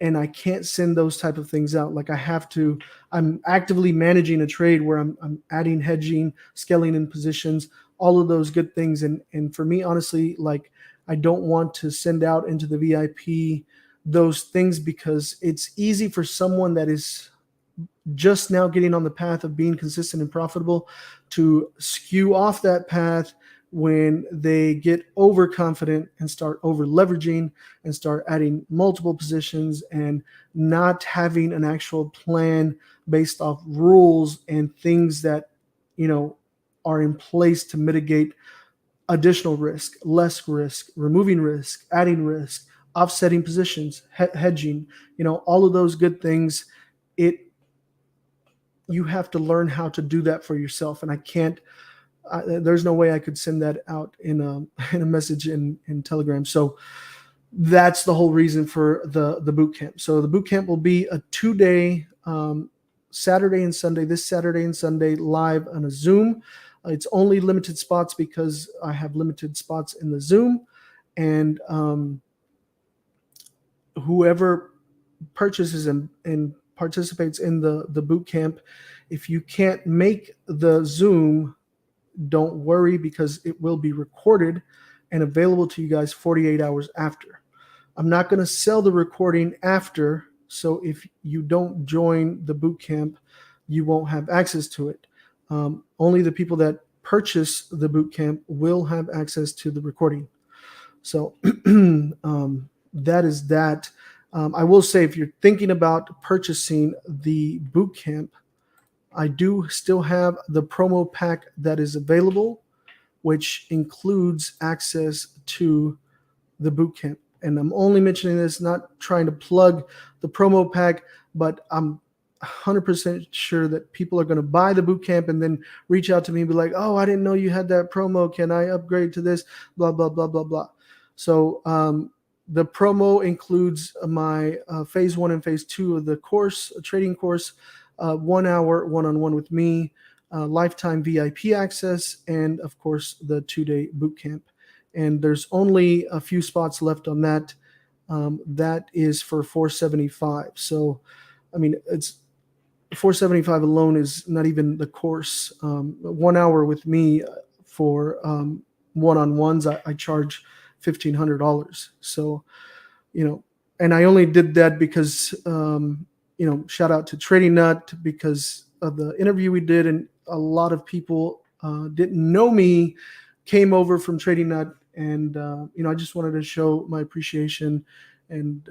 and I can't send those type of things out. Like I'm actively managing a trade where I'm adding hedging, scaling in positions, all of those good things. And for me, honestly, like, I don't want to send out into the VIP those things, because it's easy for someone that is just now getting on the path of being consistent and profitable to skew off that path when they get overconfident and start over leveraging and start adding multiple positions and not having an actual plan based off rules and things that, are in place to mitigate additional risk, less risk, removing risk, adding risk, offsetting positions, hedging, all of those good things. You have to learn how to do that for yourself. And there's no way I could send that out in a message in Telegram. So that's the whole reason for the boot camp. So the boot camp will be a 2-day, Saturday and Sunday, this Saturday and Sunday, live on a Zoom. It's only limited spots because I have limited spots in the Zoom, and whoever purchases and participates in the boot camp, if you can't make the Zoom, don't worry, because it will be recorded and available to you guys 48 hours after. I'm not going to sell the recording after, so if you don't join the boot camp, you won't have access to it. Only the people that purchase the boot camp will have access to the recording. So that is that. I will say, if you're thinking about purchasing the boot camp, I do still have the promo pack that is available, which includes access to the boot camp. And I'm only mentioning this, not trying to plug the promo pack, but I'm 100% sure that people are going to buy the boot camp and then reach out to me and be like, oh, I didn't know you had that promo. Can I upgrade to this? Blah, blah, blah, blah, blah. So the promo includes my phase 1 and phase 2 of the course, a trading course, 1 hour one-on-one with me, lifetime VIP access, and of course the 2-day boot camp. And there's only a few spots left on that. That is for $475. So, I mean, it's $475 alone is not even the course. 1 hour with me for one-on-ones, I charge $1,500. So, and I only did that because, shout out to Trading Nut, because of the interview we did, and a lot of people didn't know me, came over from Trading Nut, and I just wanted to show my appreciation and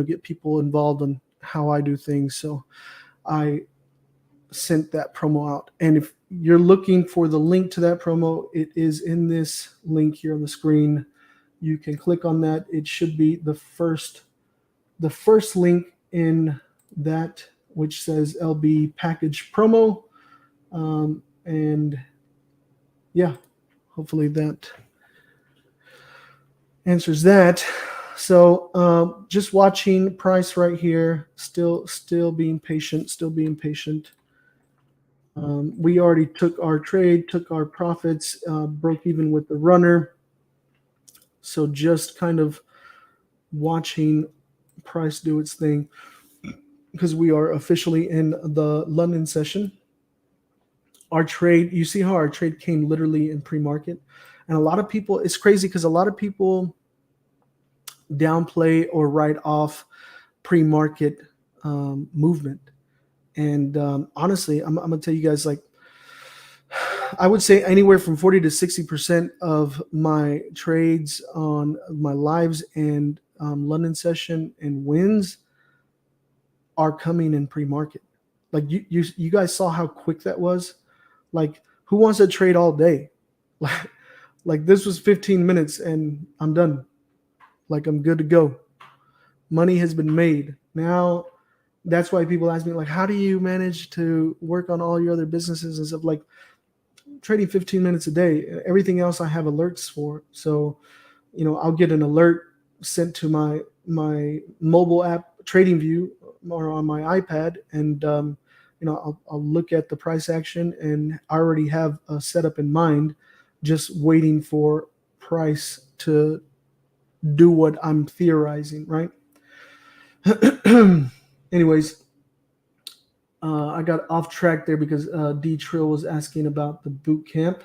get people involved in how I do things. So I sent that promo out, and if you're looking for the link to that promo, it is in this link here on the screen. You can click on that. It should be the first link in that, which says LB package promo. And yeah, hopefully that answers that. So just watching price right here, still being patient, we already took our trade, took our profits, broke even with the runner. So just kind of watching price do its thing, because we are officially in the London session. Our trade, you see how our trade came literally in pre-market. And a lot of people, it's crazy because a lot of people downplay or write off pre-market movement. And honestly, I'm going to tell you guys, like, I would say anywhere from 40 to 60% of my trades on my lives and London session and wins are coming in pre-market. Like you guys saw how quick that was. Like, who wants to trade all day? Like this was 15 minutes and I'm done. Like, I'm good to go. Money has been made. Now, that's why people ask me, like, how do you manage to work on all your other businesses and stuff? Like, trading 15 minutes a day. Everything else I have alerts for. So, I'll get an alert sent to my mobile app, TradingView, or on my iPad, and I'll look at the price action, and I already have a setup in mind, just waiting for price to do what I'm theorizing, right? Anyways, I got off track there because D Trill was asking about the boot camp.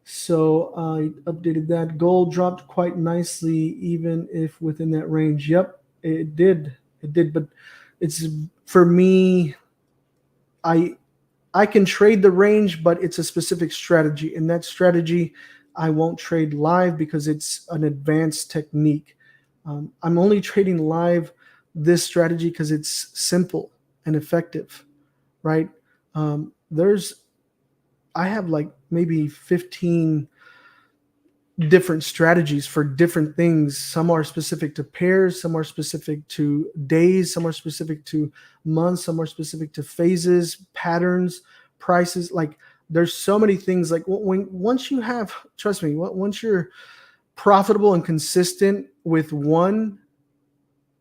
So I updated that. Gold dropped quite nicely, even if within that range. Yep, it did. But it's, for me, I can trade the range, but it's a specific strategy. And that strategy, I won't trade live because it's an advanced technique. I'm only trading live this strategy because it's simple and effective, right? I have like maybe 15 different strategies for different things. Some are specific to pairs, some are specific to days, some are specific to months, some are specific to phases, patterns, prices. Like there's so many things. Like once you have, trust me, once you're profitable and consistent with one,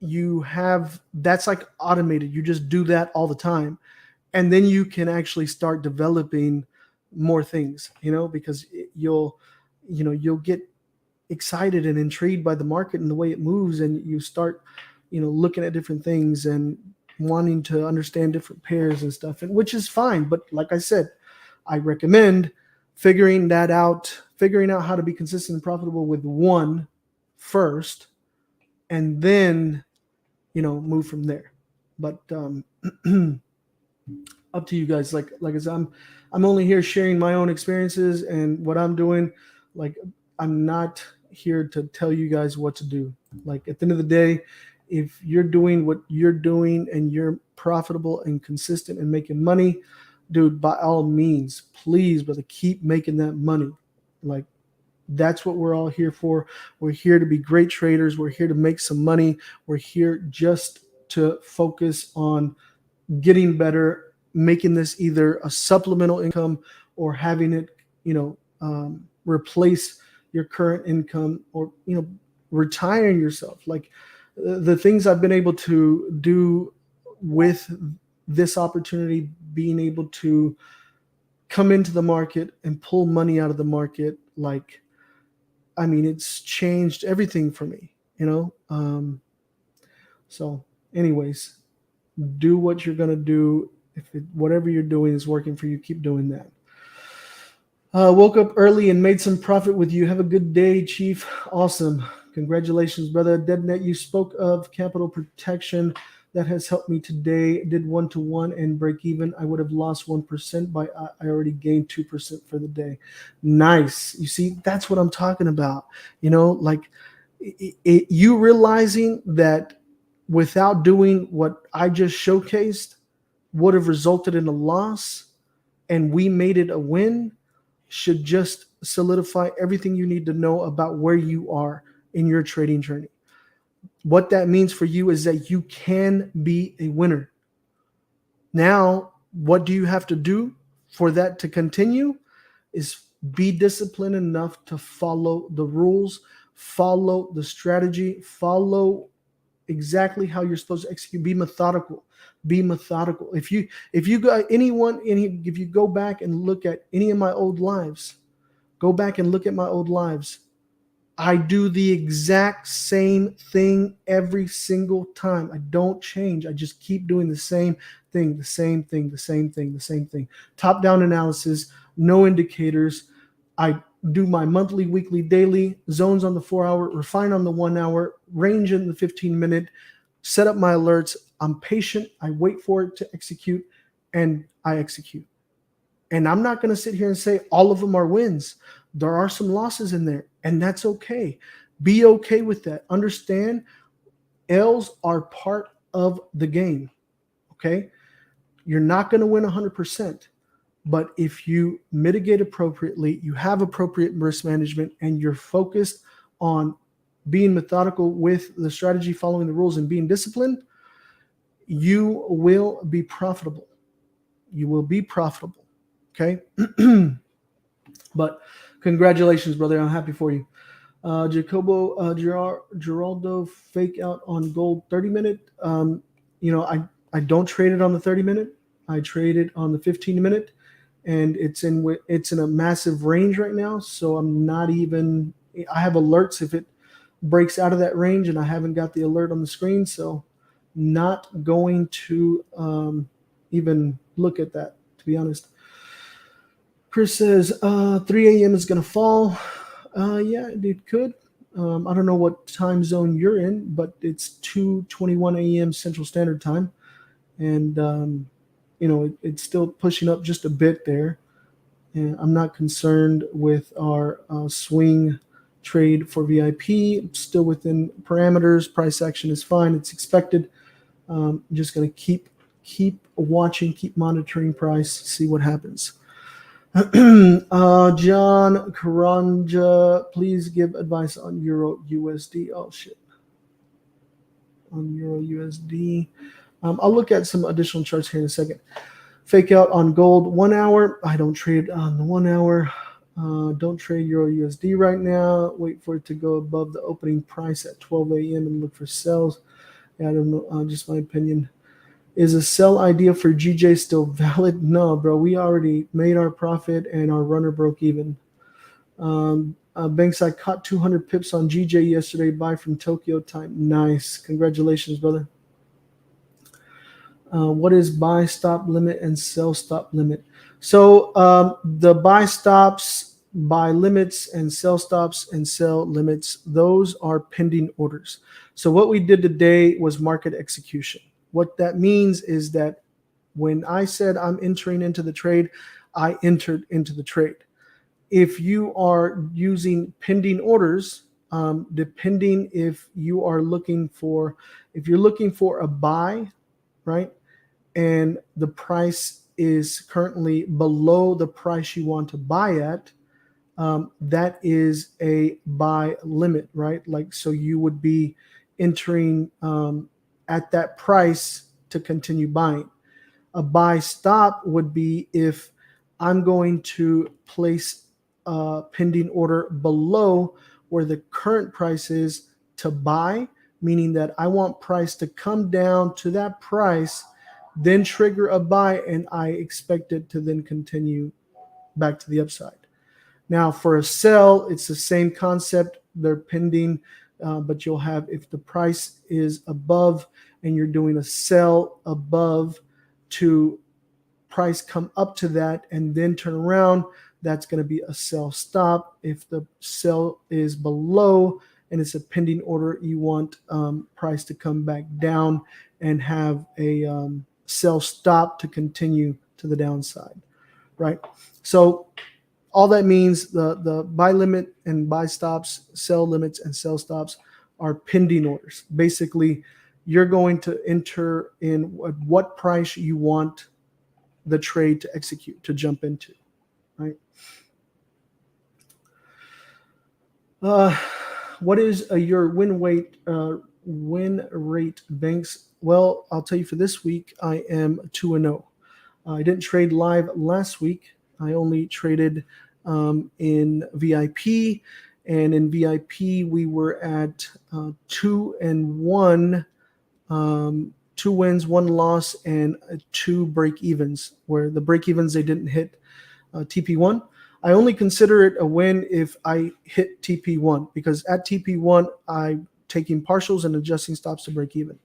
that's like automated. You just do that all the time. And then you can actually start developing more things, because you'll get excited and intrigued by the market and the way it moves, and you start looking at different things and wanting to understand different pairs and stuff, and which is fine. But like I said, I recommend figuring out how to be consistent and profitable with one first, and then move from there. But up to you guys. Like I said, I'm only here sharing my own experiences and what I'm doing. Like I'm not here to tell you guys what to do. Like at the end of the day, if you're doing what you're doing and you're profitable and consistent and making money, dude, by all means, please, brother, keep making that money. Like that's what we're all here for. We're here to be great traders. We're here to make some money. We're here just to focus on getting better, making this either a supplemental income or having it, replace your current income, or, retiring yourself. Like the things I've been able to do with this opportunity, being able to come into the market and pull money out of the market. Like, I mean, it's changed everything for me, so anyways, do what you're going to do. If whatever you're doing is working for you, keep doing that. Woke up early and made some profit with you. Have a good day, Chief. Awesome. Congratulations, brother. DeadNet, you spoke of capital protection. That has helped me today. Did 1-to-1 and break even. I would have lost 1%, but I already gained 2% for the day. Nice. You see, that's what I'm talking about. Like you realizing that without doing what I just showcased would have resulted in a loss, and we made it a win, should just solidify everything you need to know about where you are in your trading journey. What that means for you is that you can be a winner. Now, what do you have to do for that to continue? Is be disciplined enough to follow the rules, follow the strategy, follow exactly how you're supposed to execute. Be methodical. If you go back and look at any of my old lives, I do the exact same thing every single time. I don't change. I just keep doing the same thing. Top-down analysis, no indicators. I do my monthly, weekly, daily, zones on the 4-hour, refine on the 1-hour, range in the 15-minute, set up my alerts. I'm patient. I wait for it to execute, and I execute. And I'm not going to sit here and say all of them are wins. There are some losses in there, and that's okay. Be okay with that. Understand L's are part of the game, okay? You're not going to win 100%, but if you mitigate appropriately, you have appropriate risk management, and you're focused on being methodical with the strategy, following the rules, and being disciplined, you will be profitable. Okay? But congratulations, brother. I'm happy for you. Geraldo fake out on gold 30-minute. I don't trade it on the 30-minute. I trade it on the 15-minute, and it's in a massive range right now. So I have alerts if it breaks out of that range, and I haven't got the alert on the screen. So not going to even look at that, to be honest. Chris says 3 a.m. is going to fall. Yeah, it could. I don't know what time zone you're in, but it's 2:21 a.m. Central Standard Time. And, it's still pushing up just a bit there. And I'm not concerned with our swing trade for VIP. Still within parameters. Price action is fine. It's expected. I'm just going to keep watching, keep monitoring price, see what happens. John Karanja, please give advice on Euro USD. Oh shit, on Euro USD. I'll look at some additional charts here in a second. Fake out on gold 1 hour. I don't trade on the 1 hour. Don't trade Euro USD right now. Wait for it to go above the opening price at 12 a.m. and look for sells. Yeah, I don't know. Just my opinion. Is a sell idea for GJ still valid? No, bro. We already made our profit and our runner broke even. Bankz, I caught 200 pips on GJ yesterday. Buy from Tokyo time. Nice. Congratulations, brother. What is buy stop limit and sell stop limit? So the buy stops, buy limits, and sell stops and sell limits, those are pending orders. So what we did today was market execution. What that means is that when I said I'm entering into the trade, I entered into the trade. If you are using pending orders, depending if you're looking for a buy, right, and the price is currently below the price you want to buy at, that is a buy limit, right? Like, so you would be entering at that price to continue buying. A buy stop would be if I'm going to place a pending order below where the current price is to buy, meaning that I want price to come down to that price, then trigger a buy, and I expect it to then continue back to the upside. Now, for a sell, it's the same concept. They're pending, but you'll have, if the price is above and you're doing a sell above to price come up to that and then turn around, that's going to be a sell stop. If the sell is below and it's a pending order, you want price to come back down and have a sell stop to continue to the downside, right? So all that means the buy limit and buy stops, sell limits and sell stops are pending orders. Basically, you're going to enter in what price you want the trade to execute, to jump into, right? What is your win rate, Bankz? Well, I'll tell you, for this week, I am 2-0. I didn't trade live last week. I only traded in VIP, and in VIP we were at 2-1, 2 wins, 1 loss, and 2 break evens. Where the break evens, they didn't hit TP1. I only consider it a win if I hit TP1, because at TP1 I'm taking partials and adjusting stops to break even.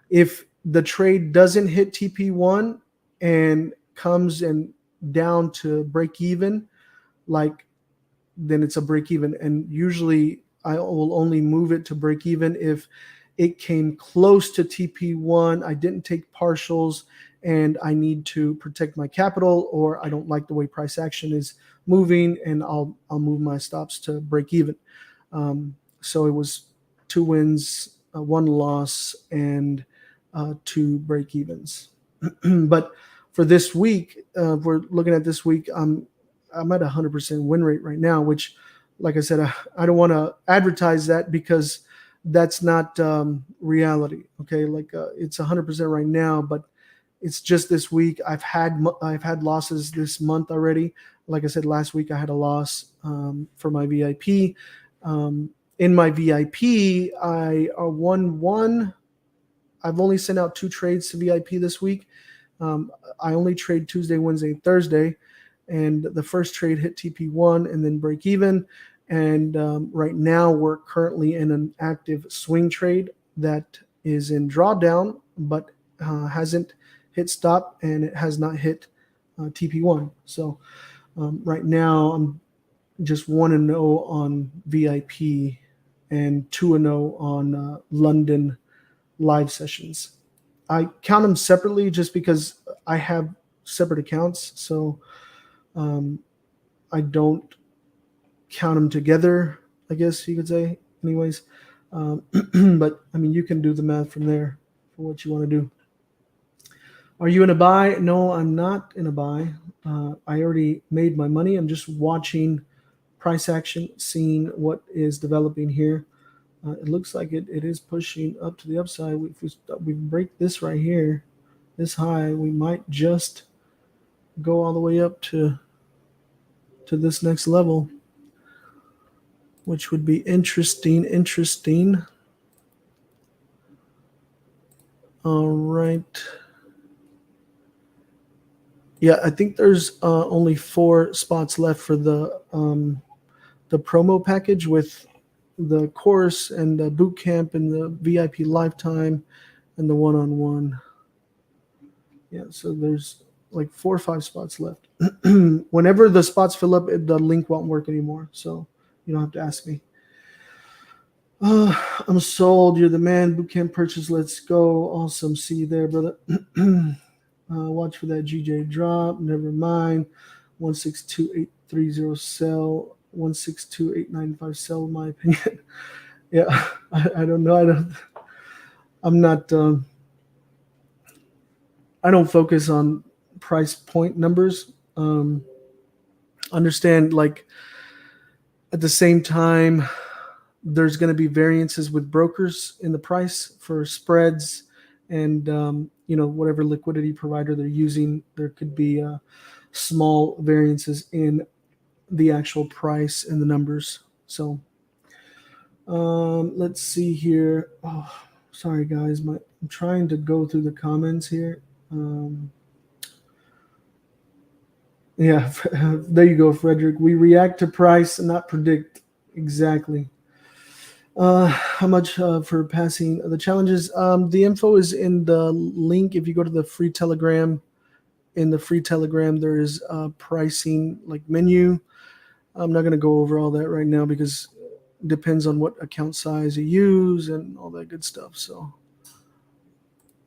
If the trade doesn't hit TP1 and comes and down to break even, then it's a break even. And usually I will only move it to break even if it came close to TP1, I didn't take partials, and I need to protect my capital, or I don't like the way price action is moving, and I'll move my stops to break even. So it was 2 wins, 1 loss, and 2 break evens. But for this week, we're looking at this week, I'm at 100% win rate right now, which, like I said, I don't want to advertise that because that's not reality. Okay, it's 100% right now, but it's just this week. I've had losses this month already. Like I said, last week I had a loss for my VIP. In my VIP, I won 1. I've only sent out 2 trades to VIP this week. I only trade Tuesday, Wednesday, Thursday, and the first trade hit TP1 and then break even. And right now we're currently in an active swing trade that is in drawdown, but hasn't hit stop, and it has not hit TP1. So right now I'm just 1-0 on VIP and 2-0 on London live sessions. I count them separately just because I have separate accounts. So I don't count them together, I guess you could say. Anyways, but I mean, you can do the math from there for what you want to do. Are you in a buy? No, I'm not in a buy. I already made my money. I'm just watching price action, seeing what is developing here. It looks like it is pushing up to the upside. If we break this right here, this high, we might just go all the way up to this next level, which would be interesting. All right. Yeah, I think there's only 4 spots left for the promo package with the course and the boot camp and the VIP lifetime and the one-on-one. Yeah, so there's like 4 or 5 spots left. Whenever the spots fill up, the link won't work anymore, so you don't have to ask me. I'm sold. You're the man. Bootcamp purchase. Let's go. Awesome. See you there, brother. Watch for that GJ drop. Never mind. 162830 sell. 162895 sell. In my opinion. Yeah, I don't know. I'm not. I don't focus on price point numbers. Understand, like, at the same time, there's going to be variances with brokers in the price for spreads and, whatever liquidity provider they're using. There could be small variances in the actual price and the numbers. So let's see here. Oh, sorry, guys. I'm trying to go through the comments here. Yeah, there you go, Frederick. We react to price and not predict. Exactly. How much for passing the challenges? The info is in the link. If you go to the free Telegram, in the free Telegram, there is a pricing like menu. I'm not going to go over all that right now because it depends on what account size you use and all that good stuff. So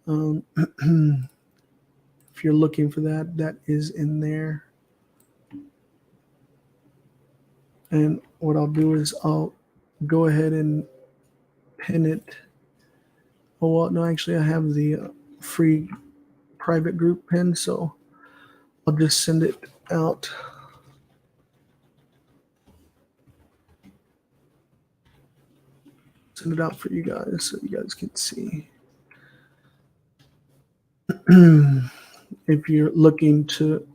if you're looking for that, that is in there. And what I'll do is I'll go ahead and pin it. Oh, well, no, actually, I have the free private group pin, so I'll just send it out. Send it out for you guys so you guys can see. If you're looking to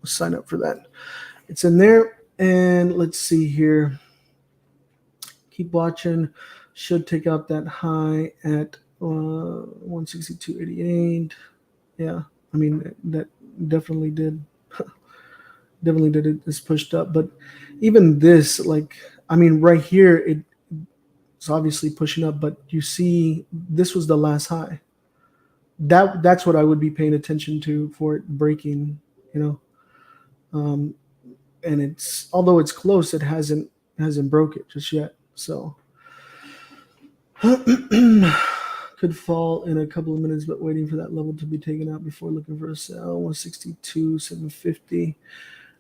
sign up for that, it's in there. And let's see here. Keep watching. Should take out that high at 162.88. Yeah, I mean, that definitely did. Definitely did it. It's pushed up. But even this, like, I mean, right here, it's obviously pushing up. But you see, this was the last high. That's what I would be paying attention to for it breaking, and it's, although it's close, it hasn't broke it just yet. So could fall in a couple of minutes, but waiting for that level to be taken out before looking for a sell. 162.750.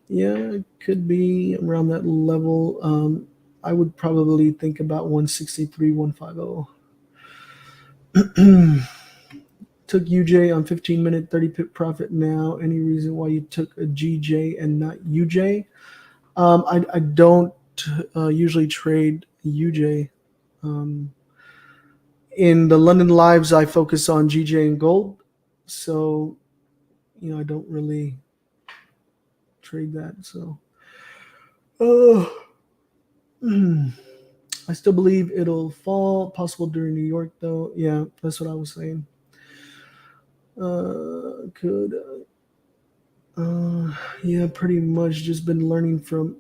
Yeah, it could be around that level. I would probably think about 163.150. Took UJ on 15-minute 30 pip profit now. Any reason why you took a GJ and not UJ? I don't usually trade UJ. In the London Lives, I focus on GJ and gold. So, I don't really trade that. So, I still believe it'll fall. Possible during New York, though. Yeah, that's what I was saying. Yeah, pretty much just been learning from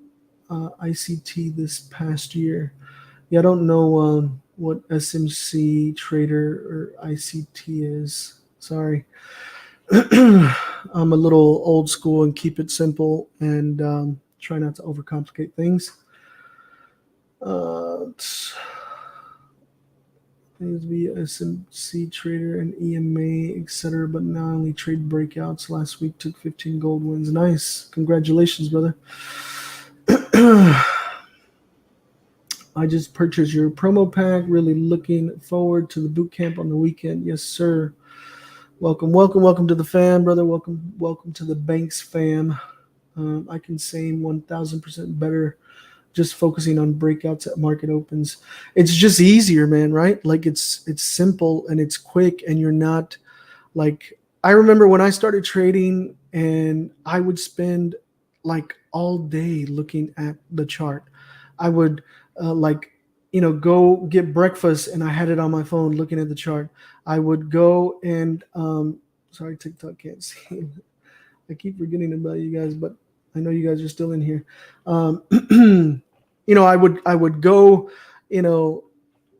ICT this past year. Yeah, I don't know what SMC Trader or ICT is. Sorry. I'm a little old school and keep it simple and try not to overcomplicate things. Things via SMC Trader and EMA, etc. But now I only trade breakouts. Last week took 15 gold wins. Nice. Congratulations, brother. I just purchased your promo pack. Really looking forward to the boot camp on the weekend. Yes, sir. Welcome, welcome, welcome to the fam, brother. Welcome, welcome to the Bankz fam. I can say 1,000% better just focusing on breakouts at market opens. It's just easier, man, right? Like it's simple and it's quick, and you're not like, I remember when I started trading and I would spend like all day looking at the chart. I would go get breakfast and I had it on my phone looking at the chart. I would go and sorry, TikTok can't see. I keep forgetting about you guys, but I know you guys are still in here. I would go,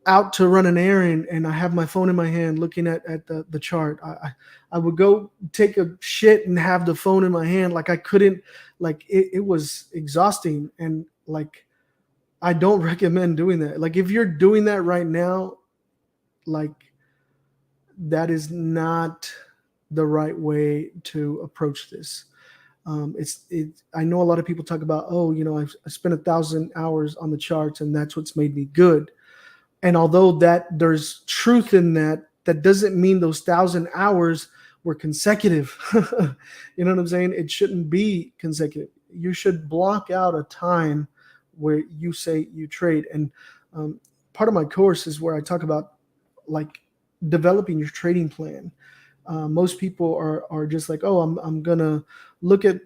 out to run an errand and I have my phone in my hand looking at the chart. I would go take a shit and have the phone in my hand. Like I couldn't, like it was exhausting. And like, I don't recommend doing that. Like if you're doing that right now, like that is not the right way to approach this. I know a lot of people talk about, I spent 1,000 hours on the charts and that's what's made me good. And although that there's truth in that, that doesn't mean those 1,000 hours were consecutive. You know what I'm saying? It shouldn't be consecutive. You should block out a time where you say you trade. And part of my course is where I talk about like developing your trading plan. Most people are just like, oh, I'm gonna look at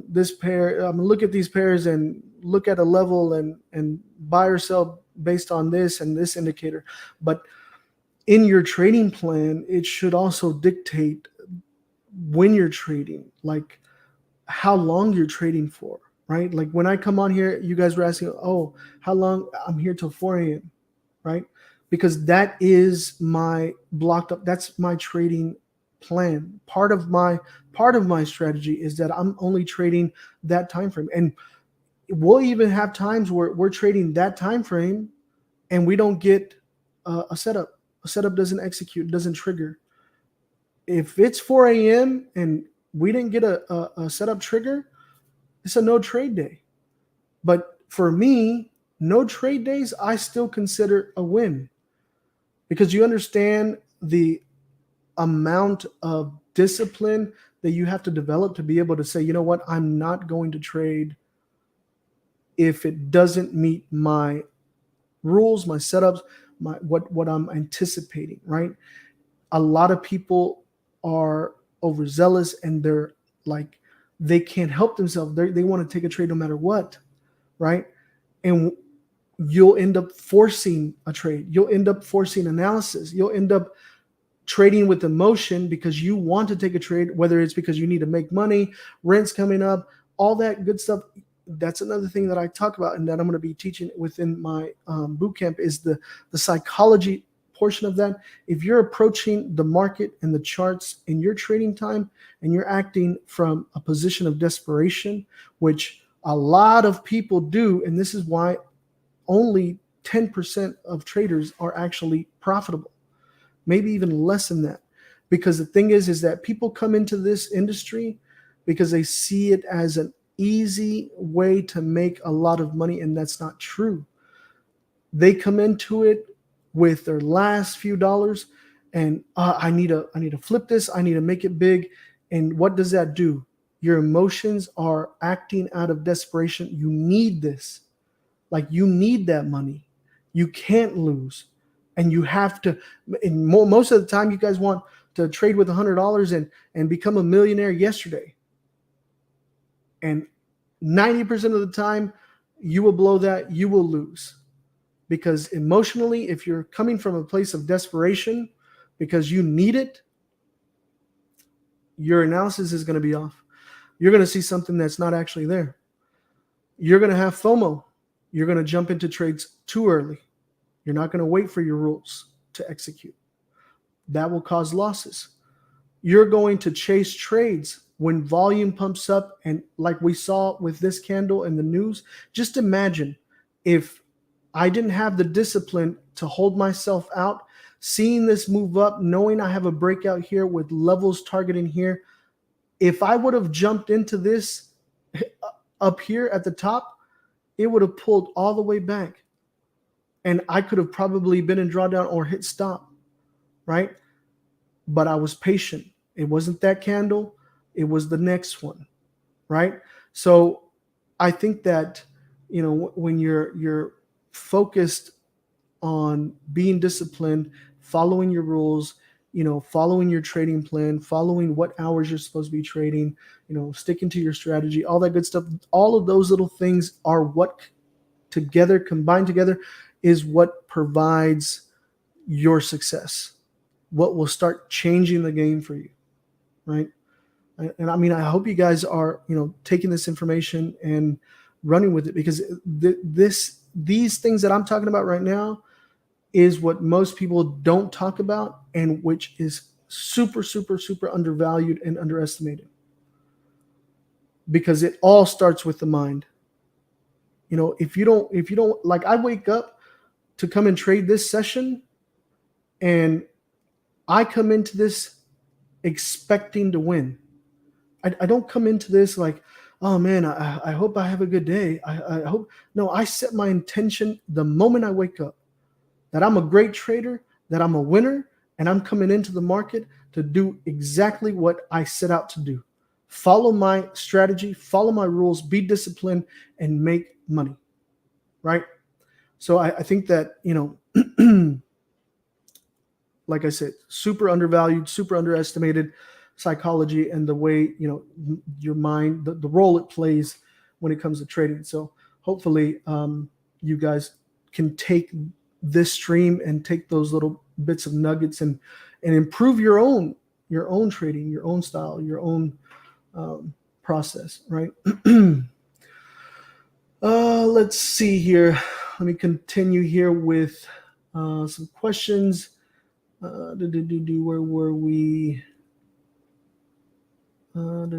this pair. I'm gonna look at these pairs and look at a level and buy or sell based on this and this indicator. But in your trading plan, it should also dictate when you're trading, like how long you're trading for, right? Like when I come on here, you guys were asking, oh, how long? I'm here till 4 a.m., right? Because that is my blocked up. That's my trading plan. Part of my strategy is that I'm only trading that time frame. And we'll even have times where we're trading that time frame and we don't get a setup. A setup doesn't execute, doesn't trigger. If it's 4 a.m. and we didn't get a setup trigger, it's a no trade day. But for me, no trade days, I still consider a win, because you understand the amount of discipline that you have to develop to be able to say, you know what, I'm not going to trade if it doesn't meet my rules, my setups, what I'm anticipating, right? A lot of people are overzealous and they're like, they can't help themselves. They want to take a trade no matter what, right? And you'll end up forcing a trade. You'll end up forcing analysis. You'll end up trading with emotion because you want to take a trade, whether it's because you need to make money, rent's coming up, all that good stuff. That's another thing that I talk about and that I'm going to be teaching within my boot camp is the psychology portion of that. If you're approaching the market and the charts in your trading time and you're acting from a position of desperation, which a lot of people do, and this is why only 10% of traders are actually profitable, maybe even less than that. Because the thing is that people come into this industry because they see it as an easy way to make a lot of money, and that's not true. They come into it with their last few dollars and I need to flip this, I need to make it big. And what does that do? Your emotions are acting out of desperation. You need this. Like you need that money. You can't lose. And you have to, and most of the time you guys want to trade with $100 and become a millionaire yesterday. And 90% of the time you will blow that, you will lose. Because emotionally, if you're coming from a place of desperation because you need it, your analysis is going to be off. You're going to see something that's not actually there. You're going to have FOMO. You're going to jump into trades too early. You're not going to wait for your rules to execute. That will cause losses. You're going to chase trades when volume pumps up. And like we saw with this candle in the news, just imagine if I didn't have the discipline to hold myself out, seeing this move up, knowing I have a breakout here with levels targeting here. If I would have jumped into this up here at the top, it would have pulled all the way back. And I could have probably been in drawdown or hit stop, right? But I was patient. It wasn't that candle. It was the next one, right? So I think that, when you're focused on being disciplined, following your rules, following your trading plan, following what hours you're supposed to be trading, sticking to your strategy, all that good stuff. All of those little things are what combined together, is what provides your success, what will start changing the game for you, right? And I mean, I hope you guys are, taking this information and running with it, because these things that I'm talking about right now is what most people don't talk about, and which is super, super, super undervalued and underestimated, because it all starts with the mind. If you don't, like, I wake up to come and trade this session, and I come into this expecting to win. I don't come into this like, oh man, I hope I have a good day. I hope. No, I set my intention the moment I wake up that I'm a great trader, that I'm a winner, and I'm coming into the market to do exactly what I set out to do. Follow my strategy, follow my rules, be disciplined, and make money, right? So I think that, like I said, super undervalued, super underestimated psychology, and the way, your mind, the role it plays when it comes to trading. So hopefully you guys can take this stream and take those little bits of nuggets and improve your own trading, your own style, your own process, right? Let's see here. Let me continue here with some questions. Where were we? Oh,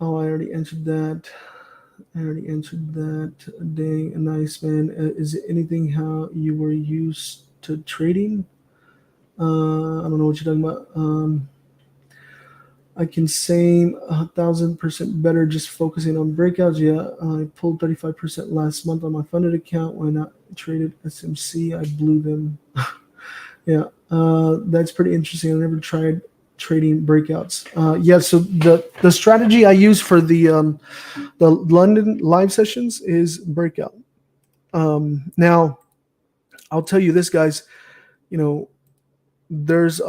I already answered that. Dang, nice, man. Is it anything how you were used to trading? I don't know what you're talking about. I can say 1,000% better just focusing on breakouts. Yeah, I pulled 35% last month on my funded account. When I traded SMC, I blew them. Yeah, that's pretty interesting. I never tried trading breakouts. Yeah, so the strategy I use for the London live sessions is breakout. Now, I'll tell you this, guys. There's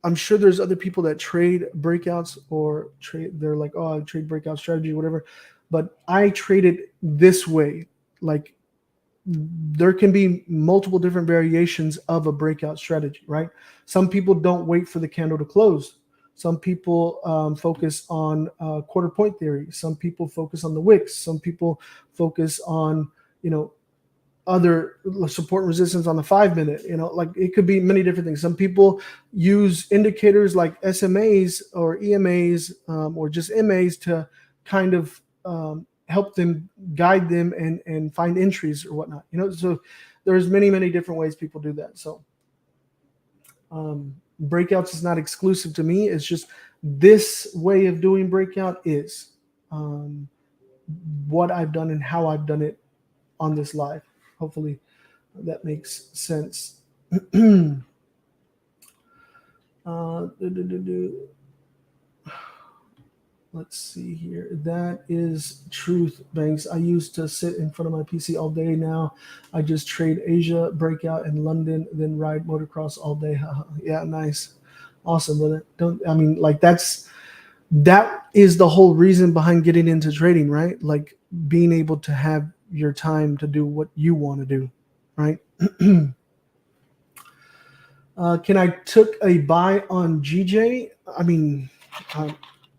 I'm sure there's other people that trade breakouts or trade. They're like, oh, I trade breakout strategy, whatever. But I trade it this way. Like, there can be multiple different variations of a breakout strategy, right? Some people don't wait for the candle to close. Some people focus on quarter point theory. Some people focus on the wicks. Some people focus on, other support and resistance on the 5 minute. Like, it could be many different things. Some people use indicators like SMAs or EMAs or just MAs to kind of help them, guide them, and find entries or whatnot. So there's many different ways people do that. So breakouts is not exclusive to me. It's just this way of doing breakout is what I've done and how I've done it on this live. Hopefully that makes sense. Let's see here. That is truth, Bankz. I used to sit in front of my PC all day. Now I just trade Asia, breakout in London, then ride motocross all day. Yeah, nice. Awesome, brother. That is the whole reason behind getting into trading, right? Like, being able to have your time to do what you want to do, right? Can I took a buy on GJ? I mean,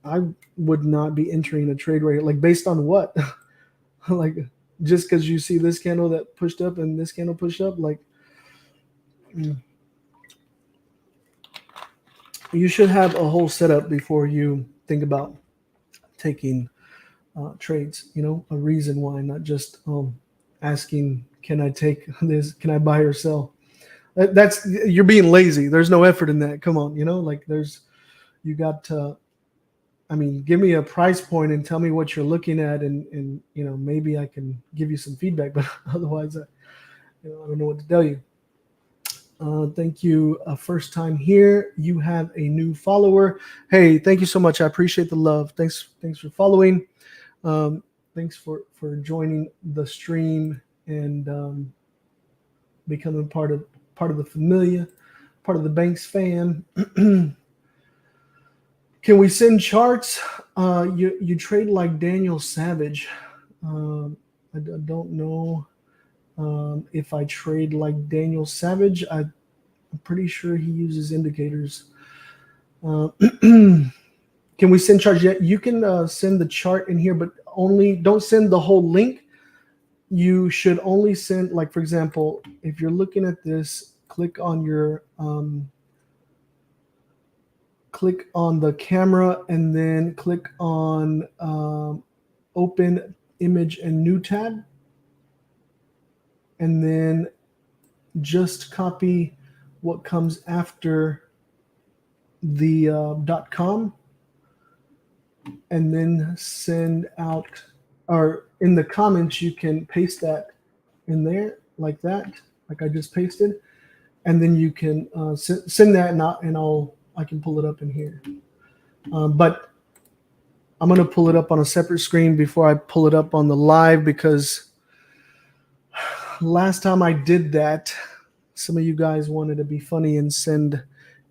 I would not be entering a trade rate. Like, based on what? Like, just because you see this candle that pushed up and this candle pushed up, like, you should have a whole setup before you think about taking trades, a reason why, not just asking, can I take this? Can I buy or sell? You're being lazy. There's no effort in that. Come on, like, you got to I mean, give me a price point and tell me what you're looking at, and maybe I can give you some feedback. But otherwise, I don't know what to tell you. Thank you. First time here. You have a new follower. Hey, thank you so much. I appreciate the love. Thanks for following. Thanks for joining the stream and becoming part of the familia, part of the Bankz fam. Can we send charts? You trade like Daniel Savage. I don't know if I trade like Daniel Savage. I'm pretty sure he uses indicators. Can we send charts yet? You can send the chart in here, but only don't send the whole link. You should only send, like, for example, if you're looking at this, click on your click on the camera and then click on open image and new tab, and then just copy what comes after the .com, and then send out, or in the comments you can paste that in there like that, like I just pasted, and then you can send that, and I can pull it up in here. But I'm going to pull it up on a separate screen before I pull it up on the live, because last time I did that, some of you guys wanted to be funny and send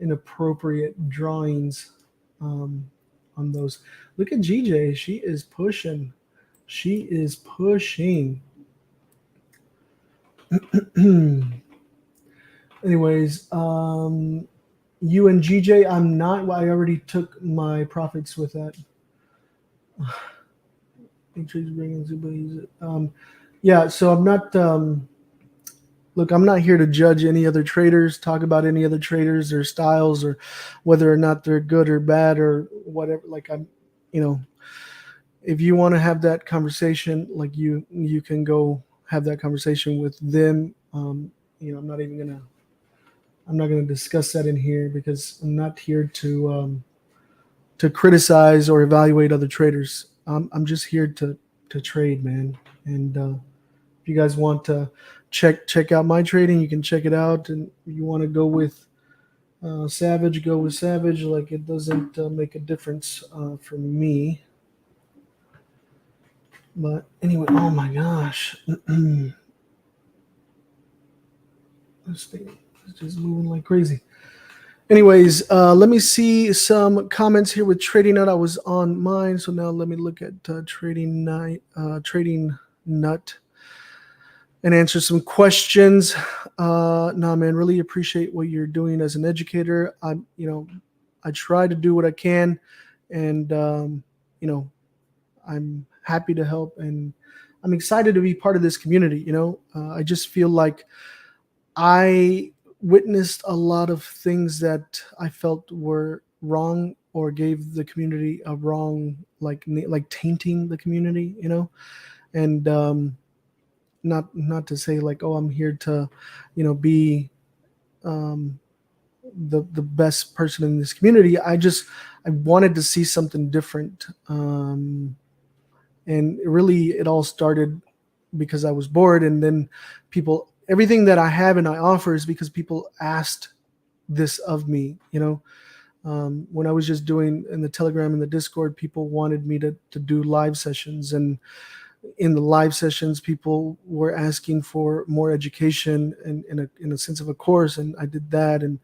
inappropriate drawings on those. Look at GJ. She is pushing. She is pushing. Anyways, you and GJ, I'm not. I already took my profits with that. Yeah, so I'm not. Look, I'm not here to judge any other traders, talk about any other traders or styles, or whether or not they're good or bad or whatever. Like, if you want to have that conversation, like you can go have that conversation with them. I'm not gonna discuss that in here, because I'm not here to criticize or evaluate other traders. I'm just here to trade, man. And if you guys want to check out my trading, you can check it out. And if you want to go with Savage, go with Savage. Like, it doesn't make a difference for me. But anyway, oh my gosh. This thing is just moving like crazy. Anyways, let me see some comments here with Trading Nut. I was on mine, so now let me look at Trading Nut and answer some questions. Nah, man, really appreciate what you're doing as an educator. I try to do what I can, and I'm happy to help, and I'm excited to be part of this community. I just feel like I witnessed a lot of things that I felt were wrong, or gave the community a wrong, like tainting the community, and not to say like, oh, I'm here to, be the best person in this community. I wanted to see something different, and really it all started because I was bored, and then everything that I have and I offer is because people asked this of me. When I was just doing in the Telegram and the Discord, people wanted me to do live sessions, and in the live sessions, people were asking for more education and in a sense of a course, and I did that. And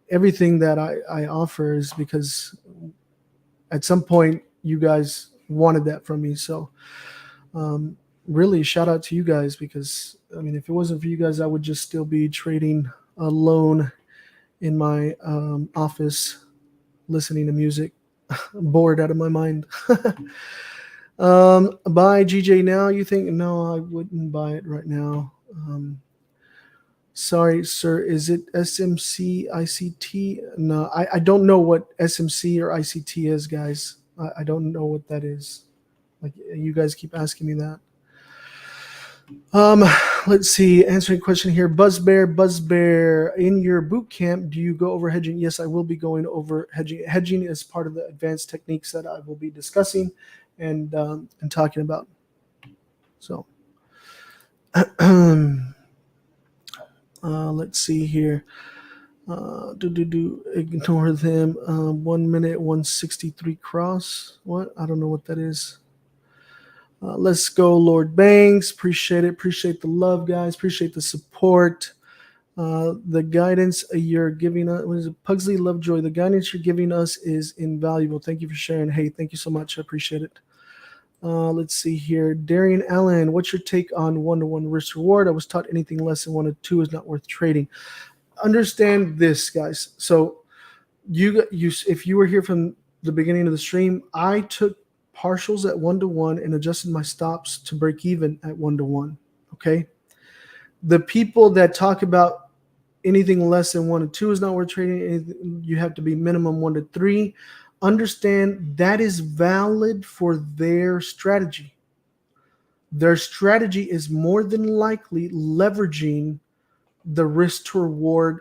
everything that I offer is because at some point you guys wanted that from me. So really shout out to you guys, because if it wasn't for you guys, I would just still be trading alone in my office, listening to music, bored out of my mind. Buy GJ now, you think? No, I wouldn't buy it right now. Sorry, sir. Is it SMC ICT? No, I don't know what SMC or ICT is, guys. I don't know what that is. Like, you guys keep asking me that. Um, let's see. Answering question here. Buzzbear. In your boot camp, do you go over hedging? Yes, I will be going over hedging. Hedging is part of the advanced techniques that I will be discussing and talking about. So, let's see here. Ignore them. 1 minute 163 cross. What? I don't know what that is. Let's go, Lord Bankz. Appreciate it. Appreciate the love, guys. Appreciate the support. The guidance you're giving us, what is it? Pugsley Lovejoy. The guidance you're giving us is invaluable. Thank you for sharing. Hey, thank you so much. I appreciate it. Let's see here. Darian Allen, what's your take on one-to-one risk reward? I was taught anything less than 1 to 2 is not worth trading. Understand this, guys. So you if you were here from the beginning of the stream, I took partials at 1-to-1 and adjusted my stops to break even at 1-to-1. Okay. The people that talk about anything less than 1 to 2 is not worth trading. You have to be minimum 1 to 3. Understand that is valid for their strategy. Their strategy is more than likely leveraging the risk to reward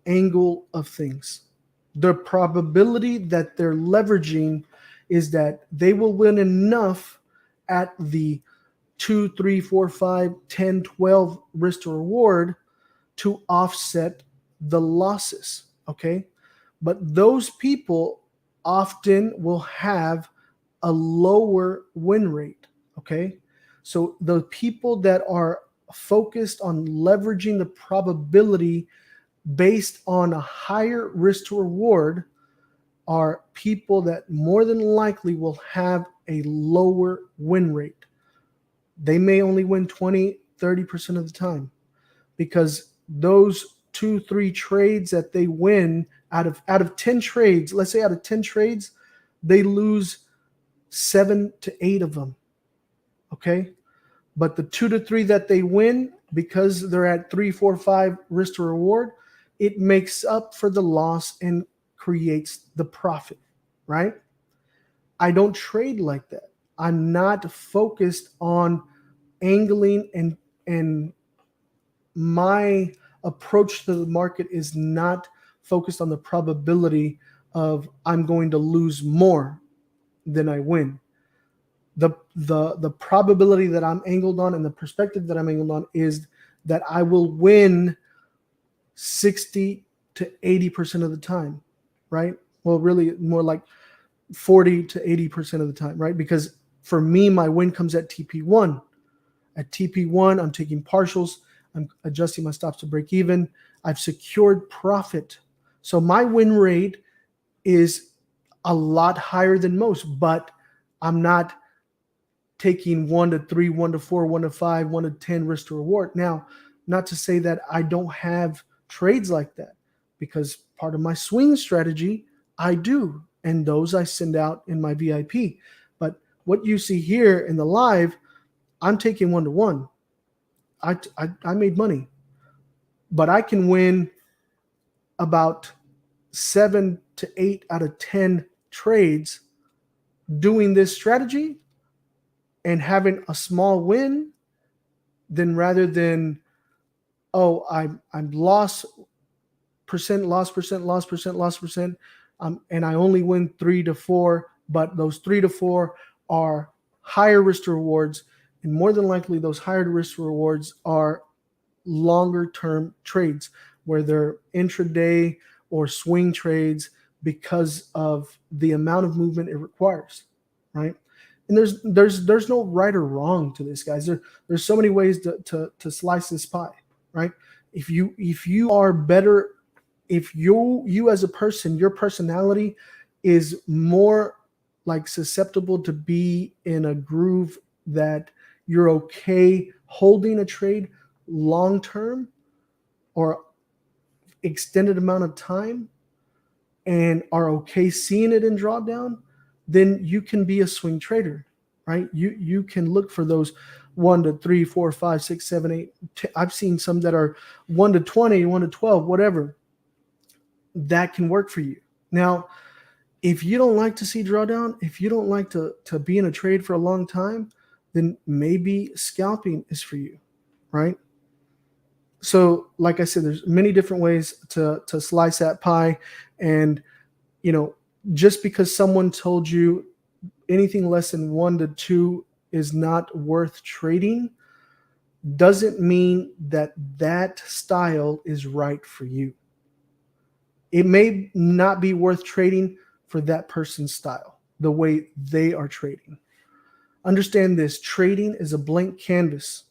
angle of things. The probability that they're leveraging is that they will win enough at the 2, 3, 4, 5, 10, 12 risk to reward to offset the losses. Okay. But those people often will have a lower win rate. Okay. So the people that are focused on leveraging the probability based on a higher risk to reward are people that more than likely will have a lower win rate. They may only win 20, 30% of the time because those 2, 3 trades that they win out of 10 trades, let's say out of 10 trades, they lose 7 to 8 of them. Okay. But the 2 to 3 that they win, because they're at 3, 4, 5 risk to reward, it makes up for the loss and creates the profit, right? I don't trade like that. I'm not focused on angling and my approach to the market is not focused on the probability of I'm going to lose more than I win. The probability that I'm angled on and the perspective that I'm angled on is that I will win 60 to 80% of the time, right? Well, really more like 40 to 80% of the time, right? Because for me, my win comes at TP1. At TP1, I'm taking partials. I'm adjusting my stops to break even. I've secured profit. So my win rate is a lot higher than most, but I'm not taking 1 to 3, 1 to 4, 1 to 5, 1 to 10 risk to reward. Now, not to say that I don't have trades like that, because part of my swing strategy, I do. And those I send out in my VIP. But what you see here in the live, I'm taking 1-to-1. I made money, but I can win about 7 to 8 out of 10 trades doing this strategy and having a small win, then rather than, oh, I'm lost percent, and I only win 3 to 4, but those 3 to 4 are higher risk to rewards, and more than likely those higher risk to rewards are longer term trades where they're intraday or swing trades because of the amount of movement it requires, right? And there's no right or wrong to this, guys. There's so many ways to slice this pie, right? If you are better, if you as a person, your personality is more like susceptible to be in a groove that you're okay holding a trade long term or extended amount of time and are okay seeing it in drawdown, then you can be a swing trader, right? You can look for those 1 to 3, 4, 5, 6, 7, 8. I've seen some that are 1 to 20, 1 to 12, whatever. That can work for you. Now, if you don't like to see drawdown, if you don't like to be in a trade for a long time, then maybe scalping is for you. right? So, like I said, there's many different ways to slice that pie. And, just because someone told you anything less than 1 to 2 is not worth trading doesn't mean that that style is right for you. It may not be worth trading for that person's style, the way they are trading. Understand this: trading is a blank canvas.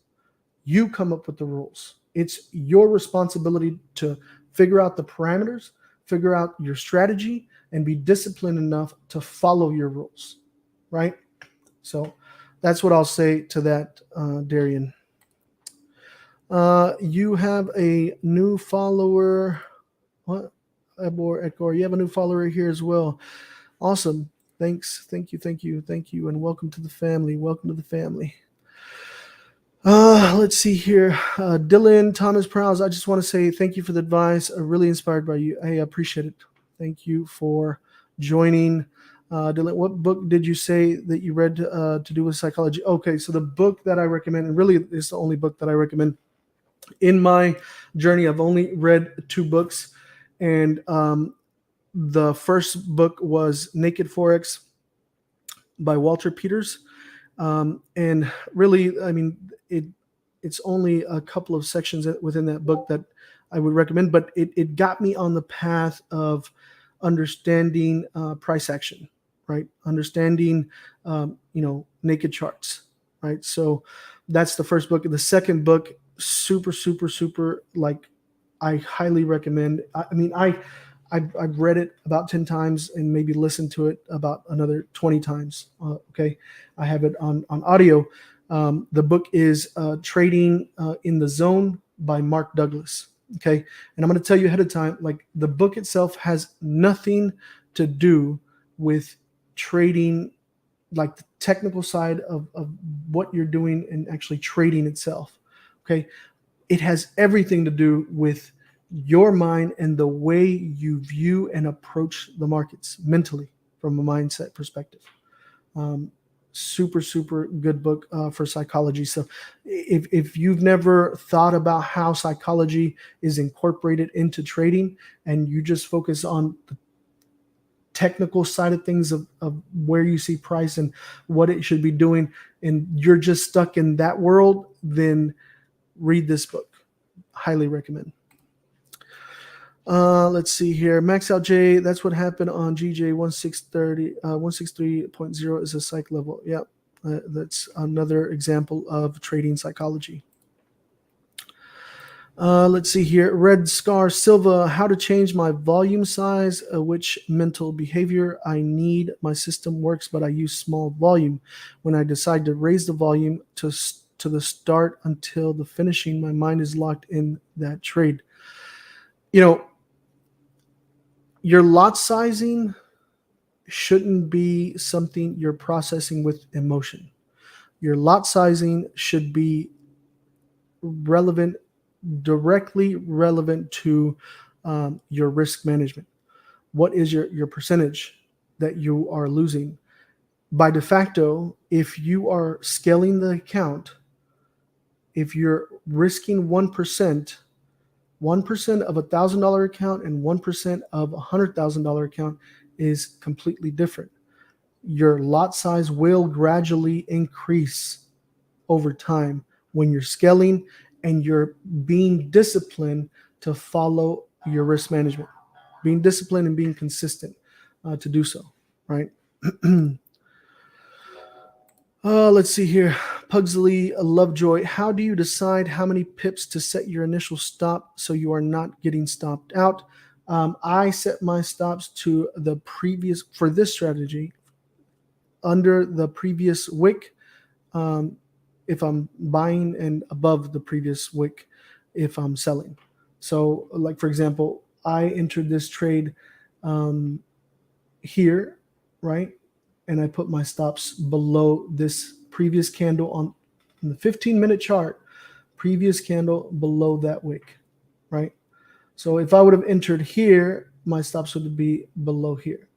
You come up with the rules. It's your responsibility to figure out the parameters, figure out your strategy, and be disciplined enough to follow your rules, right? So that's what I'll say to that, Darian. You have a new follower. What? Edgar, you have a new follower here as well. Awesome. Thanks. Thank you. And welcome to the family. Let's see here. Dylan Thomas Prowse, I just want to say thank you for the advice. I'm really inspired by you. I appreciate it. Thank you for joining. Dylan, what book did you say that you read to do with psychology? Okay, so the book that I recommend, and really it's the only book that I recommend in my journey. I've only read 2 books, and the first book was Naked Forex by Walter Peters. And really, I mean, it's only a couple of sections within that book that I would recommend, but it got me on the path of understanding price action, right? Understanding, naked charts, right? So that's the first book. The second book, super, like, I highly recommend. I've read it about 10 times and maybe listened to it about another 20 times. Okay. I have it on audio. The book is Trading in the Zone by Mark Douglas. Okay. And I'm going to tell you ahead of time, like, the book itself has nothing to do with trading, like the technical side of what you're doing and actually trading itself. Okay. It has everything to do with your mind and the way you view and approach the markets mentally from a mindset perspective. Super good book for psychology. So if you've never thought about how psychology is incorporated into trading and you just focus on the technical side of things of where you see price and what it should be doing, and you're just stuck in that world, then read this book. Highly recommend. Let's see here. Max out J, that's what happened on GJ 163.0 is a psych level. Yep. That's another example of trading psychology. Let's see here. Red Scar Silva, how to change my volume size, which mental behavior I need. My system works, but I use small volume. When I decide to raise the volume to the start until the finishing, my mind is locked in that trade. Your lot sizing shouldn't be something you're processing with emotion. Your lot sizing should be directly relevant to your risk management. What is your percentage that you are losing? By de facto, if you are scaling the account, if you're risking 1%, 1% of $1,000 account and 1% of $100,000 account is completely different. Your lot size will gradually increase over time when you're scaling and you're being disciplined to follow your risk management, being disciplined and being consistent to do so, right? Let's see here. Pugsley Lovejoy, how do you decide how many pips to set your initial stop so you are not getting stopped out? I set my stops to the previous, for this strategy, under the previous wick if I'm buying, and above the previous wick if I'm selling. So, like, for example, I entered this trade here, right? And I put my stops below this previous candle on the 15-minute chart, previous candle below that wick, right? So if I would have entered here, my stops would be below here,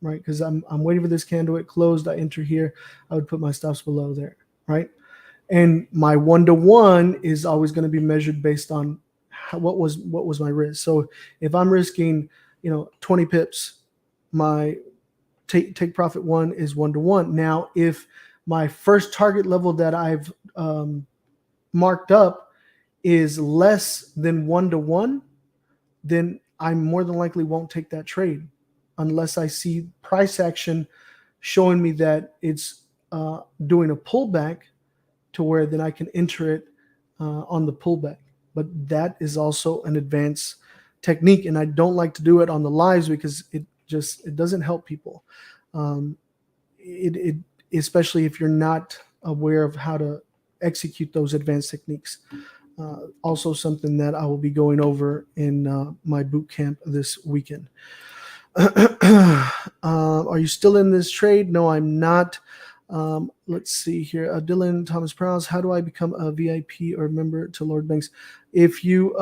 right? Because I'm waiting for this candle. It closed. I enter here. I would put my stops below there, right? And my 1-to-1 is always going to be measured based on what was my risk. So if I'm risking 20 pips, my take profit one is 1-to-1. Now if my first target level that I've marked up is less than 1-to-1, then I more than likely won't take that trade unless I see price action showing me that it's doing a pullback to where then I can enter it on the pullback. But that is also an advanced technique, and I don't like to do it on the lives because it doesn't help people. It especially if you're not aware of how to execute those advanced techniques. Also something that I will be going over in my boot camp this weekend. Are you still in this trade? No, I'm not. Let's see here. Dylan Thomas Prowse, how do I become a VIP or member to Lord Bankz? If you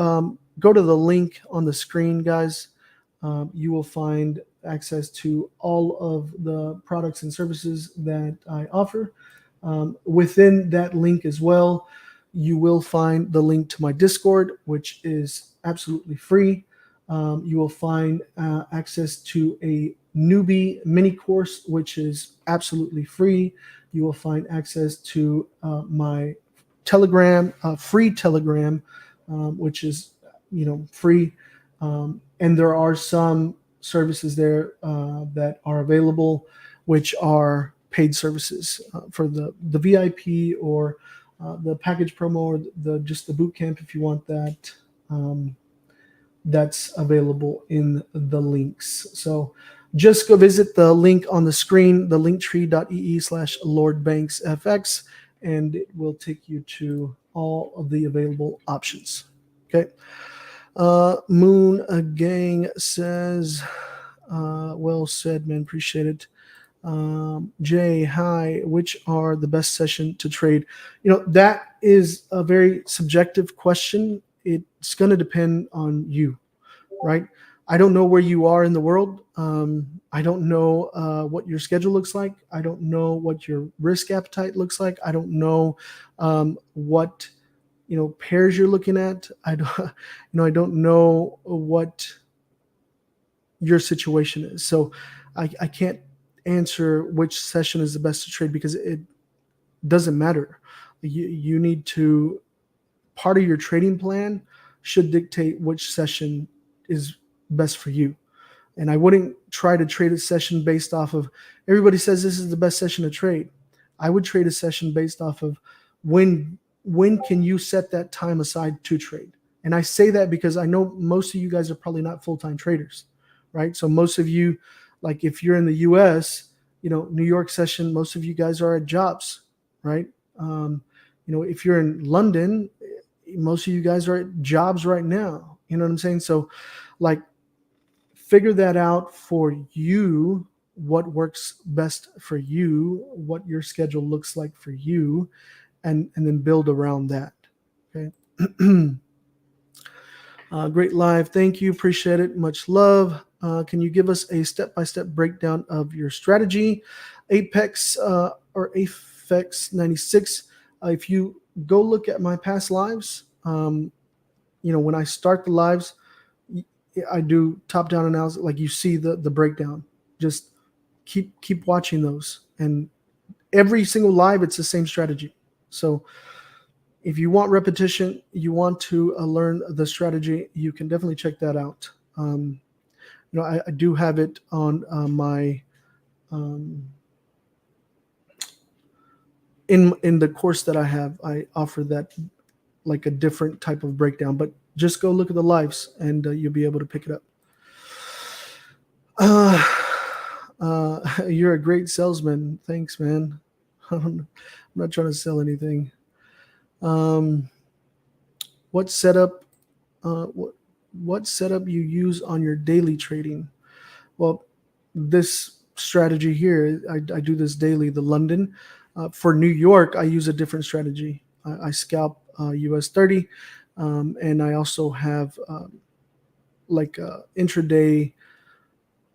go to the link on the screen, guys, you will find access to all of the products and services that I offer. Within that link as well, you will find the link to my Discord, which is absolutely free. You will find access to a newbie mini course, which is absolutely free. You will find access to my Telegram, free Telegram, which is free. And there are some services there that are available, which are paid services for the VIP or the package promo or just the boot camp if you want that. That's available in the links. So just go visit the link on the screen, the linktree.ee/LordBanksFX, and it will take you to all of the available options. Okay. Moon Gang says, well said, man. Appreciate it. Jay, hi. Which are the best session to trade? That is a very subjective question. It's going to depend on you, right? I don't know where you are in the world. I don't know what your schedule looks like. I don't know what your risk appetite looks like. I don't know what pairs you're looking at. I don't know what your situation is. So I can't answer which session is the best to trade because it doesn't matter. You need to, part of your trading plan should dictate which session is best for you. And I wouldn't try to trade a session based off of everybody says this is the best session to trade. I would trade a session based off of when can you set that time aside to trade. And I say that because I know most of you guys are probably not full-time traders, right? So most of you, like if you're in the US, New York session, most of you guys are at jobs, right? If you're in London, most of you guys are at jobs right now. You know what I'm saying? So like figure that out for you, what works best for you, what your schedule looks like for you, and then build around that. Okay. Great live. Thank you. Appreciate it. Much love. Can you give us a step-by-step breakdown of your strategy? Apex or Afex 96. If you go look at my past lives, when I start the lives, I do top-down analysis. Like you see the breakdown. Just keep watching those. And every single live, it's the same strategy. So if you want repetition, you want to learn the strategy, you can definitely check that out. I do have it on my in the course that I have. I offer that like a different type of breakdown, but just go look at the lives and you'll be able to pick it up. You're a great salesman. Thanks, man. I'm not trying to sell anything. What setup you use on your daily trading? Well, this strategy here, I do this daily, the London. For New York, I use a different strategy. I scalp US 30, and I also have like a intraday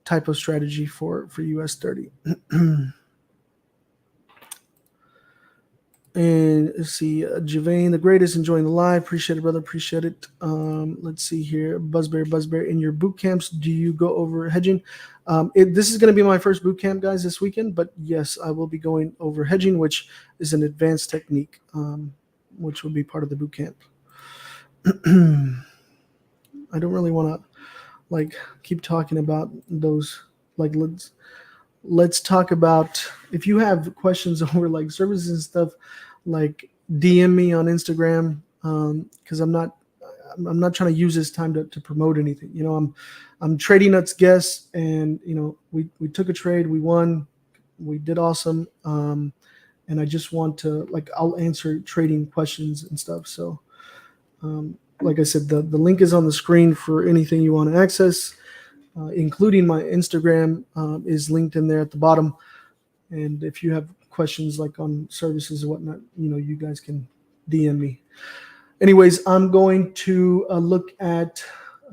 type of strategy for US 30. And let's see, Javane, the greatest, enjoying the live. Appreciate it, brother. Appreciate it. Let's see here. Buzzberry. In your boot camps, do you go over hedging? This is going to be my first boot camp, guys, this weekend. But yes, I will be going over hedging, which is an advanced technique, which will be part of the boot camp. I don't really want to keep talking about those. Let's talk about, if you have questions over services and stuff, DM me on Instagram, because I'm not trying to use this time to promote anything. I'm Trading Nuts guest, and we took a trade, we won, we did awesome, and I just want to I'll answer trading questions and stuff. So like I said, the link is on the screen for anything you want to access. Including my Instagram is linked in there at the bottom. And if you have questions on services and whatnot, you guys can DM me. Anyways, I'm going to look at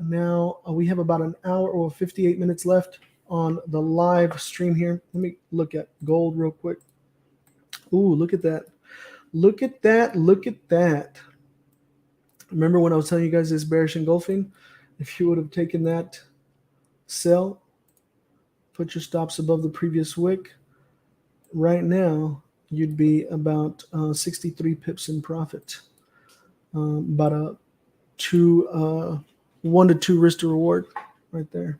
now. We have about an hour or 58 minutes left on the live stream here. Let me look at gold real quick. Ooh, look at that. Look at that. Remember when I was telling you guys this bearish engulfing? If you would have taken that sell, put your stops above the previous wick, right now you'd be about 63 pips in profit, about a 1 to 2 risk to reward right there.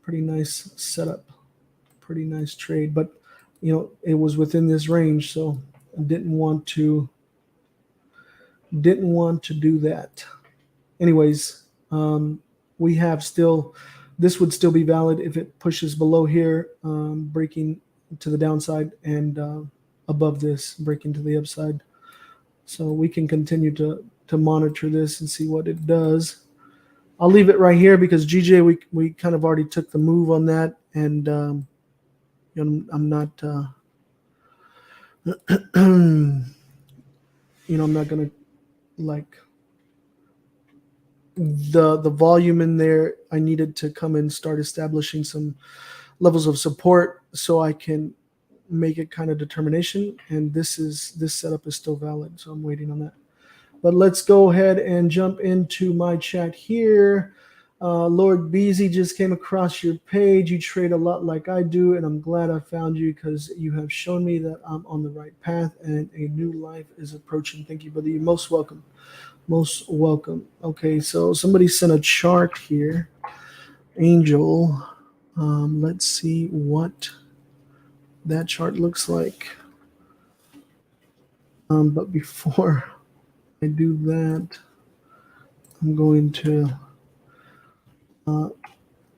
Pretty nice setup, pretty nice trade, but it was within this range, so I didn't want to do that. Anyways, we have still, this would still be valid if it pushes below here, breaking to the downside, and above this, breaking to the upside. So we can continue to monitor this and see what it does. I'll leave it right here because GJ, we kind of already took the move on that, and I'm not I'm not gonna the volume in there. I needed to come and start establishing some levels of support so I can make it kind of determination, and this setup is still valid, so I'm waiting on that. But let's go ahead and jump into my chat here. Lord Beasy, just came across your page. You trade a lot like I do, and I'm glad I found you because you have shown me that I'm on the right path and a new life is approaching. Thank you, brother. You're most welcome. Most welcome. Okay, so somebody sent a chart here. Angel. Let's see what that chart looks like. But before I do that, I'm going to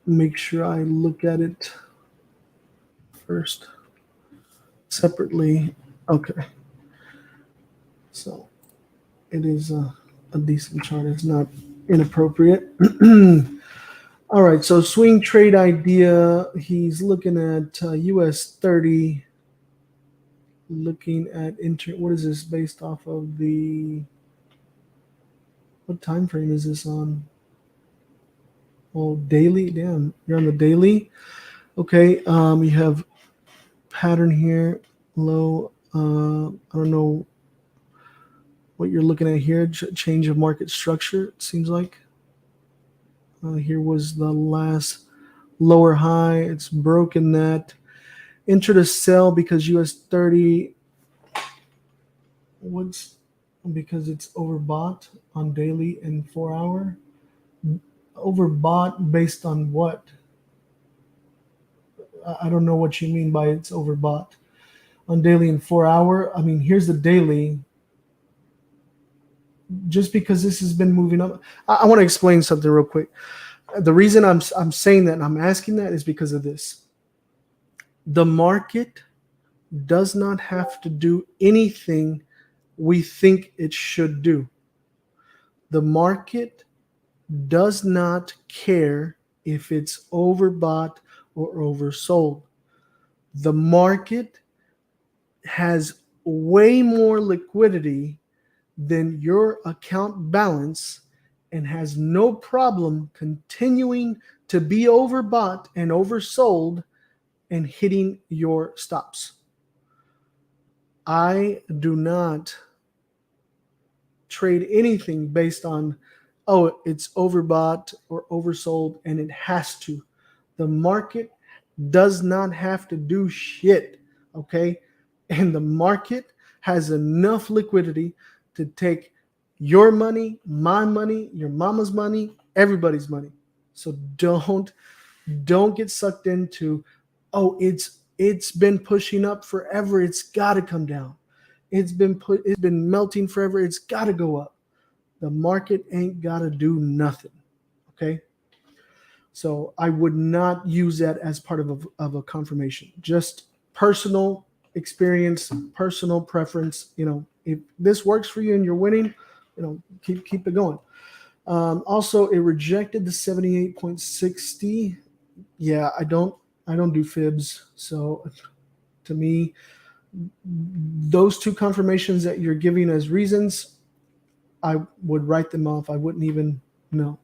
make sure I look at it first separately. Okay. So it is a decent chart. It's not inappropriate. All right, so swing trade idea. He's looking at US 30, looking at what is this based off of what time frame is this on? Oh, daily. Damn, you're on the daily. Okay, you have pattern here, low. I don't know what you're looking at here. Change of market structure, it seems like. Here was the last lower high. It's broken that. Enter to sell because US 30, because it's overbought on daily and 4 hour. Overbought based on what? I don't know what you mean by it's overbought. On daily and 4 hour, I mean, here's the daily. Just because this has been moving up, I want to explain something real quick. The reason I'm saying that and I'm asking that is because of this. The market does not have to do anything we think it should do. The market does not care if it's overbought or oversold. The market has way more liquidity than your account balance and has no problem continuing to be overbought and oversold and hitting your stops. I do not trade anything based on, oh, it's overbought or oversold, and it has to. The market does not have to do shit, okay? And the market has enough liquidity to take your money, my money, your mama's money, everybody's money. So don't get sucked into, oh, it's been pushing up forever, it's got to come down. It's been melting forever, it's got to go up. The market ain't got to do nothing, okay? So I would not use that as part of a confirmation. Just personal experience, personal preference. If this works for you and you're winning, keep it going. Also, it rejected the 78.60. Yeah, I don't do fibs. So to me, those two confirmations that you're giving as reasons, I would write them off. I wouldn't even know.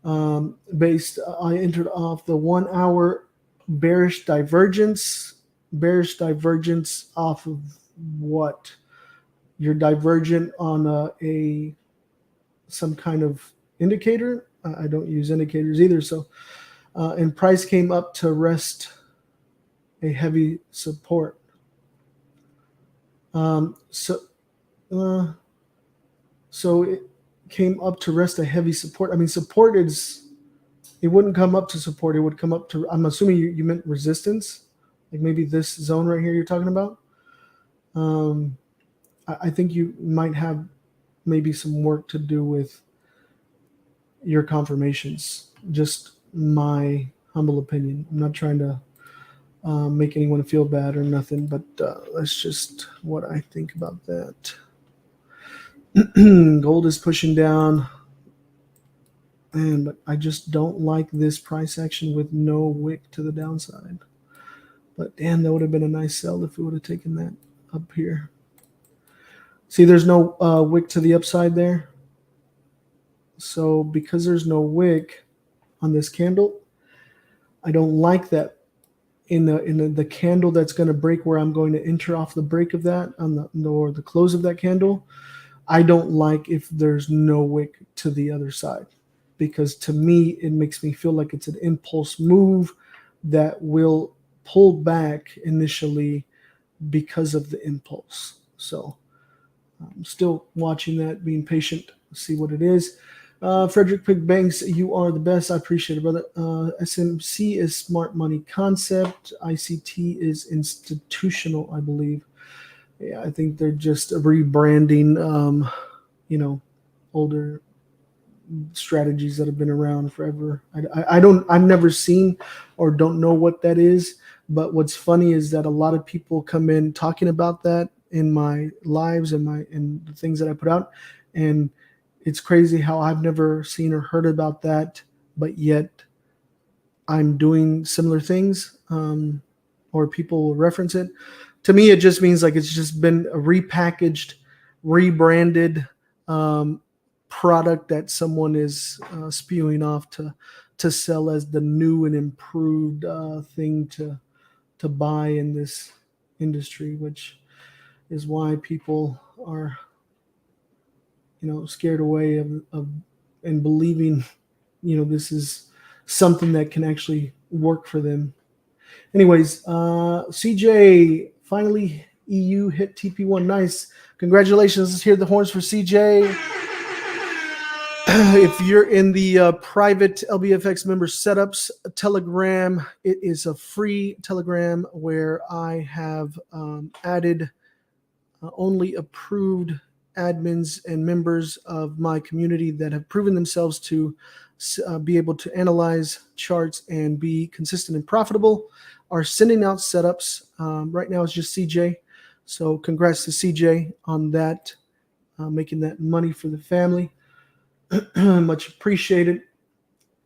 I entered off the 1 hour bearish divergence off of what? You're divergent on some kind of indicator. I don't use indicators either. So, and price came up to rest a heavy support. So it came up to rest a heavy support. I mean, support it wouldn't come up to support. It would come up to, I'm assuming you meant resistance, like maybe this zone right here you're talking about. I think you might have maybe some work to do with your confirmations. Just my humble opinion. I'm not trying to make anyone feel bad or nothing, but that's just what I think about that. Gold is pushing down, but I just don't like this price action with no wick to the downside. But damn, that would have been a nice sell if we would have taken that up here. See, there's no wick to the upside there. So because there's no wick on this candle, I don't like that in the candle that's going to break, where I'm going to enter off the break of that or the close of that candle. I don't like if there's no wick to the other side, because to me, it makes me feel like it's an impulse move that will pull back initially because of the impulse. So I'm still watching that, being patient, see what it is. Frederick Pick Bankz, you are the best. I appreciate it, brother. SMC is smart money concept. ICT is institutional, I believe. Yeah, I think they're just rebranding, older strategies that have been around forever. I've never seen or don't know what that is. But what's funny is that a lot of people come in talking about that in my lives and the things that I put out, and it's crazy how I've never seen or heard about that, but yet I'm doing similar things, or people will reference it. To me, it just means like it's just been a repackaged, rebranded product that someone is spewing off to sell as the new and improved thing to buy in this industry, which is why people are scared away of and believing this is something that can actually work for them. Anyways, CJ finally EU hit TP1. Nice. Congratulations. Let's hear the horns for CJ. If you're in the private LBFX member setups Telegram, it is a free Telegram where I have added only approved admins and members of my community that have proven themselves to be able to analyze charts and be consistent and profitable are sending out setups. Right now it's just CJ. So congrats to CJ on that, making that money for the family. Much appreciated.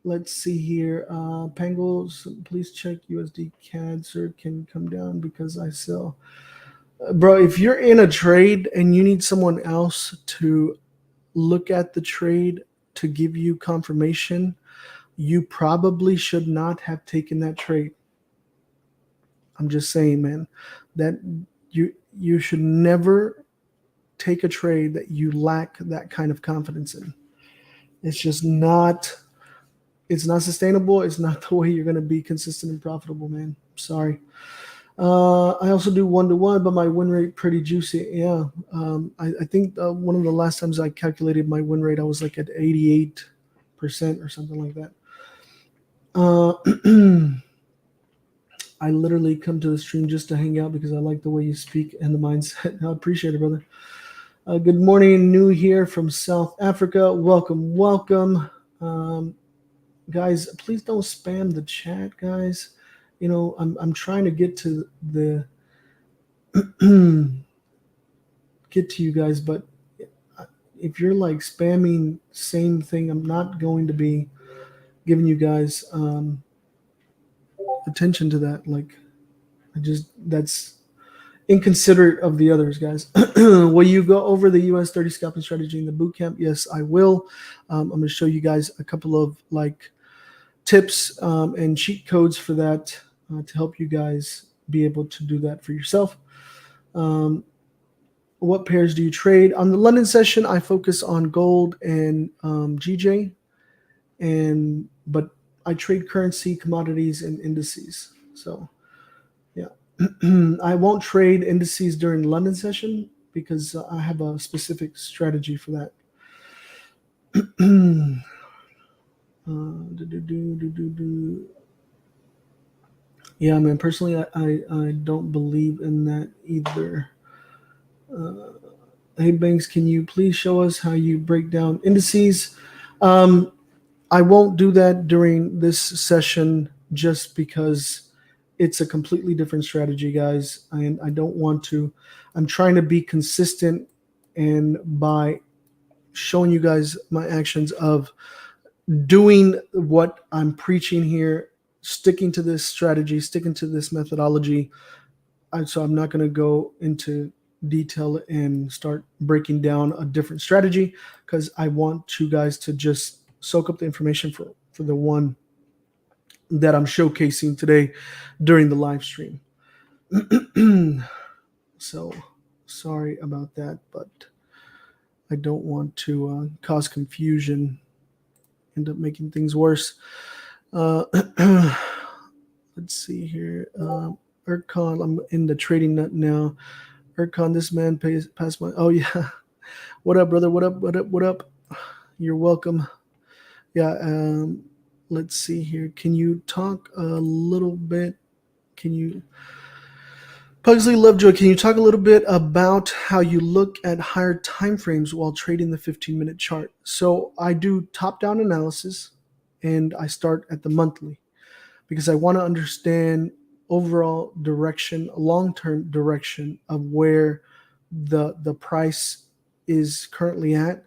Let's see here. Pangles, please check USD CAD, sir. Can come down because I sell. Bro, if you're in a trade and you need someone else to look at the trade to give you confirmation, you probably should not have taken that trade. I'm just saying, man, that you should never take a trade that you lack that kind of confidence in. It's just not. It's not sustainable. It's not the way you're going to be consistent and profitable, man. Sorry. I also do 1-to-1, but my win rate pretty juicy. Yeah. I think one of the last times I calculated my win rate, I was like at 88% or something like that. I literally come to the stream just to hang out because I like the way you speak and the mindset. I appreciate it, brother. Good morning, new here from South Africa. Welcome, welcome. Guys, please don't spam the chat, guys. You know, I'm trying to get to the get to you guys, but if you're like spamming same thing, I'm not going to be giving you guys attention to that. Like, that's inconsiderate of the others, guys. Will you go over the US 30 scalping strategy in the boot camp? Yes, I will. I'm going to show you guys a couple of like tips and cheat codes for that to help you guys be able to do that for yourself. What pairs do you trade? On the London session, I focus on gold and GJ, but I trade currency, commodities, and indices. So, yeah. I won't trade indices during London session because I have a specific strategy for that. Yeah, man, personally, I don't believe in that either. Hey, Bankz, can you please show us how you break down indices? I won't do that during this session just because it's a completely different strategy, guys. And I don't want to. I'm trying to be consistent, and by showing you guys my actions of doing what I'm preaching here, sticking to this strategy, sticking to this methodology. So I'm not going to go into detail and start breaking down a different strategy because I want you guys to just soak up the information for the one that I'm showcasing today during the live stream. So sorry about that, but I don't want to cause confusion, end up making things worse. Let's see here. Erkan, I'm in the trading nut now. Erkan, this man passed my. Oh yeah, what up, brother? What up? What up? What up? You're welcome. Yeah. Let's see here. Can you talk a little bit? Can you? Pugsley Lovejoy, can you talk a little bit about how you look at higher time frames while trading the 15-minute chart? So I do top-down analysis, and I start at the monthly because I want to understand overall direction, long-term direction of where the price is currently at.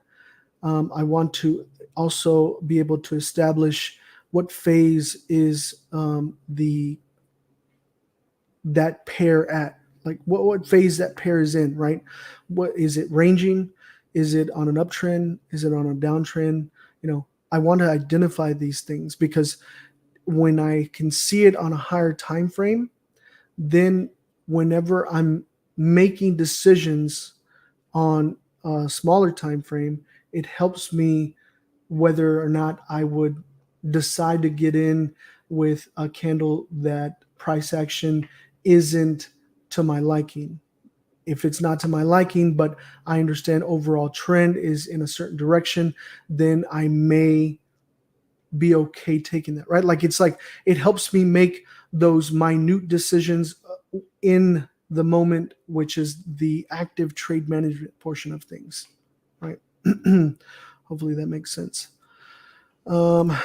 I want to also be able to establish what phase is that pair at, like what phase that pair is in, right? What is it ranging? Is it on an uptrend? Is it on a downtrend? You know, I want to identify these things because when I can see it on a higher time frame, then whenever I'm making decisions on a smaller time frame, it helps me whether or not I would decide to get in with a candle that price action isn't to my liking. If it's not to my liking, but I understand overall trend is in a certain direction, then I may be okay taking that, right? Like it helps me make those minute decisions in the moment, which is the active trade management portion of things, right? Hopefully that makes sense. Kind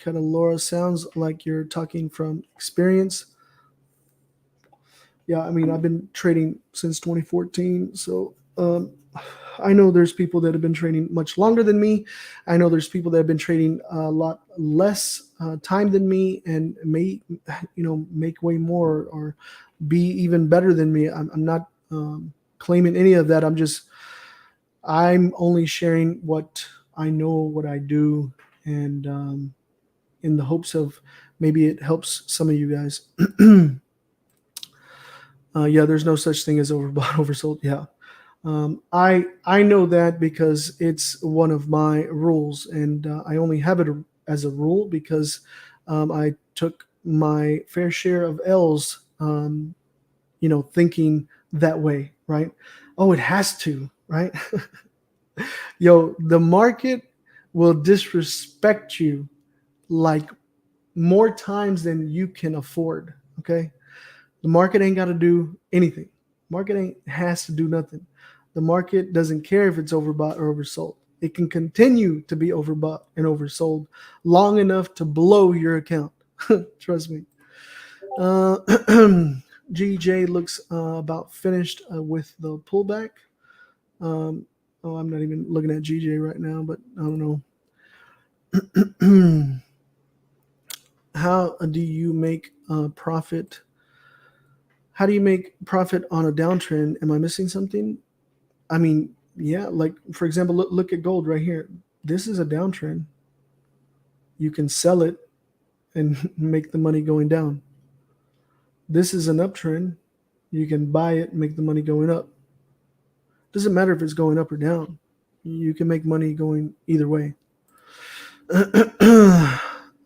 of Laura, sounds like you're talking from experience. Yeah, I mean, I've been trading since 2014, so I know there's people that have been trading much longer than me. I know there's people that have been trading a lot less time than me and may, make way more or be even better than me. I'm not claiming any of that. I'm only sharing what I know, what I do, and in the hopes of maybe it helps some of you guys. Yeah, there's no such thing as overbought, oversold. Yeah. I know that because it's one of my rules, and I only have it as a rule because I took my fair share of L's, thinking that way, right? Oh, it has to, right? Yo, the market will disrespect you like more times than you can afford. Okay. The market ain't got to do anything. Market ain't has to do nothing. The market doesn't care if it's overbought or oversold. It can continue to be overbought and oversold long enough to blow your account. Trust me. Uh, GJ looks about finished with the pullback. I'm not even looking at GJ right now, but I don't know. How do you make profit? How do you make profit on a downtrend? Am I missing something? I mean, yeah, like for example, look at gold right here. This is a downtrend. You can sell it and make the money going down. This is an uptrend. You can buy it and make the money going up. Doesn't matter if it's going up or down. You can make money going either way.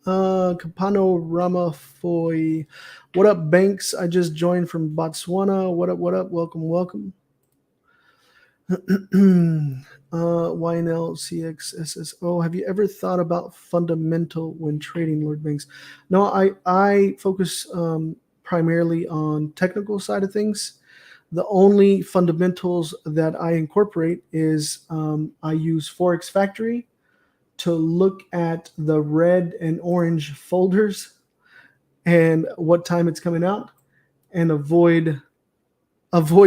Kapano Ramafoy. What up, Bankz? I just joined from Botswana. What up, what up? Welcome, welcome. YNL CXSSO. Have you ever thought about fundamental when trading, Lord Bankz? No, I focus primarily on technical side of things. The only fundamentals that I incorporate is I use Forex Factory to look at the red and orange folders and what time it's coming out, and avoid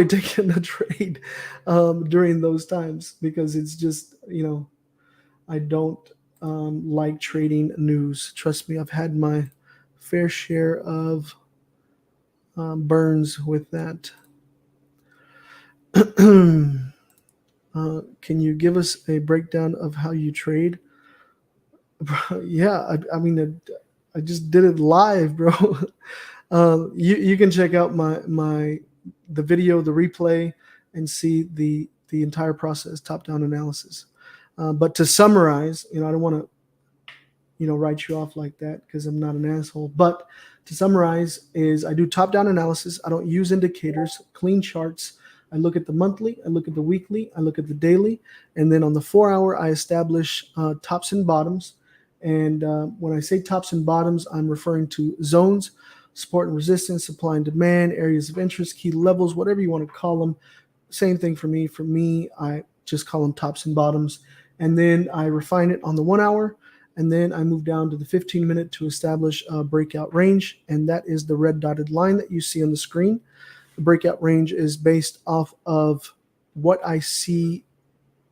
taking a trade during those times, because it's just, I don't like trading news. Trust me, I've had my fair share of burns with that. Can you give us a breakdown of how you trade? Yeah, I mean, I just did it live, bro. You can check out the video, the replay, and see the entire process, top-down analysis. But to summarize, I don't want to, write you off like that because I'm not an asshole. But to summarize is I do top-down analysis. I don't use indicators, clean charts. I look at the monthly, I look at the weekly, I look at the daily, and then on the 4-hour, I establish tops and bottoms. And when I say tops and bottoms, I'm referring to zones, support and resistance, supply and demand, areas of interest, key levels, whatever you want to call them. Same thing for me. For me, I just call them tops and bottoms. And then I refine it on the 1-hour. And then I move down to the 15-minute to establish a breakout range. And that is the red dotted line that you see on the screen. The breakout range is based off of what I see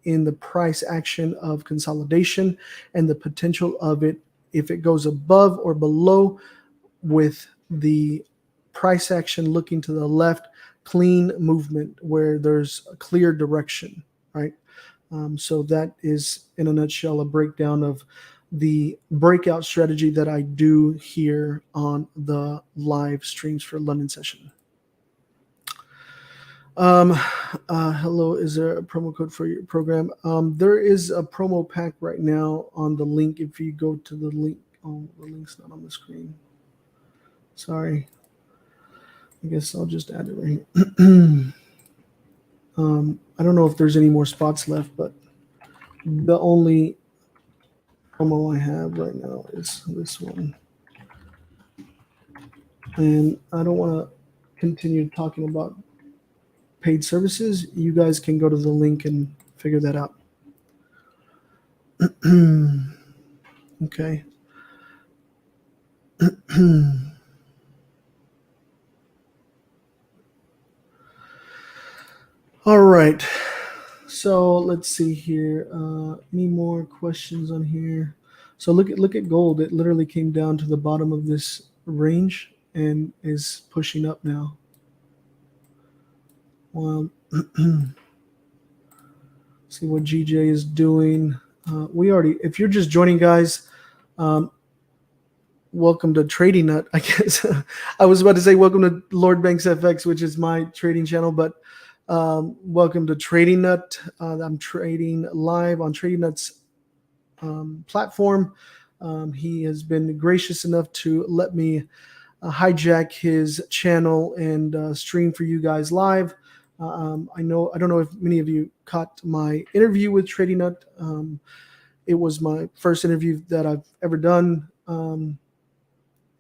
in the price action of consolidation and the potential of it if it goes above or below, with the price action looking to the left, clean movement where there's a clear direction, right? So that is, in a nutshell, a breakdown of the breakout strategy that I do here on the live streams for London session. Hello, is there a promo code for your program? There is a promo pack right now on the link. If you go to the link, the link's not on the screen. Sorry. I guess I'll just add it right here. I don't know if there's any more spots left, but the only promo I have right now is this one. And I don't want to continue talking about paid services. You guys can go to the link and figure that out. Okay. All right. So let's see here. Any more questions on here? So look at gold. It literally came down to the bottom of this range and is pushing up now. Well, see what GJ is doing. If you're just joining, guys, welcome to Trading Nut, I guess. I was about to say welcome to Lord Bankz FX, which is my trading channel, but welcome to Trading Nut. I'm trading live on Trading Nut's platform. He has been gracious enough to let me hijack his channel and stream for you guys live. I don't know if many of you caught my interview with Trading Nut. It was my first interview that I've ever done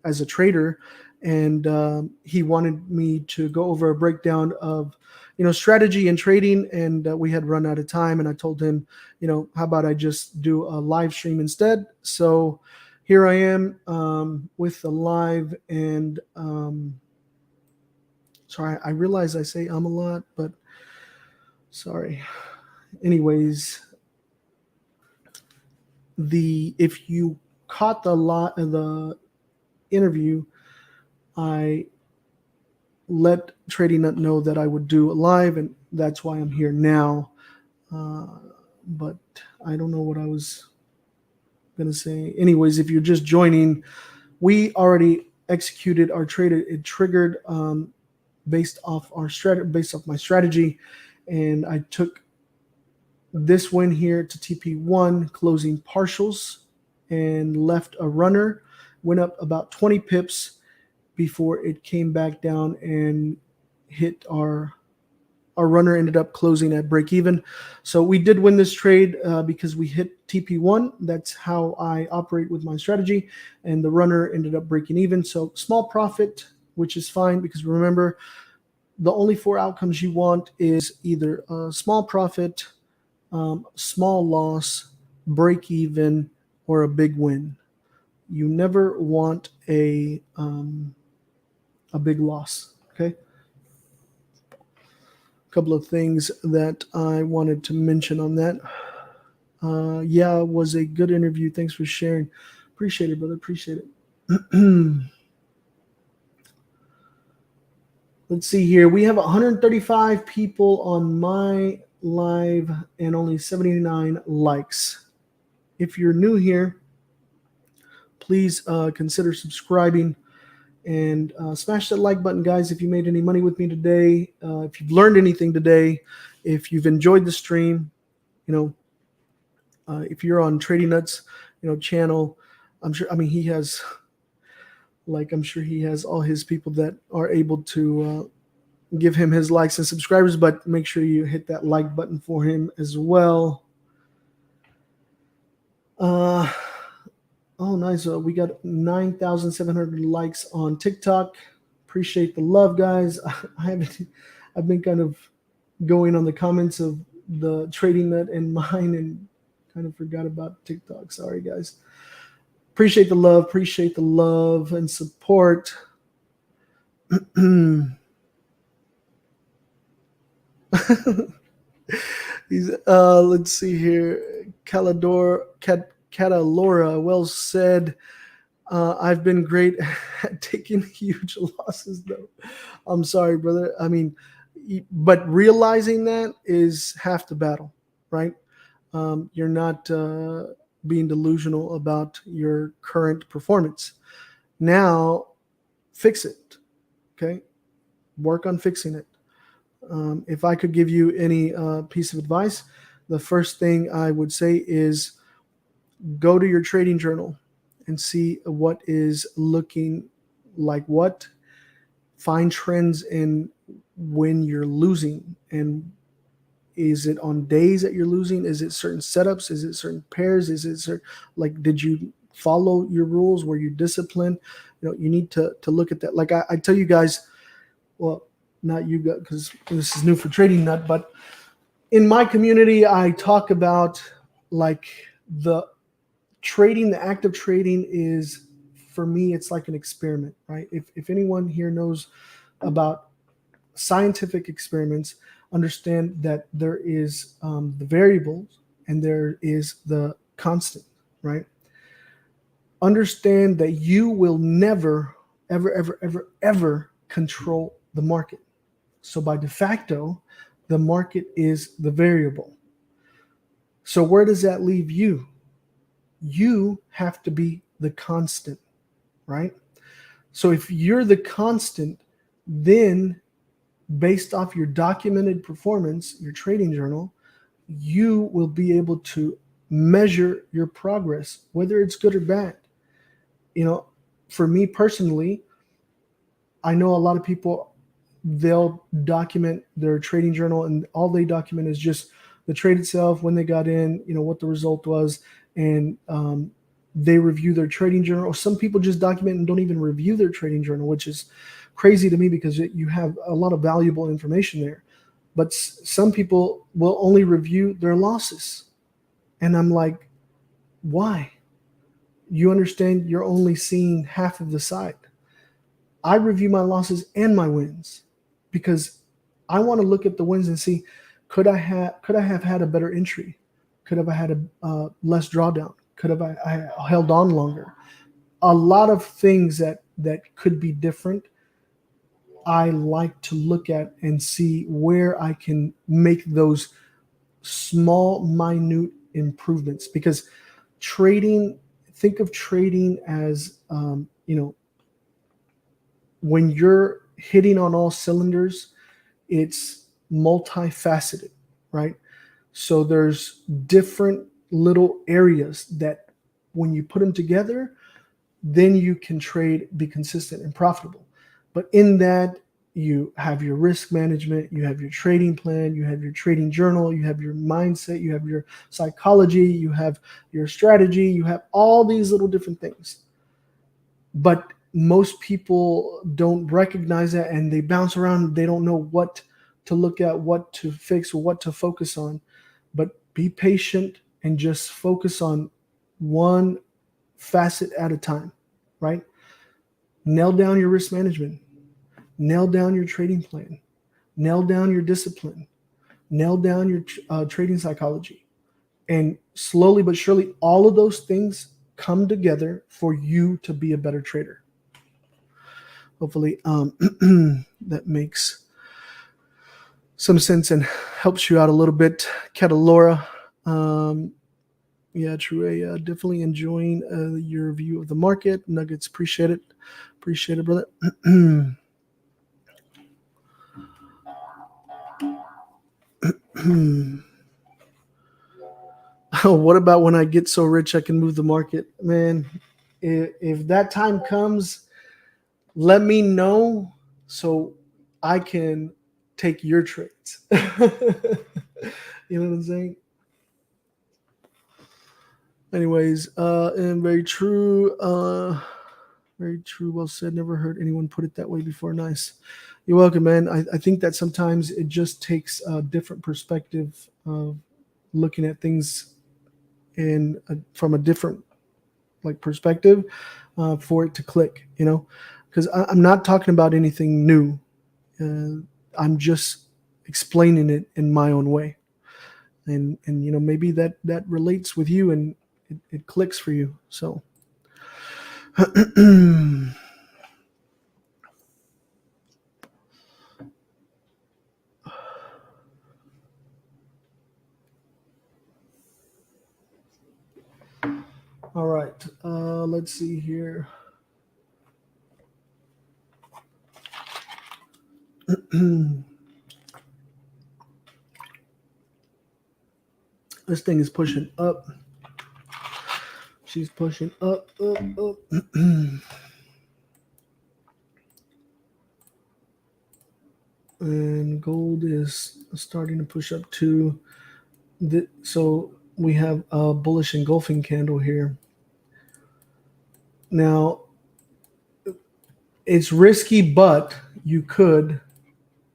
as a trader, and he wanted me to go over a breakdown of strategy and trading, and we had run out of time, and I told him, how about I just do a live stream instead. So here I am with the live, and sorry, I realize I say a lot, but sorry. Anyways, if you caught the interview, I let Trading Nut know that I would do a live, and that's why I'm here now. But I don't know what I was gonna say. Anyways, if you're just joining, we already executed our trade. It triggered based off my strategy, and I took this win here to TP1, closing partials, and left a runner. Went up about 20 pips before it came back down and hit our runner. Ended up closing at break even. So we did win this trade because we hit TP1. That's how I operate with my strategy. And the runner ended up breaking even. So small profit, which is fine, because remember, the only 4 outcomes you want is either a small profit, small loss, break even, or a big win. You never want a big loss. Okay. A couple of things that I wanted to mention on that. Yeah, it was a good interview. Thanks for sharing. Appreciate it, brother. Appreciate it. Let's see here. We have 135 people on my live and only 79 likes. If you're new here, please consider subscribing and smash that like button, guys. If you made any money with me today, if you've learned anything today, if you've enjoyed the stream, if you're on Trading Nuts, channel, I'm sure he has all his people that are able to give him his likes and subscribers, but make sure you hit that like button for him as well. Oh, nice. We got 9,700 likes on TikTok. Appreciate the love, guys. I've been kind of going on the comments of the Trading Nut and mine and kind of forgot about TikTok. Sorry, guys. Appreciate the love and support. Let's see here. Catalora, well said. I've been great at taking huge losses, though. I'm sorry, brother. But realizing that is half the battle, right? You're not being delusional about your current performance. Now, fix it, okay? Work on fixing it. If I could give you any piece of advice, the first thing I would say is go to your trading journal and see what is looking like what. Find trends in when you're losing, and is it on days that you're losing? Is it certain setups? Is it certain pairs? Is it did you follow your rules? Were you disciplined? You need to look at that. Like I tell you guys, well, not you guys, because this is new for Trading Nut, but in my community, I talk about the active trading is, for me, it's like an experiment, right? If anyone here knows about scientific experiments, understand that there is the variables and there is the constant, right? Understand that you will never, ever, ever, ever, ever control the market. So by de facto, the market is the variable. So where does that leave you? You have to be the constant, right? So if you're the constant, then based off your documented performance, your trading journal, you will be able to measure your progress, whether it's good or bad. You know, for me personally, I know a lot of people, they'll document their trading journal and all they document is just the trade itself, when they got in, you know, what the result was, and they review their trading journal. Or some people just document and don't even review their trading journal, which is crazy to me because you have a lot of valuable information there. But some people will only review their losses. And I'm like, why? You understand you're only seeing half of the side. I review my losses and my wins because I want to look at the wins and see, could I have had a better entry? Could have I had a less drawdown? Could have I held on longer? A lot of things that could be different. I like to look at and see where I can make those small, minute improvements, because think of trading as, when you're hitting on all cylinders, it's multifaceted, right? So there's different little areas that when you put them together, then you can be consistent and profitable. But in that, you have your risk management, you have your trading plan, you have your trading journal, you have your mindset, you have your psychology, you have your strategy, you have all these little different things. But most people don't recognize that and they bounce around. They don't know what to look at, what to fix, or what to focus on. But be patient and just focus on one facet at a time, right? Nail down your risk management. Nail down your trading plan. Nail down your discipline. Nail down your trading psychology. And slowly but surely, all of those things come together for you to be a better trader. Hopefully that makes some sense and helps you out a little bit. Catalora. Yeah, true. Definitely enjoying your view of the market. Nuggets, appreciate it. Appreciate it, brother. What about when I get so rich I can move the market? Man, if that time comes, let me know so I can take your trades. You know what I'm saying? Anyways, and very true. Very true. Well said. Never heard anyone put it that way before. Nice. You're welcome, man. I think that sometimes it just takes a different perspective of looking at things from a different perspective for it to click, because I'm not talking about anything new. I'm just explaining it in my own way. And maybe that relates with you and it clicks for you. So all right, let's see here. This thing is pushing up. She's pushing up. And gold is starting to push up too. So we have a bullish engulfing candle here. Now, it's risky, but you could.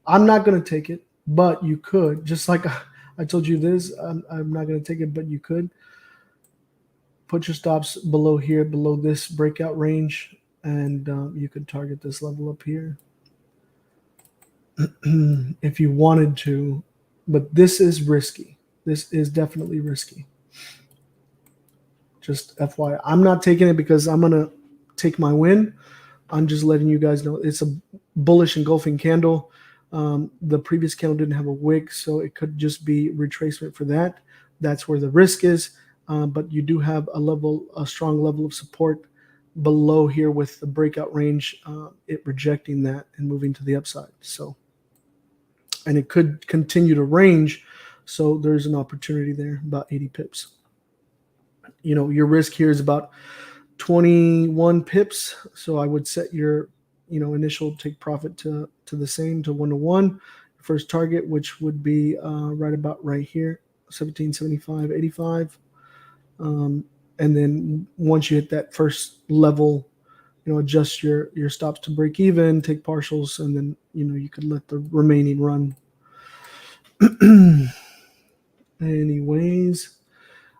I'm not going to take it, but you could. Just like I told you this, I'm not going to take it, but you could. Put your stops below here, below this breakout range, and you could target this level up here if you wanted to. But this is risky. This is definitely risky. Just FYI. I'm not taking it because I'm going to take my win. I'm just letting you guys know it's a bullish engulfing candle. The previous candle didn't have a wick, so it could just be retracement for that. That's where the risk is. But you do have a strong level of support below here with the breakout range, it rejecting that and moving to the upside. So, and it could continue to range. So there's an opportunity there, about 80 pips. Your risk here is about 21 pips. So I would set your, initial take profit to the same, to 1-to-1. First target, which would be right about right here, 1775.85. And then once you hit that first level, adjust your stops to break even, take partials, and then, you could let the remaining run. Anyways,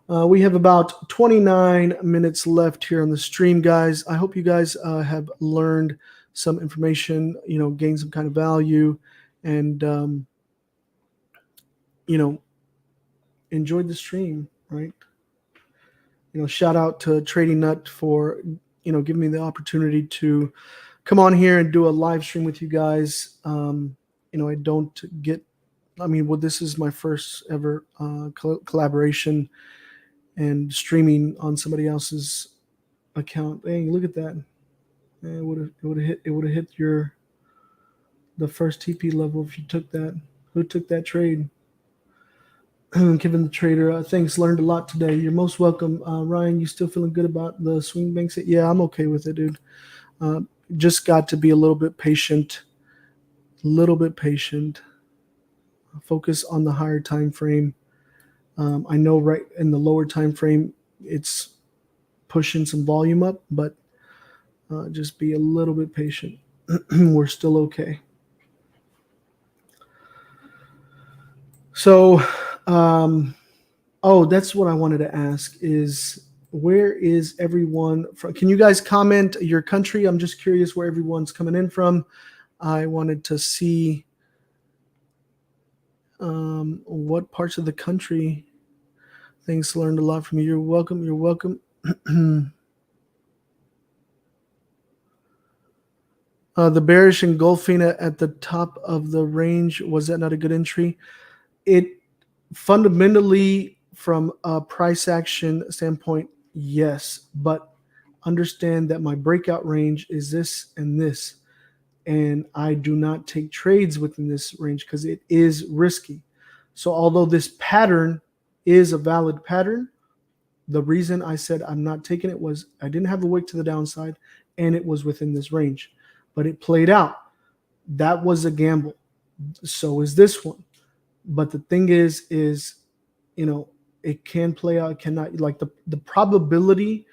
we have about 29 minutes left here on the stream, guys. I hope you guys have learned some information, gained some kind of value, and, enjoyed the stream, right? Shout out to Trading Nut for, giving me the opportunity to come on here and do a live stream with you guys. I don't get, this is my first ever collaboration and streaming on somebody else's account. Hey, look at that. It would have hit the first TP level if you took that. Who took that trade? Kevin the Trader, thanks. Learned a lot today. You're most welcome. Ryan, you still feeling good about the swing banks? Yeah, I'm okay with it, dude. Just got to be a little bit patient. Focus on the higher time frame. I know right in the lower time frame, it's pushing some volume up, but just be a little bit patient. We're still okay. So, that's what I wanted to ask is, where is everyone from? Can you guys comment your country? I'm just curious where everyone's coming in from. I wanted to see what parts of the country. Thanks, learned a lot from you. You're welcome. You're welcome. The bearish engulfing at the top of the range, was that not a good entry? It fundamentally, from a price action standpoint, yes, but understand that my breakout range is this and this, and I do not take trades within this range because it is risky. So although this pattern is a valid pattern, the reason I said I'm not taking it was I didn't have a wick to the downside and it was within this range, but it played out. That was a gamble. So is this one. But the thing is, it can play out, cannot, like the probability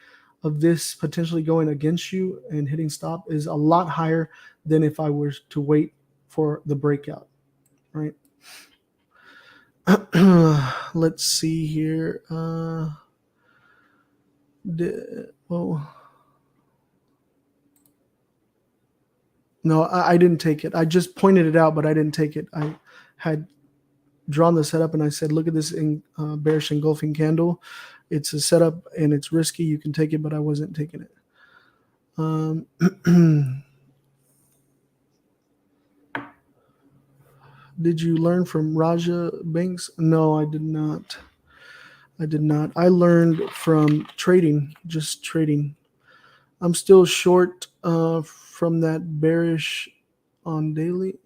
of this potentially going against you and hitting stop is a lot higher than if I were to wait for the breakout, right? Let's see here. No, I didn't take it. I just pointed it out, but I didn't take it. I had drawn the setup and I said, look at this bearish engulfing candle. It's a setup and it's risky. You can take it, but I wasn't taking it. Did you learn from Raja Bankz? No, I did not. I learned from trading, just trading. I'm still short from that bearish on daily.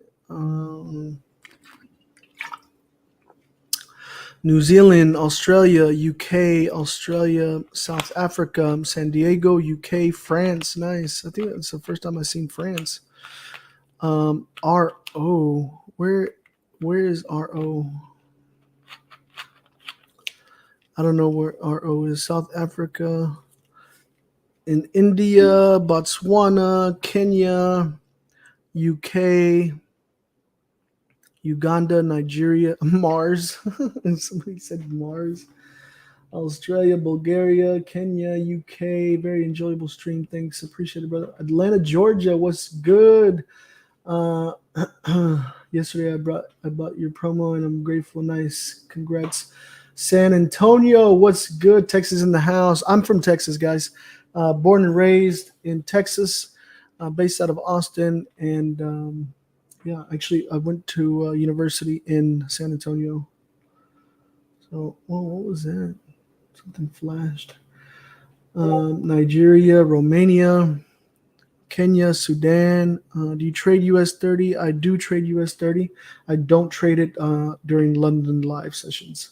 New Zealand, Australia, UK, Australia, South Africa, San Diego, UK, France. Nice. I think that's the first time I've seen France. RO. Where is RO? I don't know where RO is. South Africa, in India, Botswana, Kenya, UK, Uganda, Nigeria, Mars. Somebody said Mars. Australia, Bulgaria, Kenya, UK. Very enjoyable stream. Thanks. Appreciate it, brother. Atlanta, Georgia. What's good? Yesterday I bought your promo and I'm grateful. Nice. Congrats. San Antonio. What's good? Texas in the house. I'm from Texas, guys. Born and raised in Texas, based out of Austin. And yeah, actually, I went to university in San Antonio. So, whoa, what was that? Something flashed. Nigeria, Romania, Kenya, Sudan. Do you trade US30? I do trade US30. I don't trade it during London live sessions.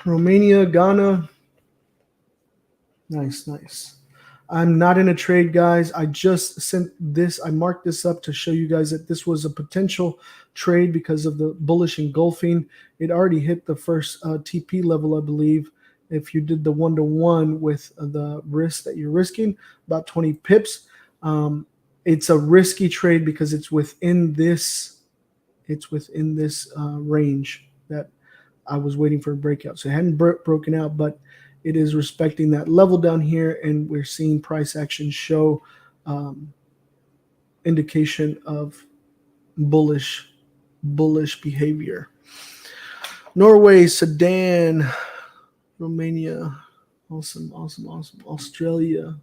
Romania, Ghana. Nice. I'm not in a trade, guys. I just sent this. I marked this up to show you guys that this was a potential trade because of the bullish engulfing. It already hit the first TP level, I believe. If you did the 1-to-1 with the risk that you're risking, about 20 pips. It's a risky trade because it's within this. It's within this range that I was waiting for a breakout. So it hadn't broken out, but it is respecting that level down here, and we're seeing price action show indication of bullish behavior. Norway, Sudan, Romania, awesome. Australia,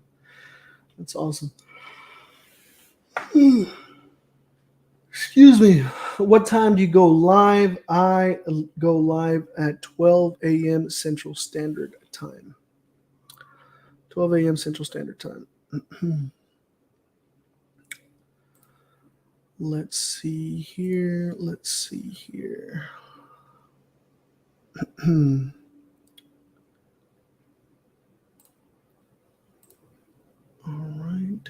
that's awesome. Excuse me. What time do you go live? I go live at 12 a.m. Central Standard Time. 12 a.m. Central Standard Time. Let's see here. All right.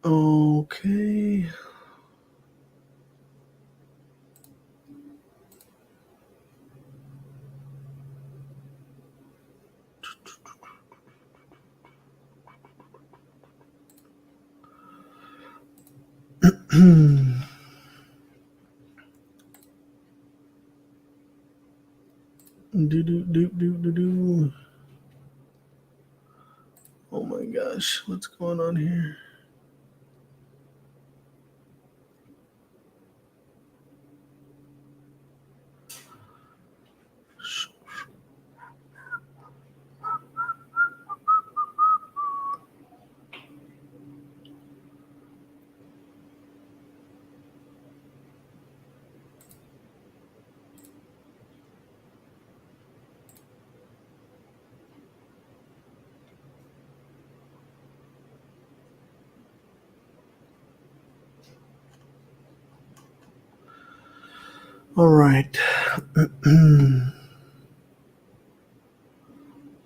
Okay. Do. Oh my gosh, what's going on here? All right.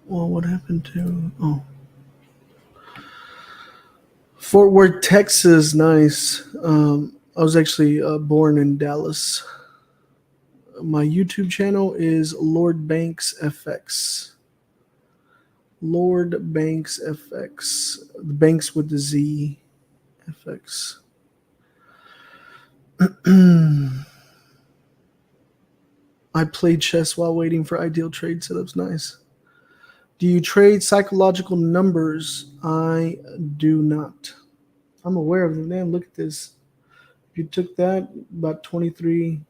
Well, what happened to Fort Worth, Texas? Nice. I was actually born in Dallas. My YouTube channel is Lord Bankz FX. Lord Bankz FX. The Banks with the Z FX. I played chess while waiting for ideal trade setups. Nice. Do you trade psychological numbers? I do not. I'm aware of them. Man, look at this. If you took that, about 23.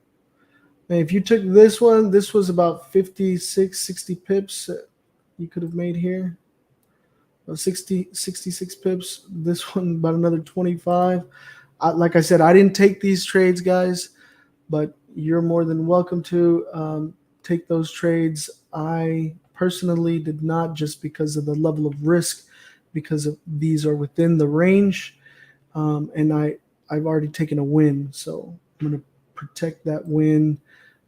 And if you took this one, this was about 56, 60 pips you could have made here. 66 pips. This one, about another 25. Like I said, I didn't take these trades, guys, but you're more than welcome to take those trades. I personally did not, just because of the level of risk, because of these are within the range, and I've already taken a win, so I'm going to protect that win,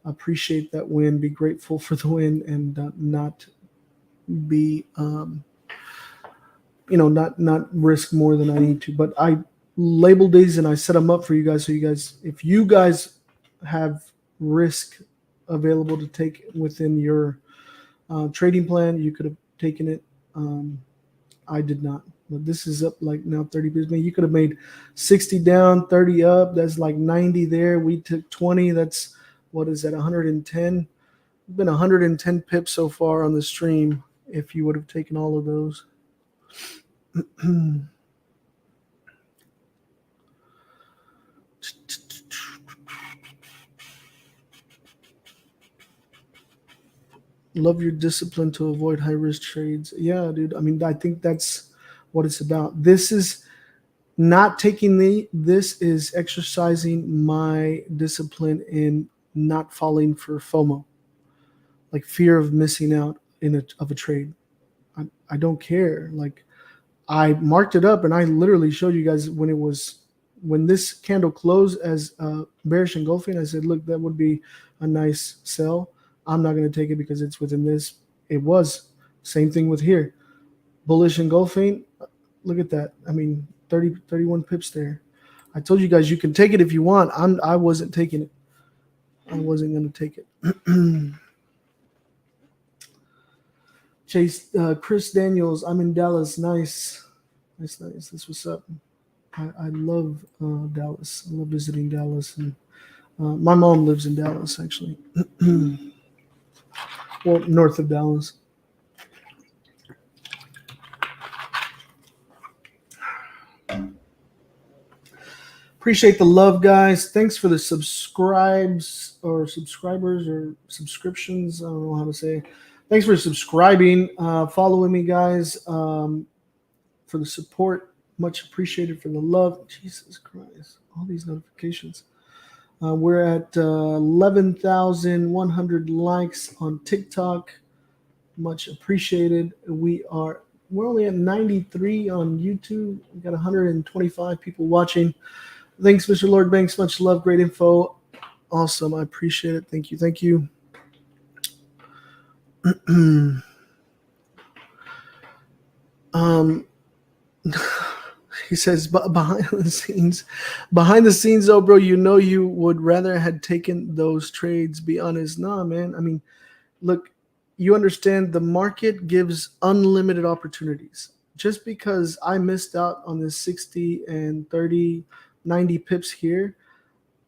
appreciate that win, be grateful for the win, and not be not risk more than I need to. But I labeled these and I set them up for you guys, so you guys, if you guys have risk available to take within your trading plan, you could have taken it. I did not. But this is up like now 30 pips. Man, you could have made 60 down, 30 up. That's like 90 there. We took 20. That's, what is that, 110? It's been 110 pips so far on the stream if you would have taken all of those. Love your discipline to avoid high risk trades. Yeah, dude. I mean, I think that's what it's about. This is not taking this is exercising my discipline in not falling for FOMO, like fear of missing out of a trade. I don't care. Like, I marked it up and I literally showed you guys when this candle closed as bearish engulfing. I said, look, that would be a nice sell. I'm not going to take it because it's within this. It was. Same thing with here. Bullish engulfing. Look at that. I mean, 31 pips there. I told you guys you can take it if you want. I wasn't taking it. I wasn't going to take it. Chase, Chris Daniels, I'm in Dallas. Nice. Nice. That's what's up. I love Dallas. I love visiting Dallas. And my mom lives in Dallas, actually. Well, north of Dallas. Appreciate the love, guys. Thanks for the subscribers or subscriptions. I don't know how to say. Thanks for subscribing, following me, guys, for the support. Much appreciated for the love. Jesus Christ, all these notifications. We're at 11,100 likes on TikTok. Much appreciated. We're only at 93 on YouTube. We got 125 people watching. Thanks, Mr. Lord Bankz. Much love. Great info. Awesome. I appreciate it. Thank you. Thank you. He says, behind the scenes, though, bro, you would rather had taken those trades. Be honest. Nah, man. I mean, look, you understand the market gives unlimited opportunities. Just because I missed out on this 60 and 30, 90 pips here,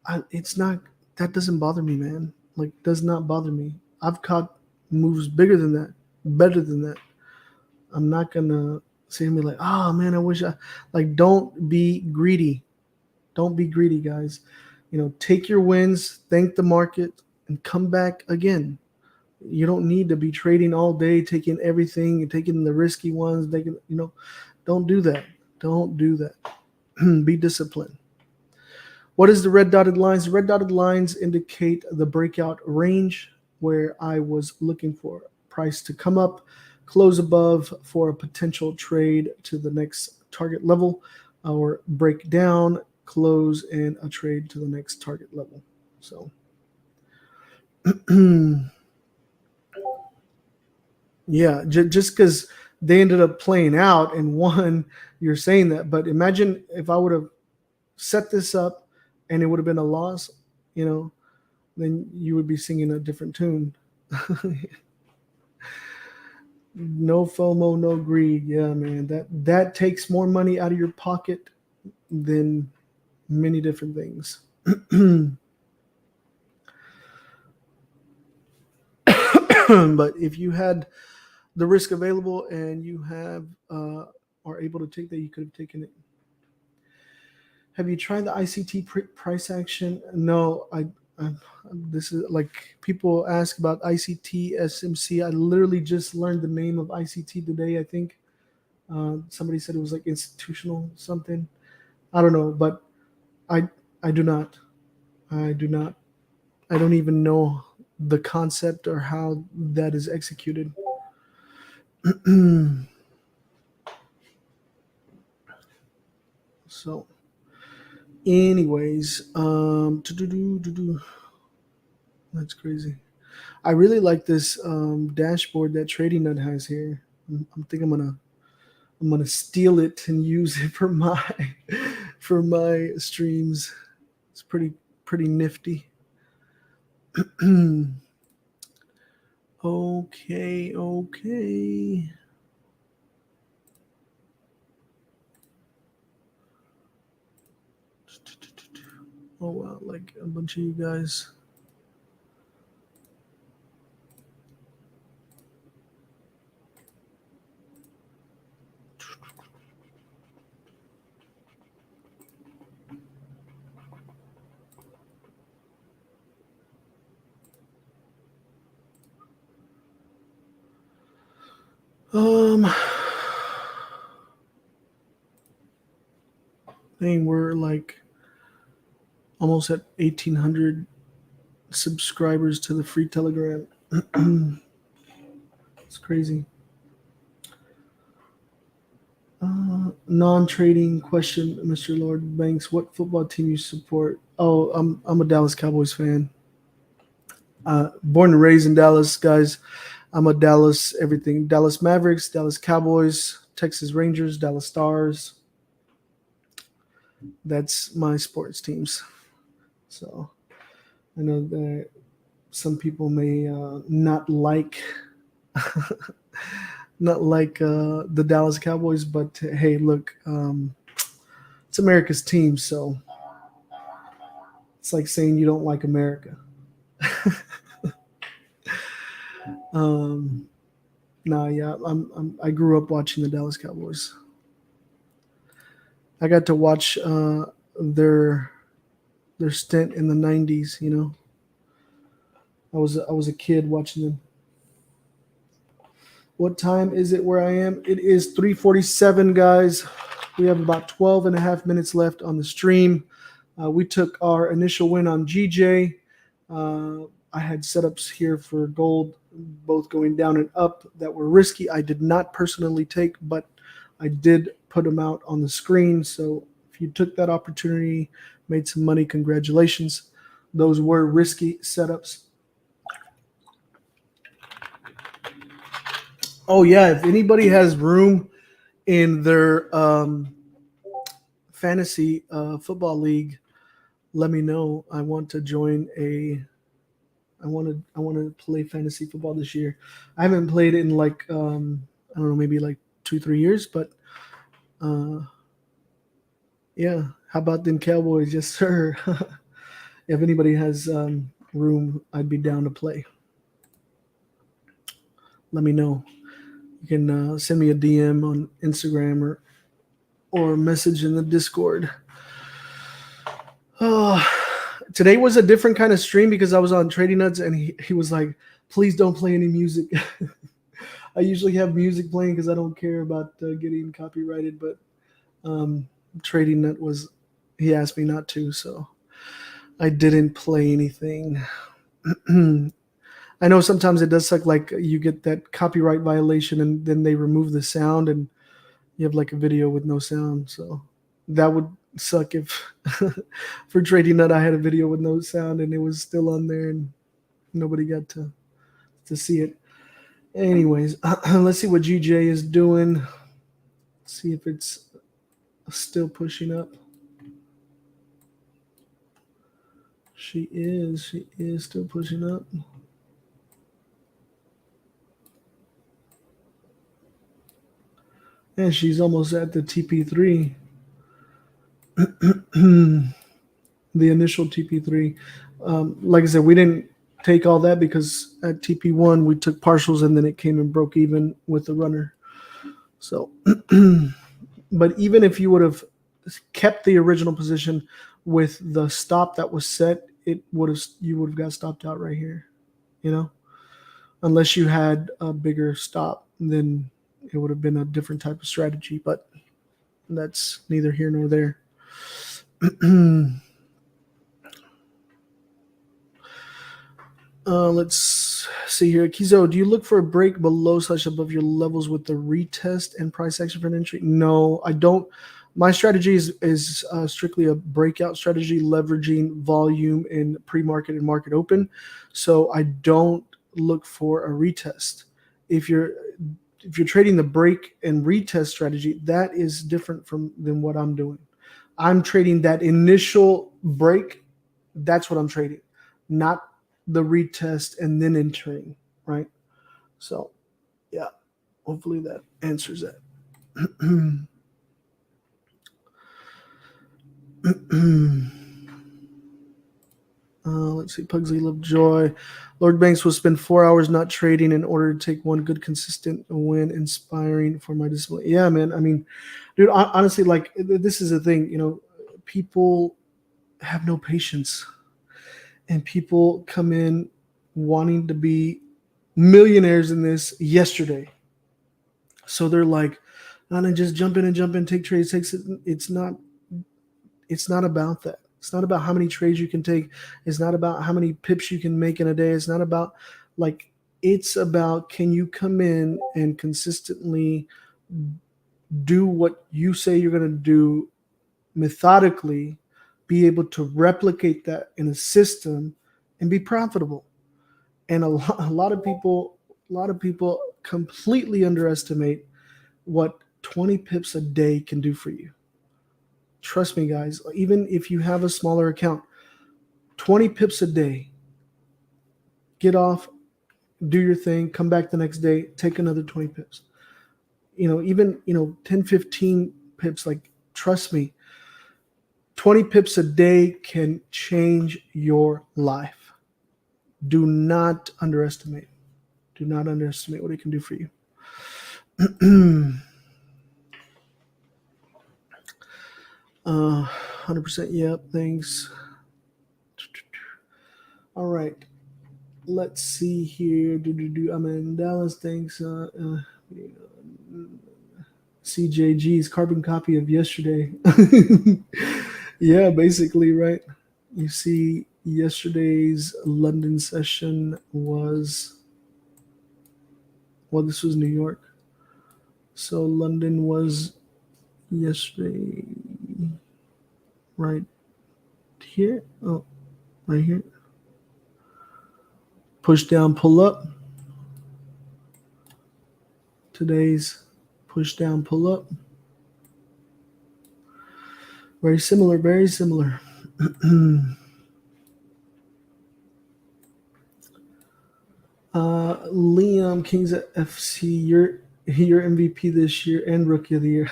that doesn't bother me, man. Like, does not bother me. I've caught moves bigger than that, better than that. I'm not gonna say to me like, oh man, I wish don't be greedy. Don't be greedy, guys. Take your wins, thank the market, and come back again. You don't need to be trading all day, taking everything and taking the risky ones. Don't do that. Don't do that. Be disciplined. What is the red dotted lines? The red dotted lines indicate the breakout range where I was looking for price to come up, close above for a potential trade to the next target level, or break down, close, and a trade to the next target level. So yeah, just because they ended up playing out and won, you're saying that. But imagine if I would have set this up and it would have been a loss, then you would be singing a different tune. No FOMO, no greed. Yeah, man, that takes more money out of your pocket than many different things. But if you had the risk available and you are able to take that, you could have taken it. Have you tried the ICT price action? No, this is like people ask about ICT SMC. I literally just learned the name of ICT today. I think somebody said it was like institutional something. I don't know, but I do not. I don't even know the concept or how that is executed. So anyways, that's crazy. I really like this dashboard that Trading Nut has here. I think I'm gonna steal it and use it for my streams. It's pretty nifty. Okay. Oh wow, like a bunch of you guys. Dang, we're like almost at 1,800 subscribers to the free Telegram. It's crazy. Non-trading question, Mr. Lord Banks. What football team you support? Oh, I'm a Dallas Cowboys fan. Born and raised in Dallas, guys. I'm a Dallas everything. Dallas Mavericks, Dallas Cowboys, Texas Rangers, Dallas Stars. That's my sports teams. So I know that some people may not like the Dallas Cowboys, but hey, look, it's America's team, so it's like saying you don't like America. Yeah, I grew up watching the Dallas Cowboys. I got to watch their stint in the '90s. You know, I was a kid watching them. What time is it where I am? It is 3:47, guys. We have about 12 and a half minutes left on the stream. We took our initial win on GJ. I had setups here for gold, both going down and up, that were risky. I did not personally take, but I did put them out on the screen. So if you took that opportunity, made some money, congratulations. Those were risky setups. Oh, yeah. If anybody has room in their fantasy football league, let me know. I want to join I want to play fantasy football this year. I haven't played in like I don't know, maybe like 2-3 years, but yeah. How about them Cowboys? Yes, sir. If anybody has room, I'd be down to play. Let me know. You can send me a DM on Instagram or message in the Discord. Today was a different kind of stream because I was on Trading Nuts and he was like, please don't play any music. I usually have music playing because I don't care about getting copyrighted, but Trading Nut he asked me not to, so I didn't play anything. I know sometimes it does suck, like you get that copyright violation and then they remove the sound and you have like a video with no sound. So that would suck if for Trading Nut I had a video with no sound and it was still on there and nobody got to see it. Anyways, let's see what GJ is doing. See if it's still pushing up. She is still pushing up. And she's almost at the TP3. The initial TP3. Like I said, we didn't take all that because at TP1 we took partials and then it came and broke even with the runner. So, but even if you would have kept the original position with the stop that was set, you would have got stopped out right here, you know, unless you had a bigger stop, then it would have been a different type of strategy, but that's neither here nor there. Let's see here. Kizo, do you look for a break below / above your levels with the retest and price action for an entry? No, I don't. My strategy is strictly a breakout strategy, leveraging volume in pre-market and market open. So I don't look for a retest. If you're trading the break and retest strategy, that is different than what I'm doing. I'm trading that initial break. That's what I'm trading, not the retest and then entering, right? So, yeah, hopefully that answers that. Let's see. Pugsley Lovejoy. Lord Banks will spend 4 hours not trading in order to take one good, consistent win, inspiring for my discipline. Yeah, man. I mean, dude, honestly, like, this is the thing. People have no patience, and people come in wanting to be millionaires in this yesterday. So they're like, and then just jump in, take trades. It's not about that. It's not about how many trades you can take. It's not about how many pips you can make in a day. It's not about, like, it's about, can you come in and consistently do what you say you're going to do methodically, be able to replicate that in a system and be profitable. And a lot of people completely underestimate what 20 pips a day can do for you. Trust me, guys, even if you have a smaller account, 20 pips a day, get off, do your thing, come back the next day, take another 20 pips. Even 10, 15 pips, like, trust me, 20 pips a day can change your life. Do not underestimate. Do not underestimate what it can do for you. 100%. Yep. Thanks. All right. Let's see here. I'm in Dallas. Thanks. CJG's carbon copy of yesterday. Yeah, basically, right? You see, yesterday's London session was, well, this was New York. So London was yesterday, right here. Oh, right here. Push down, pull up. Today's push down, pull up. Very similar, very similar. Liam, Kings at FC, you're MVP this year and Rookie of the Year.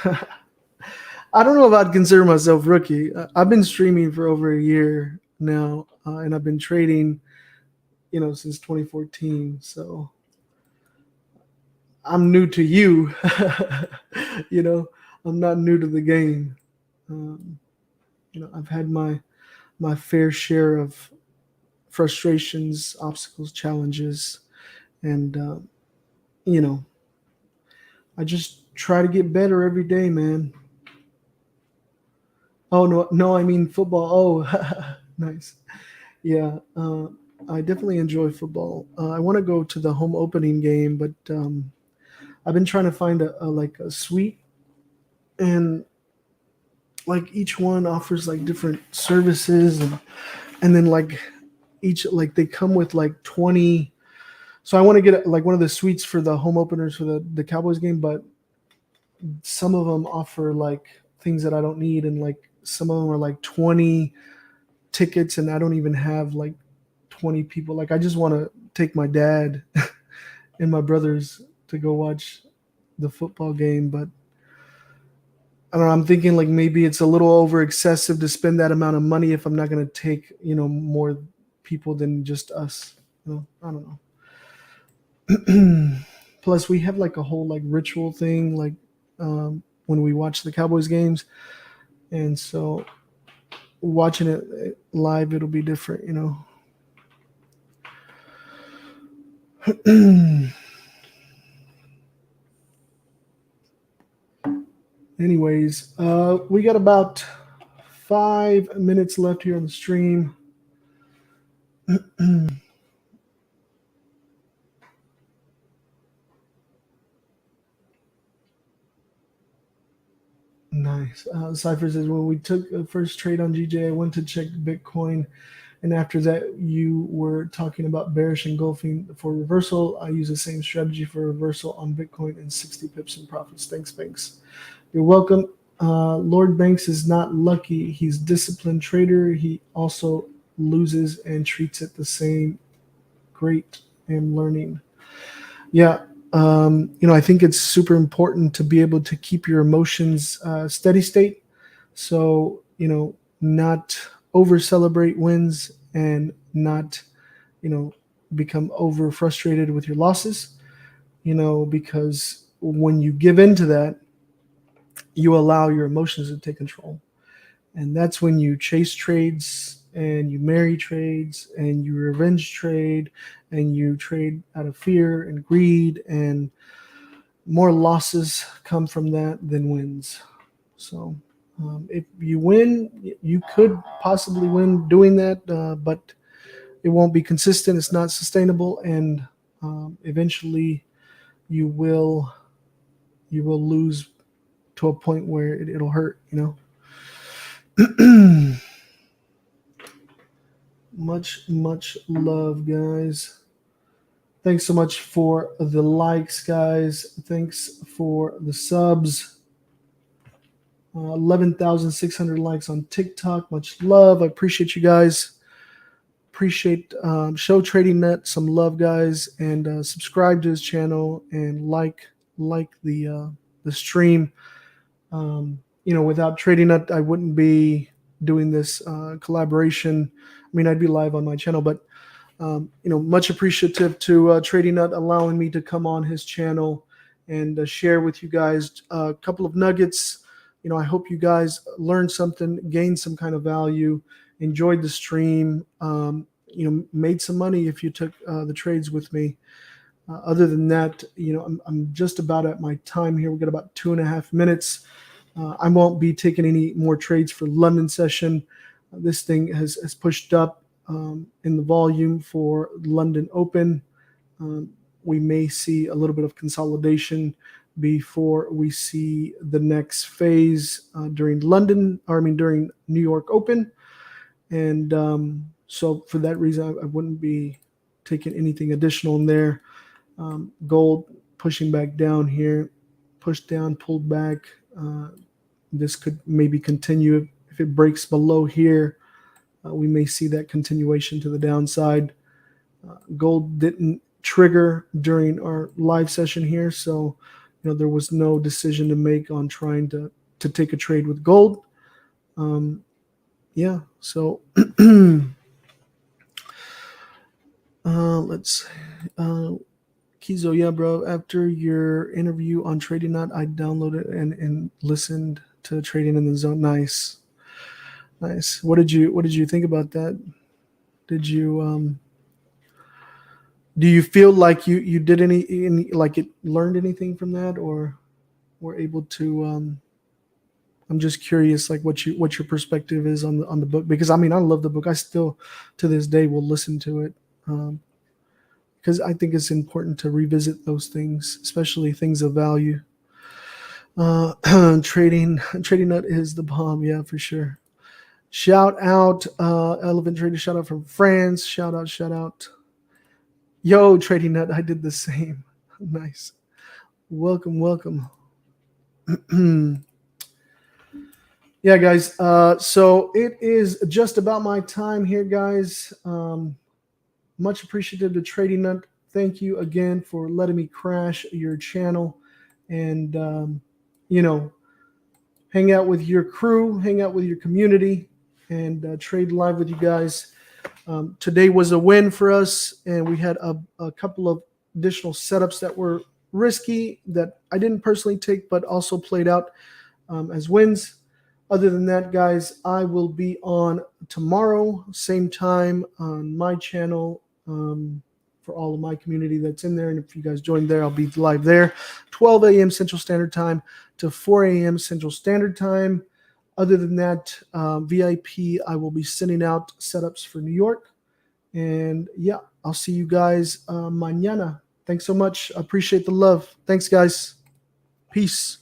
I don't know if I'd consider myself rookie. I've been streaming for over a year now, and I've been trading, since 2014. So I'm new to you. I'm not new to the game. I've had my fair share of frustrations, obstacles, challenges, and I just try to get better every day, man. Oh no, I mean football. Oh, nice. Yeah, I definitely enjoy football. I want to go to the home opening game, but I've been trying to find a suite, and like each one offers like different services, and then like each, like, they come with like 20. So I want to get like one of the suites for the home openers for the Cowboys game, but some of them offer like things that I don't need, and like some of them are like 20 tickets, and I don't even have like 20 people. Like, I just want to take my dad and my brothers to go watch the football game, but I don't know, I'm thinking like maybe it's a little over excessive to spend that amount of money if I'm not going to take, more people than just us. I don't know. Plus, we have like a whole like ritual thing, like when we watch the Cowboys games, and so watching it live, it'll be different, Anyways, we got about 5 minutes left here on the stream. Nice. Cypher says, when we took the first trade on GJ, I went to check Bitcoin, and after that, you were talking about bearish engulfing for reversal. I use the same strategy for reversal on Bitcoin and 60 pips in profits. Thanks, Banks. You're welcome. Lord Banks is not lucky. He's disciplined trader. He also loses and treats it the same. Great. I'm learning. Yeah. I think it's super important to be able to keep your emotions steady state. So, not over celebrate wins and not, become over frustrated with your losses, because when you give in to that, you allow your emotions to take control. And that's when you chase trades and you marry trades and you revenge trade and you trade out of fear and greed, and more losses come from that than wins. So if you win, you could possibly win doing that, but it won't be consistent. It's not sustainable, and eventually you will lose to a point where it'll hurt. Much love, guys. Thanks so much for the likes, guys. Thanks for the subs. 11,600 likes on TikTok. Much love. I appreciate you guys. Appreciate Show Trading Net. Some love, guys, and subscribe to his channel and like the stream. Without Trading Net, I wouldn't be doing this collaboration. I mean, I'd be live on my channel, but much appreciative to Trading Nut allowing me to come on his channel and share with you guys a couple of nuggets. I hope you guys learned something, gained some kind of value, enjoyed the stream, made some money if you took the trades with me. Other than that, I'm just about at my time here. We've got about 2.5 minutes. I won't be taking any more trades for London session. This thing has pushed up in the volume for London Open. We may see a little bit of consolidation before we see the next phase during New York Open. And so for that reason, I wouldn't be taking anything additional in there. Gold pushing back down here, pushed down, pulled back. This could maybe continue. If it breaks below here, we may see that continuation to the downside. Gold didn't trigger during our live session here, so there was no decision to make on trying to take a trade with gold. So let's Kizo, yeah, bro. After your interview on Trading Nut, I downloaded and listened to Trading in the Zone. Nice. What did you think about that? Did you do you feel like you did any like it learned anything from that, or were able to? I'm just curious, like what your perspective is on the book, because I mean I love the book. I still to this day will listen to it because I think it's important to revisit those things, especially things of value. Trading Nut is the bomb, yeah, for sure. Shout out, Elephant Trader. Shout out from France. Shout out. Yo, Trading Nut, I did the same. Nice. Welcome. Yeah, guys. So it is just about my time here, guys. Much appreciative to Trading Nut. Thank you again for letting me crash your channel and, hang out with your crew, hang out with your community, and trade live with you guys. Today was a win for us, and we had a couple of additional setups that were risky that I didn't personally take, but also played out as wins. Other than that, guys, I will be on tomorrow, same time on my channel for all of my community that's in there. And if you guys join there, I'll be live there, 12 a.m. Central Standard Time to 4 a.m. Central Standard Time. Other than that, VIP, I will be sending out setups for New York. And yeah, I'll see you guys mañana. Thanks so much. I appreciate the love. Thanks, guys. Peace.